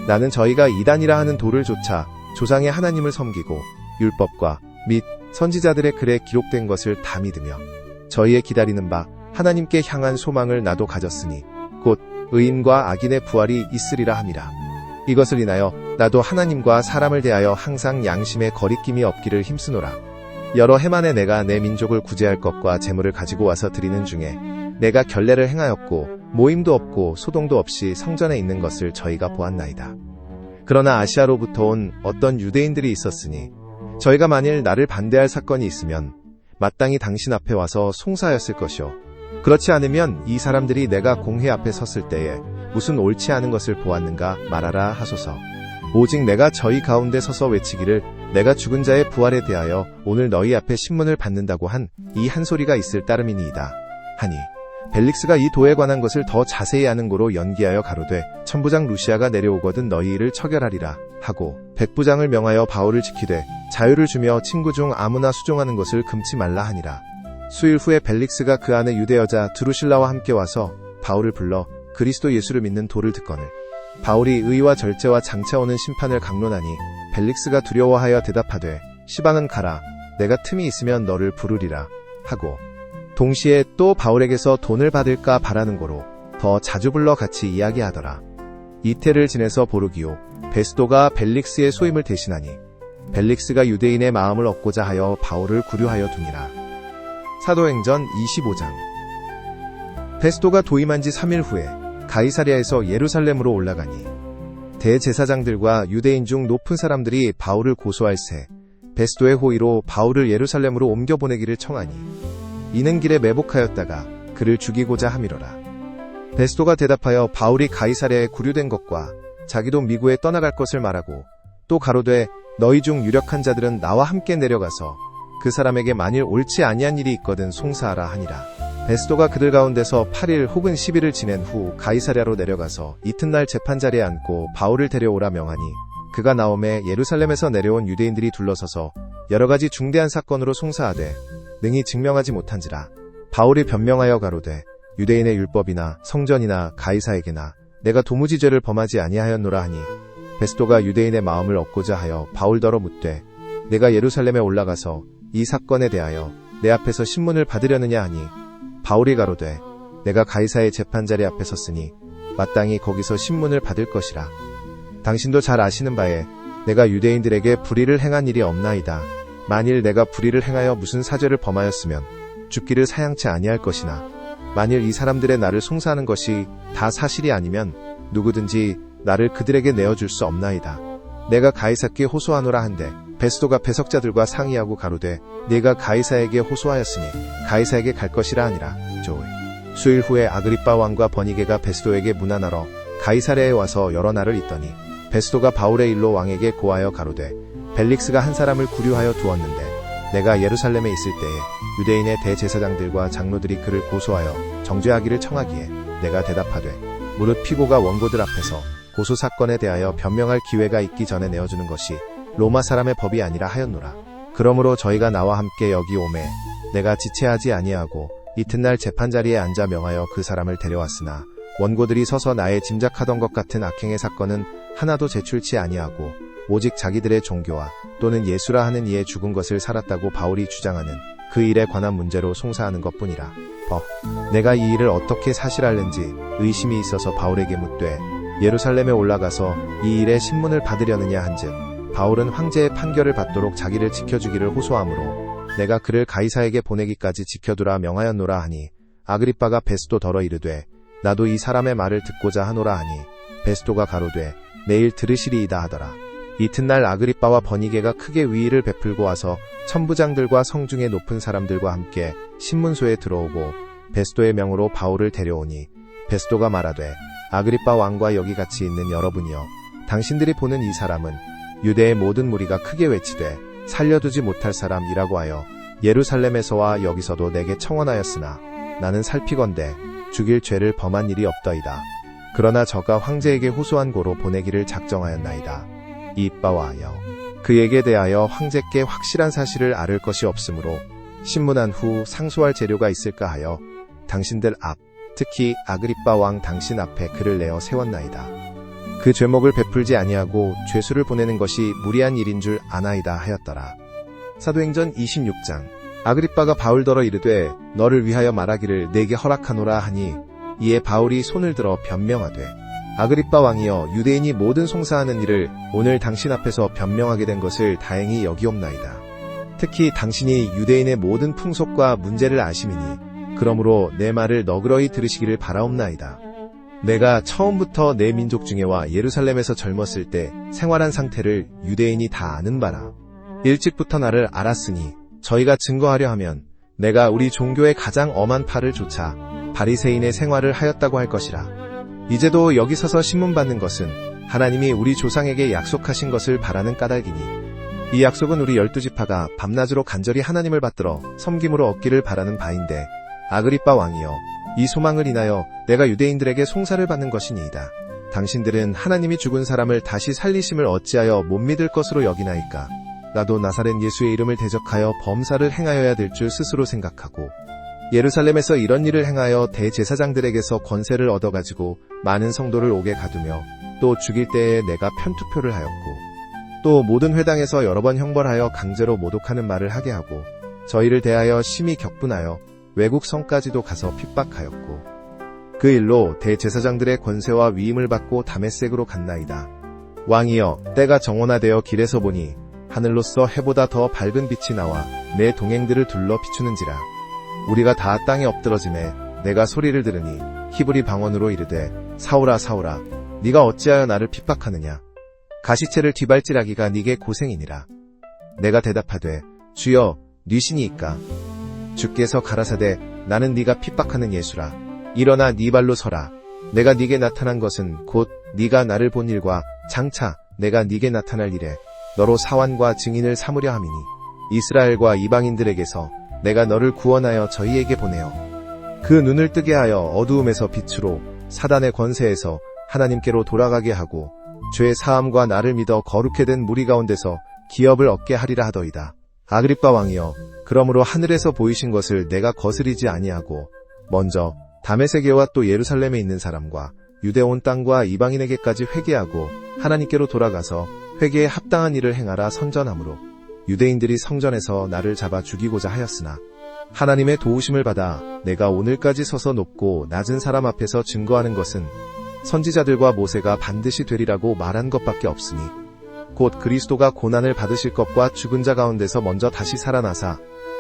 Speaker 1: 나는 저희가 이단이라 하는 돌을 좇아 조상의 하나님을 섬기고 율법과 및 선지자들의 글에 기록된 것을 다 믿으며 저희의 기다리는 바 하나님께 향한 소망을 나도 가졌으니 곧 의인과 악인의 부활이 있으리라 함이라. 이것을 인하여 나도 하나님과 사람을 대하여 항상 양심에 거리낌이 없기를 힘쓰노라. 여러 해 만에 내가 내 민족을 구제할 것과 재물을 가지고 와서 드리는 중에 내가 결례를 행하였고 모임도 없고 소동도 없이 성전에 있는 것을 저희가 보았나이다. 그러나 아시아로부터 온 어떤 유대인들이 있었으니 저희가 만일 나를 반대할 사건이 있으면 마땅히 당신 앞에 와서 송사하였을 것이요 그렇지 않으면 이 사람들이 내가 공회 앞에 섰을 때에 무슨 옳지 않은 것을 보았는가 말하라 하소서. 오직 내가 저희 가운데 서서 외치기를 내가 죽은 자의 부활에 대하여 오늘 너희 앞에 신문을 받는다고 한 이 한 소리가 있을 따름이니이다 하니 벨릭스가 이 도에 관한 것을 더 자세히 아는 고로 연기하여 가로되 천부장 루시아가 내려오거든 너희 일을 처결하리라 하고 백부장을 명하여 바울을 지키되 자유를 주며 친구 중 아무나 수종하는 것을 금치 말라 하니라. 수일 후에 벨릭스가 그 안에 유대 여자 드루실라와 함께 와서 바울을 불러 그리스도 예수를 믿는 도를 듣거늘 바울이 의와 절제와 장차 오는 심판을 강론하니 벨릭스가 두려워하여 대답하되 시방은 가라 내가 틈이 있으면 너를 부르리라 하고 동시에 또 바울에게서 돈을 받을까 바라는 고로 더 자주 불러 같이 이야기하더라. 이태를 지내서 보르기오 베스도가 벨릭스의 소임을 대신하니 벨릭스가 유대인의 마음을 얻고자 하여 바울을 구류하여 두니라. 사도행전 25장. 베스도가 도임한 지 3일 후에 가이사랴에서 예루살렘으로 올라가니 대제사장들과 유대인 중 높은 사람들이 바울을 고소할세 베스도의 호의로 바울을 예루살렘으로 옮겨보내기를 청하니 이는 길에 매복하였다가 그를 죽이고자 함이로라. 베스도가 대답하여 바울이 가이사랴에 구류된 것과 자기도 미국에 떠나갈 것을 말하고 또 가로되 너희 중 유력한 자들은 나와 함께 내려가서 그 사람에게 만일 옳지 아니한 일이 있거든 송사하라 하니라. 베스도가 그들 가운데서 8일 혹은 10일을 지낸 후 가이사랴로 내려가서 이튿날 재판자리에 앉고 바울을 데려오라 명하니 그가 나오매 예루살렘에서 내려온 유대인들이 둘러서서 여러가지 중대한 사건으로 송사하되 능히 증명하지 못한지라. 바울이 변명하여 가로되 유대인의 율법이나 성전이나 가이사에게나 내가 도무지 죄를 범하지 아니하였노라 하니 베스도가 유대인의 마음을 얻고자 하여 바울더러 묻되 내가 예루살렘에 올라가서 이 사건에 대하여 내 앞에서 신문을 받으려느냐 하니 바울이 가로되 내가 가이사의 재판자리 앞에 섰으니 마땅히 거기서 신문을 받을 것이라. 당신도 잘 아시는 바에 내가 유대인들에게 불의를 행한 일이 없나이다. 만일 내가 불의를 행하여 무슨 사죄를 범하였으면 죽기를 사양치 아니할 것이나 만일 이 사람들의 나를 송사하는 것이 다 사실이 아니면 누구든지 나를 그들에게 내어줄 수 없나이다. 내가 가이사께 호소하노라 한데 베스도가 배석자들과 상의하고 가로되 네가 가이사에게 호소하였으니 가이사에게 갈 것이라 하니라. 조을. 수일 후에 아그리빠 왕과 버니게가 베스도에게 문안하러 가이사랴에 와서 여러 날을 있더니 베스도가 바울의 일로 왕에게 고하여 가로되 벨릭스가 한 사람을 구류하여 두었는데 내가 예루살렘에 있을 때에 유대인의 대제사장들과 장로들이 그를 고소하여 정죄하기를 청하기에 내가 대답하되 무릇 피고가 원고들 앞에서 고소 사건에 대하여 변명할 기회가 있기 전에 내어주는 것이 로마 사람의 법이 아니라 하였노라. 그러므로 저희가 나와 함께 여기 오매 내가 지체하지 아니하고 이튿날 재판자리에 앉아 명하여 그 사람을 데려왔으나 원고들이 서서 나의 짐작하던 것 같은 악행의 사건은 하나도 제출치 아니하고 오직 자기들의 종교와 또는 예수라 하는 이의 죽은 것을 살았다고 바울이 주장하는 그 일에 관한 문제로 송사하는 것뿐이라. 내가 이 일을 어떻게 사실할는지 의심이 있어서 바울에게 묻되 예루살렘에 올라가서 이 일에 신문을 받으려느냐 한즉 바울은 황제의 판결을 받도록 자기를 지켜주기를 호소하므로 내가 그를 가이사에게 보내기까지 지켜두라 명하였노라 하니 아그리빠가 베스도더러 이르되 나도 이 사람의 말을 듣고자 하노라 하니 베스도가 가로되 내일 들으시리이다 하더라. 이튿날 아그리빠와 버니게가 크게 위의를 베풀고 와서 천부장들과 성중의 높은 사람들과 함께 신문소에 들어오고 베스도의 명으로 바울을 데려오니 베스도가 말하되 아그리빠 왕과 여기 같이 있는 여러분이여 당신들이 보는 이 사람은 유대의 모든 무리가 크게 외치되 살려두지 못할 사람이라고 하여 예루살렘에서와 여기서도 내게 청원하였으나 나는 살피건대 죽일 죄를 범한 일이 없더이다. 그러나 저가 황제에게 호소한 고로 보내기를 작정하였나이다. 이빠와 하여 그에게 대하여 황제께 확실한 사실을 아를 것이 없으므로 신문한 후 상소할 재료가 있을까 하여 당신들 앞 특히 아그리빠 왕 당신 앞에 그를 내어 세웠나이다. 그 죄목을 베풀지 아니하고 죄수를 보내는 것이 무리한 일인 줄 아나이다 하였더라. 사도행전 26장. 아그리빠가 바울더러 이르되 너를 위하여 말하기를 내게 허락하노라 하니 이에 바울이 손을 들어 변명하되 아그리빠 왕이여 유대인이 모든 송사하는 일을 오늘 당신 앞에서 변명하게 된 것을 다행히 여기옵나이다. 특히 당신이 유대인의 모든 풍속과 문제를 아심이니 그러므로 내 말을 너그러이 들으시기를 바라옵나이다. 내가 처음부터 내 민족 중에와 예루살렘에서 젊었을 때 생활한 상태를 유대인이 다 아는 바라. 일찍부터 나를 알았으니 저희가 증거하려 하면 내가 우리 종교의 가장 엄한 팔을 조차 바리새인의 생활을 하였다고 할 것이라. 이제도 여기 서서 신문 받는 것은 하나님이 우리 조상에게 약속하신 것을 바라는 까닭이니 이 약속은 우리 12지파가 밤낮으로 간절히 하나님을 받들어 섬김으로 얻기를 바라는 바인데 아그리빠 왕이여 이 소망을 인하여 내가 유대인들에게 송사를 받는 것이니이다. 당신들은 하나님이 죽은 사람을 다시 살리심을 어찌하여 못 믿을 것으로 여기나이까. 나도 나사렛 예수의 이름을 대적하여 범사를 행하여야 될 줄 스스로 생각하고 예루살렘에서 이런 일을 행하여 대제사장들에게서 권세를 얻어가지고 많은 성도를 옥에 가두며 또 죽일 때에 내가 편투표를 하였고 또 모든 회당에서 여러 번 형벌하여 강제로 모독하는 말을 하게 하고 저희를 대하여 심히 격분하여 외국 성까지도 가서 핍박하였고 그 일로 대제사장들의 권세와 위임을 받고 다메섹으로 갔나이다. 왕이여 때가 정원화되어 길에서 보니 하늘로서 해보다 더 밝은 빛이 나와 내 동행들을 둘러 비추는지라. 우리가 다 땅에 엎드러지매 내가 소리를 들으니 히브리 방언으로 이르되 사울아 사울아 네가 어찌하여 나를 핍박하느냐. 가시체를 뒤발질하기가 네게 고생이니라. 내가 대답하되 주여 뉘시니이까. 주께서 가라사대 나는 네가 핍박하는 예수라. 일어나 네 발로 서라. 내가 네게 나타난 것은 곧 네가 나를 본 일과 장차 내가 네게 나타날 일에 너로 사환과 증인을 삼으려 함이니 이스라엘과 이방인들에게서 내가 너를 구원하여 저희에게 보내어 그 눈을 뜨게 하여 어두움에서 빛으로 사단의 권세에서 하나님께로 돌아가게 하고 죄의 사함과 나를 믿어 거룩해 된 무리 가운데서 기업을 얻게 하리라 하더이다. 아그리빠 왕이여 그러므로 하늘에서 보이신 것을 내가 거스리지 아니하고 먼저 다메섹에와 또 예루살렘에 있는 사람과 유대 온 땅과 이방인에게까지 회개하고 하나님께로 돌아가서 회개에 합당한 일을 행하라 선전하므로 유대인들이 성전에서 나를 잡아 죽이고자 하였으나 하나님의 도우심을 받아 내가 오늘까지 서서 높고 낮은 사람 앞에서 증거하는 것은 선지자들과 모세가 반드시 되리라고 말한 것밖에 없으니 곧 그리스도가 고난을 받으실 것과 죽은 자 가운데서 먼저 다시 살아나사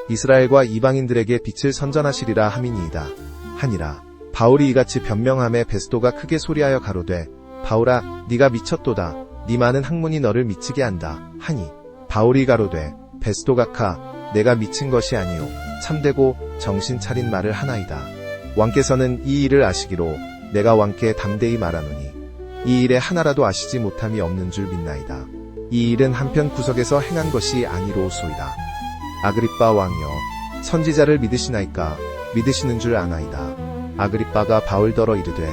Speaker 1: 이스라엘과 이방인들에게 빛을 선전하시리라 함이니이다 하니라. 바울이 이같이 변명하매 베스도가 크게 소리하여 가로되 바울아 네가 미쳤도다. 네 많은 학문이 너를 미치게 한다 하니 바울이 가로되 베스도각하 내가 미친 것이 아니요 참되고 정신 차린 말을 하나이다. 왕께서는 이 일을 아시기로 내가 왕께 담대히 말하노니 이 일에 하나라도 아시지 못함이 없는 줄 믿나이다. 이 일은 한편 구석에서 행한 것이 아니로소이다. 아그리빠 왕이여 선지자를 믿으시나이까. 믿으시는 줄 아나이다. 아그리빠가 바울더러 이르되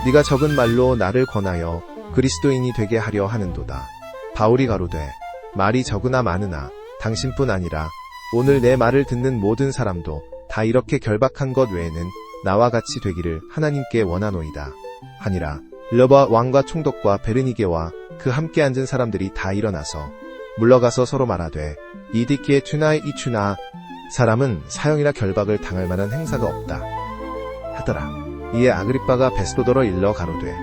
Speaker 1: 네가 적은 말로 나를 권하여 그리스도인이 되게 하려 하는도다. 바울이 가로되 말이 적으나 많으나 당신뿐 아니라 오늘 내 말을 듣는 모든 사람도 다 이렇게 결박한 것 외에는 나와 같이 되기를 하나님께 원하노이다 하니라. 르바 왕과 총독과 베르니게와 그 함께 앉은 사람들이 다 일어나서 물러가서 서로 말하되 이디키에 튜나에 이튜나 사람은 사형이나 결박을 당할 만한 행사가 없다 하더라. 이에 아그리빠가 베스도더러 일러 가로되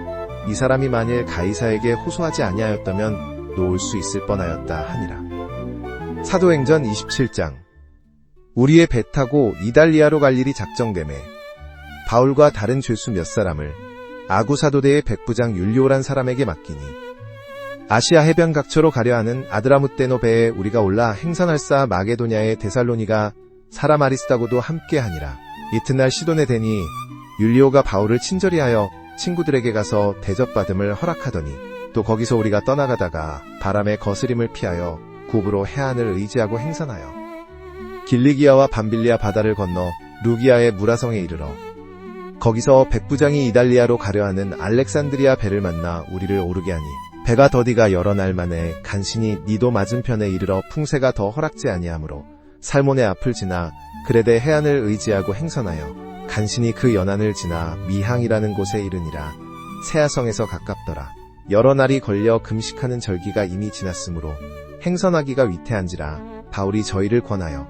Speaker 1: 이 사람이 만일 가이사에게 호소하지 아니하였다면 놓을 수 있을 뻔하였다 하니라. 사도행전 27장. 우리의 배 타고 이달리아로 갈 일이 작정되매 바울과 다른 죄수 몇 사람을 아구사도대의 백부장 율리오란 사람에게 맡기니 아시아 해변 각처로 가려 하는 아드라무떼노 배에 우리가 올라 행선할사 마게도냐의 데살로니가 사람 아리스다고도 함께하니라. 이튿날 시돈에 대니 율리오가 바울을 친절히 하여 친구들에게 가서 대접받음을 허락하더니 또 거기서 우리가 떠나가다가 바람의 거스림을 피하여 굽으로 해안을 의지하고 행선하여 길리기아와 밤빌리아 바다를 건너 루기아의 무라성에 이르러 거기서 백부장이 이달리아로 가려 하는 알렉산드리아 배를 만나 우리를 오르게 하니 배가 더디가 여러 날 만에 간신히 니도 맞은편에 이르러 풍세가 더 허락지 아니하므로 살몬의 앞을 지나 그레데 해안을 의지하고 행선하여 간신히 그 연안을 지나 미항이라는 곳에 이르니라. 세아성에서 가깝더라. 여러 날이 걸려 금식하는 절기가 이미 지났으므로 행선하기가 위태한지라 바울이 저희를 권하여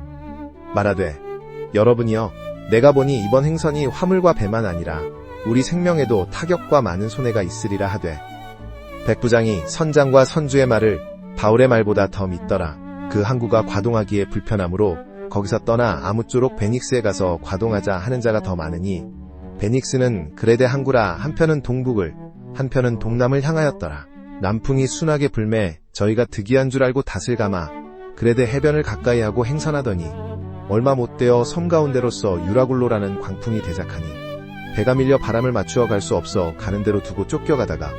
Speaker 1: 말하되 여러분이여 내가 보니 이번 행선이 화물과 배만 아니라 우리 생명에도 타격과 많은 손해가 있으리라 하되 백부장이 선장과 선주의 말을 바울의 말보다 더 믿더라. 그 항구가 과동하기에 불편하므로 거기서 떠나 아무쪼록 베닉스에 가서 과동하자 하는 자가 더 많으니 베닉스는 그레데 항구라 한편은 동북을 한편은 동남을 향하였더라. 남풍이 순하게 불매 저희가 득이한 줄 알고 닷을 감아 그레데 해변을 가까이 하고 행선하더니 얼마 못되어 섬 가운데로서 유라굴로라는 광풍이 대작하니 배가 밀려 바람을 맞추어 갈 수 없어 가는 대로 두고 쫓겨가다가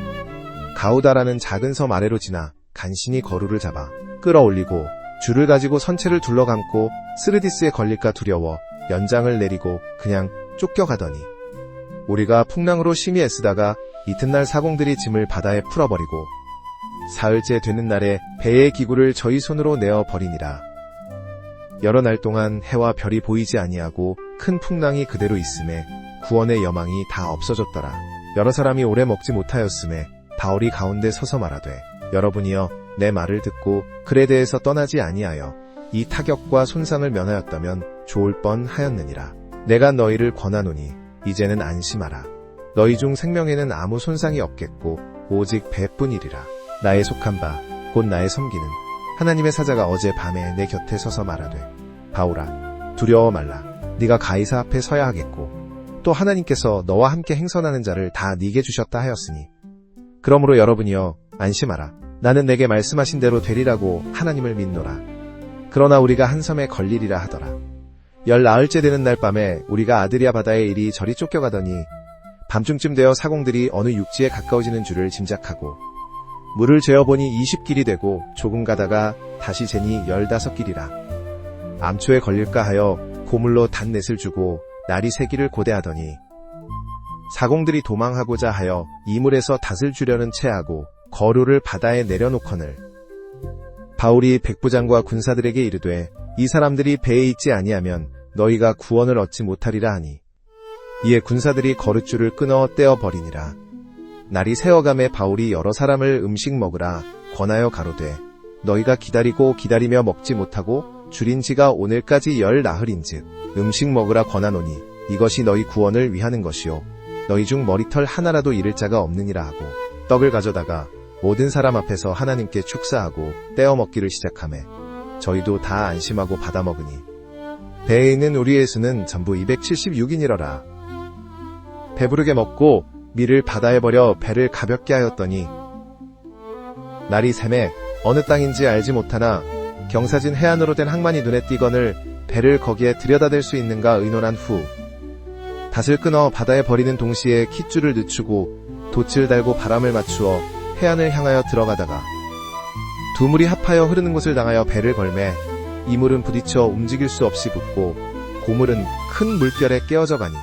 Speaker 1: 가우다라는 작은 섬 아래로 지나 간신히 거루를 잡아 끌어올리고 줄을 가지고 선체를 둘러감고 스르디스에 걸릴까 두려워 연장을 내리고 그냥 쫓겨가더니 우리가 풍랑으로 심히 애쓰다가 이튿날 사공들이 짐을 바다에 풀어버리고 사흘째 되는 날에 배의 기구를 저희 손으로 내어 버리니라. 여러 날 동안 해와 별이 보이지 아니하고 큰 풍랑이 그대로 있음에 구원의 여망이 다 없어졌더라. 여러 사람이 오래 먹지 못하였음에 바울이 가운데 서서 말하되 여러분이여 내 말을 듣고 그레데에서 떠나지 아니하여 이 타격과 손상을 면하였다면 좋을 뻔하였느니라. 내가 너희를 권하노니 이제는 안심하라. 너희 중 생명에는 아무 손상이 없겠고 오직 배뿐이리라. 나의 속한 바 곧 나의 섬기는 하나님의 사자가 어제 밤에 내 곁에 서서 말하되 바울아 두려워 말라. 네가 가이사 앞에 서야 하겠고 또 하나님께서 너와 함께 행선하는 자를 다 네게 주셨다 하였으니 그러므로 여러분이여 안심하라. 나는 내게 말씀하신 대로 되리라고 하나님을 믿노라. 그러나 우리가 한 섬에 걸리리라 하더라. 14일째 되는 날 밤에 우리가 아드리아 바다에 이리저리 쫓겨가더니 밤중쯤 되어 사공들이 어느 육지에 가까워지는 줄을 짐작하고 물을 재어보니 20길이 되고 조금 가다가 다시 재니 15길이라. 암초에 걸릴까 하여 고물로 단넷을 주고 날이 새기를 고대하더니 사공들이 도망하고자 하여 이물에서 닷을 주려는 체하고 거루를 바다에 내려놓거늘 바울이 백부장과 군사들에게 이르되 이 사람들이 배에 있지 아니하면 너희가 구원을 얻지 못하리라 하니 이에 군사들이 거룻줄을 끊어 떼어버리니라. 날이 새어감에 바울이 여러 사람을 음식 먹으라 권하여 가로되 너희가 기다리고 기다리며 먹지 못하고 줄인 지가 오늘까지 10나흘인즉 음식 먹으라 권하노니 이것이 너희 구원을 위하는 것이요 너희 중 머리털 하나라도 잃을 자가 없느니라 하고 떡을 가져다가 모든 사람 앞에서 하나님께 축사하고 떼어 먹기를 시작하매 저희도 다 안심하고 받아 먹으니 배에 있는 우리의 수는 전부 276인이러라. 배부르게 먹고 밀을 바다에 버려 배를 가볍게 하였더니 날이 새매 어느 땅인지 알지 못하나 경사진 해안으로 된 항만이 눈에 띄거늘 배를 거기에 들여다댈 수 있는가 의논한 후 닷을 끊어 바다에 버리는 동시에 킷줄을 늦추고 돛을 달고 바람을 맞추어 해안을 향하여 들어가다가 두 물이 합하여 흐르는 곳을 당하여 배를 걸매 이 물은 부딪혀 움직일 수 없이 붙고 고물은 큰 물결에 깨어져 가니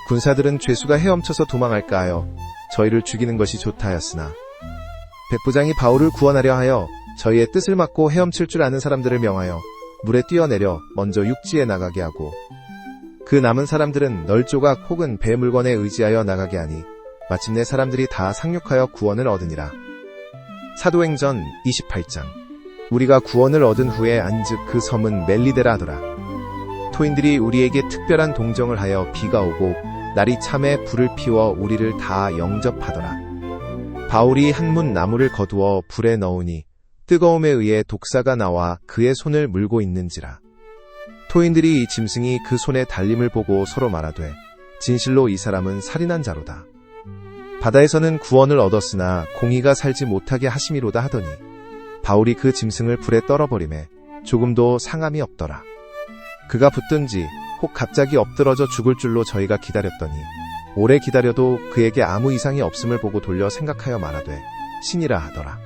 Speaker 1: 군사들은 죄수가 헤엄쳐서 도망할까 하여 저희를 죽이는 것이 좋다 하였으나 백부장이 바울을 구원하려 하여 저희의 뜻을 막고 헤엄칠 줄 아는 사람들을 명하여 물에 뛰어내려 먼저 육지에 나가게 하고 그 남은 사람들은 널조각 혹은 배 물건에 의지하여 나가게 하니 마침내 사람들이 다 상륙하여 구원을 얻으니라. 사도행전 28장. 우리가 구원을 얻은 후에 안즉 그 섬은 멜리데라 하더라. 토인들이 우리에게 특별한 동정을 하여 비가 오고 날이 참에 불을 피워 우리를 다 영접하더라. 바울이 한 문 나무를 거두어 불에 넣으니 뜨거움에 의해 독사가 나와 그의 손을 물고 있는지라. 토인들이 이 짐승이 그 손에 달림을 보고 서로 말하되 진실로 이 사람은 살인한 자로다. 바다에서는 구원을 얻었으나 공의가 살지 못하게 하심이로다 하더니 바울이 그 짐승을 불에 떨어버리매 조금도 상함이 없더라. 그가 붙든지 혹 갑자기 엎드러져 죽을 줄로 저희가 기다렸더니 오래 기다려도 그에게 아무 이상이 없음을 보고 돌려 생각하여 말하되 신이라 하더라.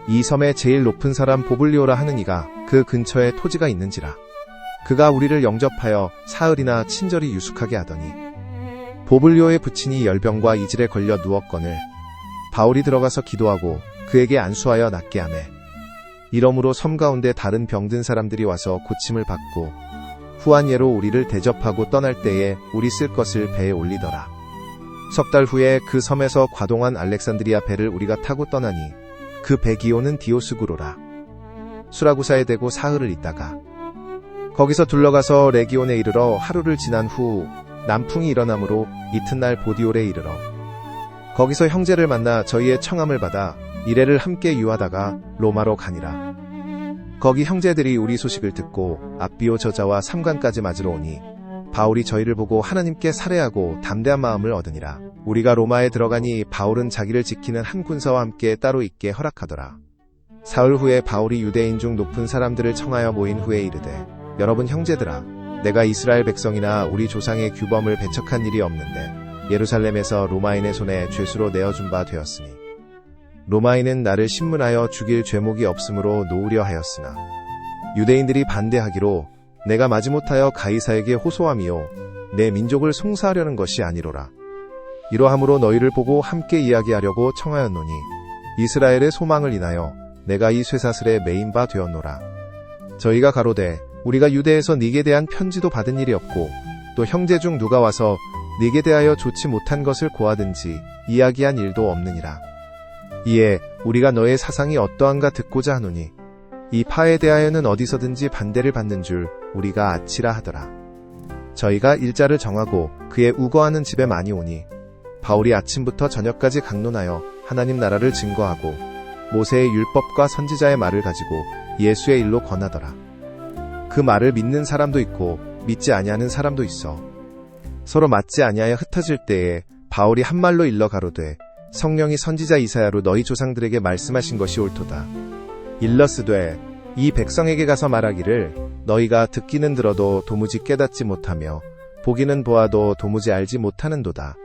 Speaker 1: 이 섬의 제일 높은 사람 보블리오라 하는 이가 그 근처에 토지가 있는지라. 그가 우리를 영접하여 사흘이나 친절히 유숙하게 하더니 보블리오의 부친이 열병과 이질에 걸려 누웠거늘 바울이 들어가서 기도하고 그에게 안수하여 낫게 하매 이러므로 섬 가운데 다른 병든 사람들이 와서 고침을 받고 후한 예로 우리를 대접하고 떠날 때에 우리 쓸 것을 배에 올리더라. 석 달 후에 그 섬에서 과동한 알렉산드리아 배를 우리가 타고 떠나니 그 배 기호는 디오스구로라. 수라구사에 대고 사흘을 있다가 거기서 둘러가서 레기온에 이르러 하루를 지난 후 남풍이 일어나므로 이튿날 보디올에 이르러 거기서 형제를 만나 저희의 청함을 받아 이레를 함께 유하다가 로마로 가니라. 거기 형제들이 우리 소식을 듣고 압비오 저자와 삼관까지 맞으러 오니 바울이 저희를 보고 하나님께 살해하고 담대한 마음을 얻으니라. 우리가 로마에 들어가니 바울은 자기를 지키는 한 군사와 함께 따로 있게 허락하더라. 사흘 후에 바울이 유대인 중 높은 사람들을 청하여 모인 후에 이르되 여러분 형제들아, 내가 이스라엘 백성이나 우리 조상의 규범을 배척한 일이 없는데 예루살렘에서 로마인의 손에 죄수로 내어준 바 되었으니 로마인은 나를 신문하여 죽일 죄목이 없으므로 놓으려 하였으나 유대인들이 반대하기로 내가 마지못하여 가이사에게 호소함이요 내 민족을 송사하려는 것이 아니로라. 이러함으로 너희를 보고 함께 이야기하려고 청하였노니 이스라엘의 소망을 인하여 내가 이 쇠사슬에 매인 바 되었노라. 저희가 가로되 우리가 유대에서 네게 대한 편지도 받은 일이 없고 또 형제 중 누가 와서 네게 대하여 좋지 못한 것을 고하든지 이야기한 일도 없느니라. 이에 우리가 너의 사상이 어떠한가 듣고자 하노니 이 파에 대하여는 어디서든지 반대를 받는 줄 우리가 아치라 하더라. 저희가 일자를 정하고 그의 우거하는 집에 많이 오니 바울이 아침부터 저녁까지 강론하여 하나님 나라를 증거하고 모세의 율법과 선지자의 말을 가지고 예수의 일로 권하더라. 그 말을 믿는 사람도 있고 믿지 아니하는 사람도 있어 서로 맞지 아니하여 흩어질 때에 바울이 한 말로 일러 가로되 성령이 선지자 이사야로 너희 조상들에게 말씀하신 것이 옳도다. 일러스되 이 백성에게 가서 말하기를 너희가 듣기는 들어도 도무지 깨닫지 못하며 보기는 보아도 도무지 알지 못하는도다.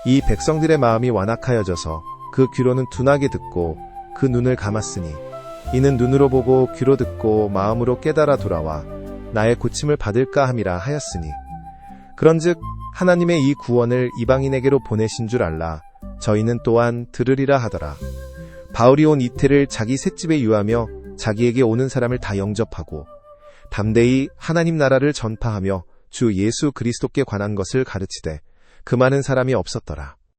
Speaker 1: 이 백성들의 마음이 완악하여져서 그 귀로는 둔하게 듣고 그 눈을 감았으니 이는 눈으로 보고 귀로 듣고 마음으로 깨달아 돌아와 나의 고침을 받을까 함이라 하였으니 그런즉 하나님의 이 구원을 이방인에게로 보내신 줄 알라. 저희는 또한 들으리라 하더라. 바울이 온 이틀을 자기 셋집에 유하며 자기에게 오는 사람을 다 영접하고 담대히 하나님 나라를 전파하며 주 예수 그리스도께 관한 것을 가르치되 그 많은 사람이 없었더라.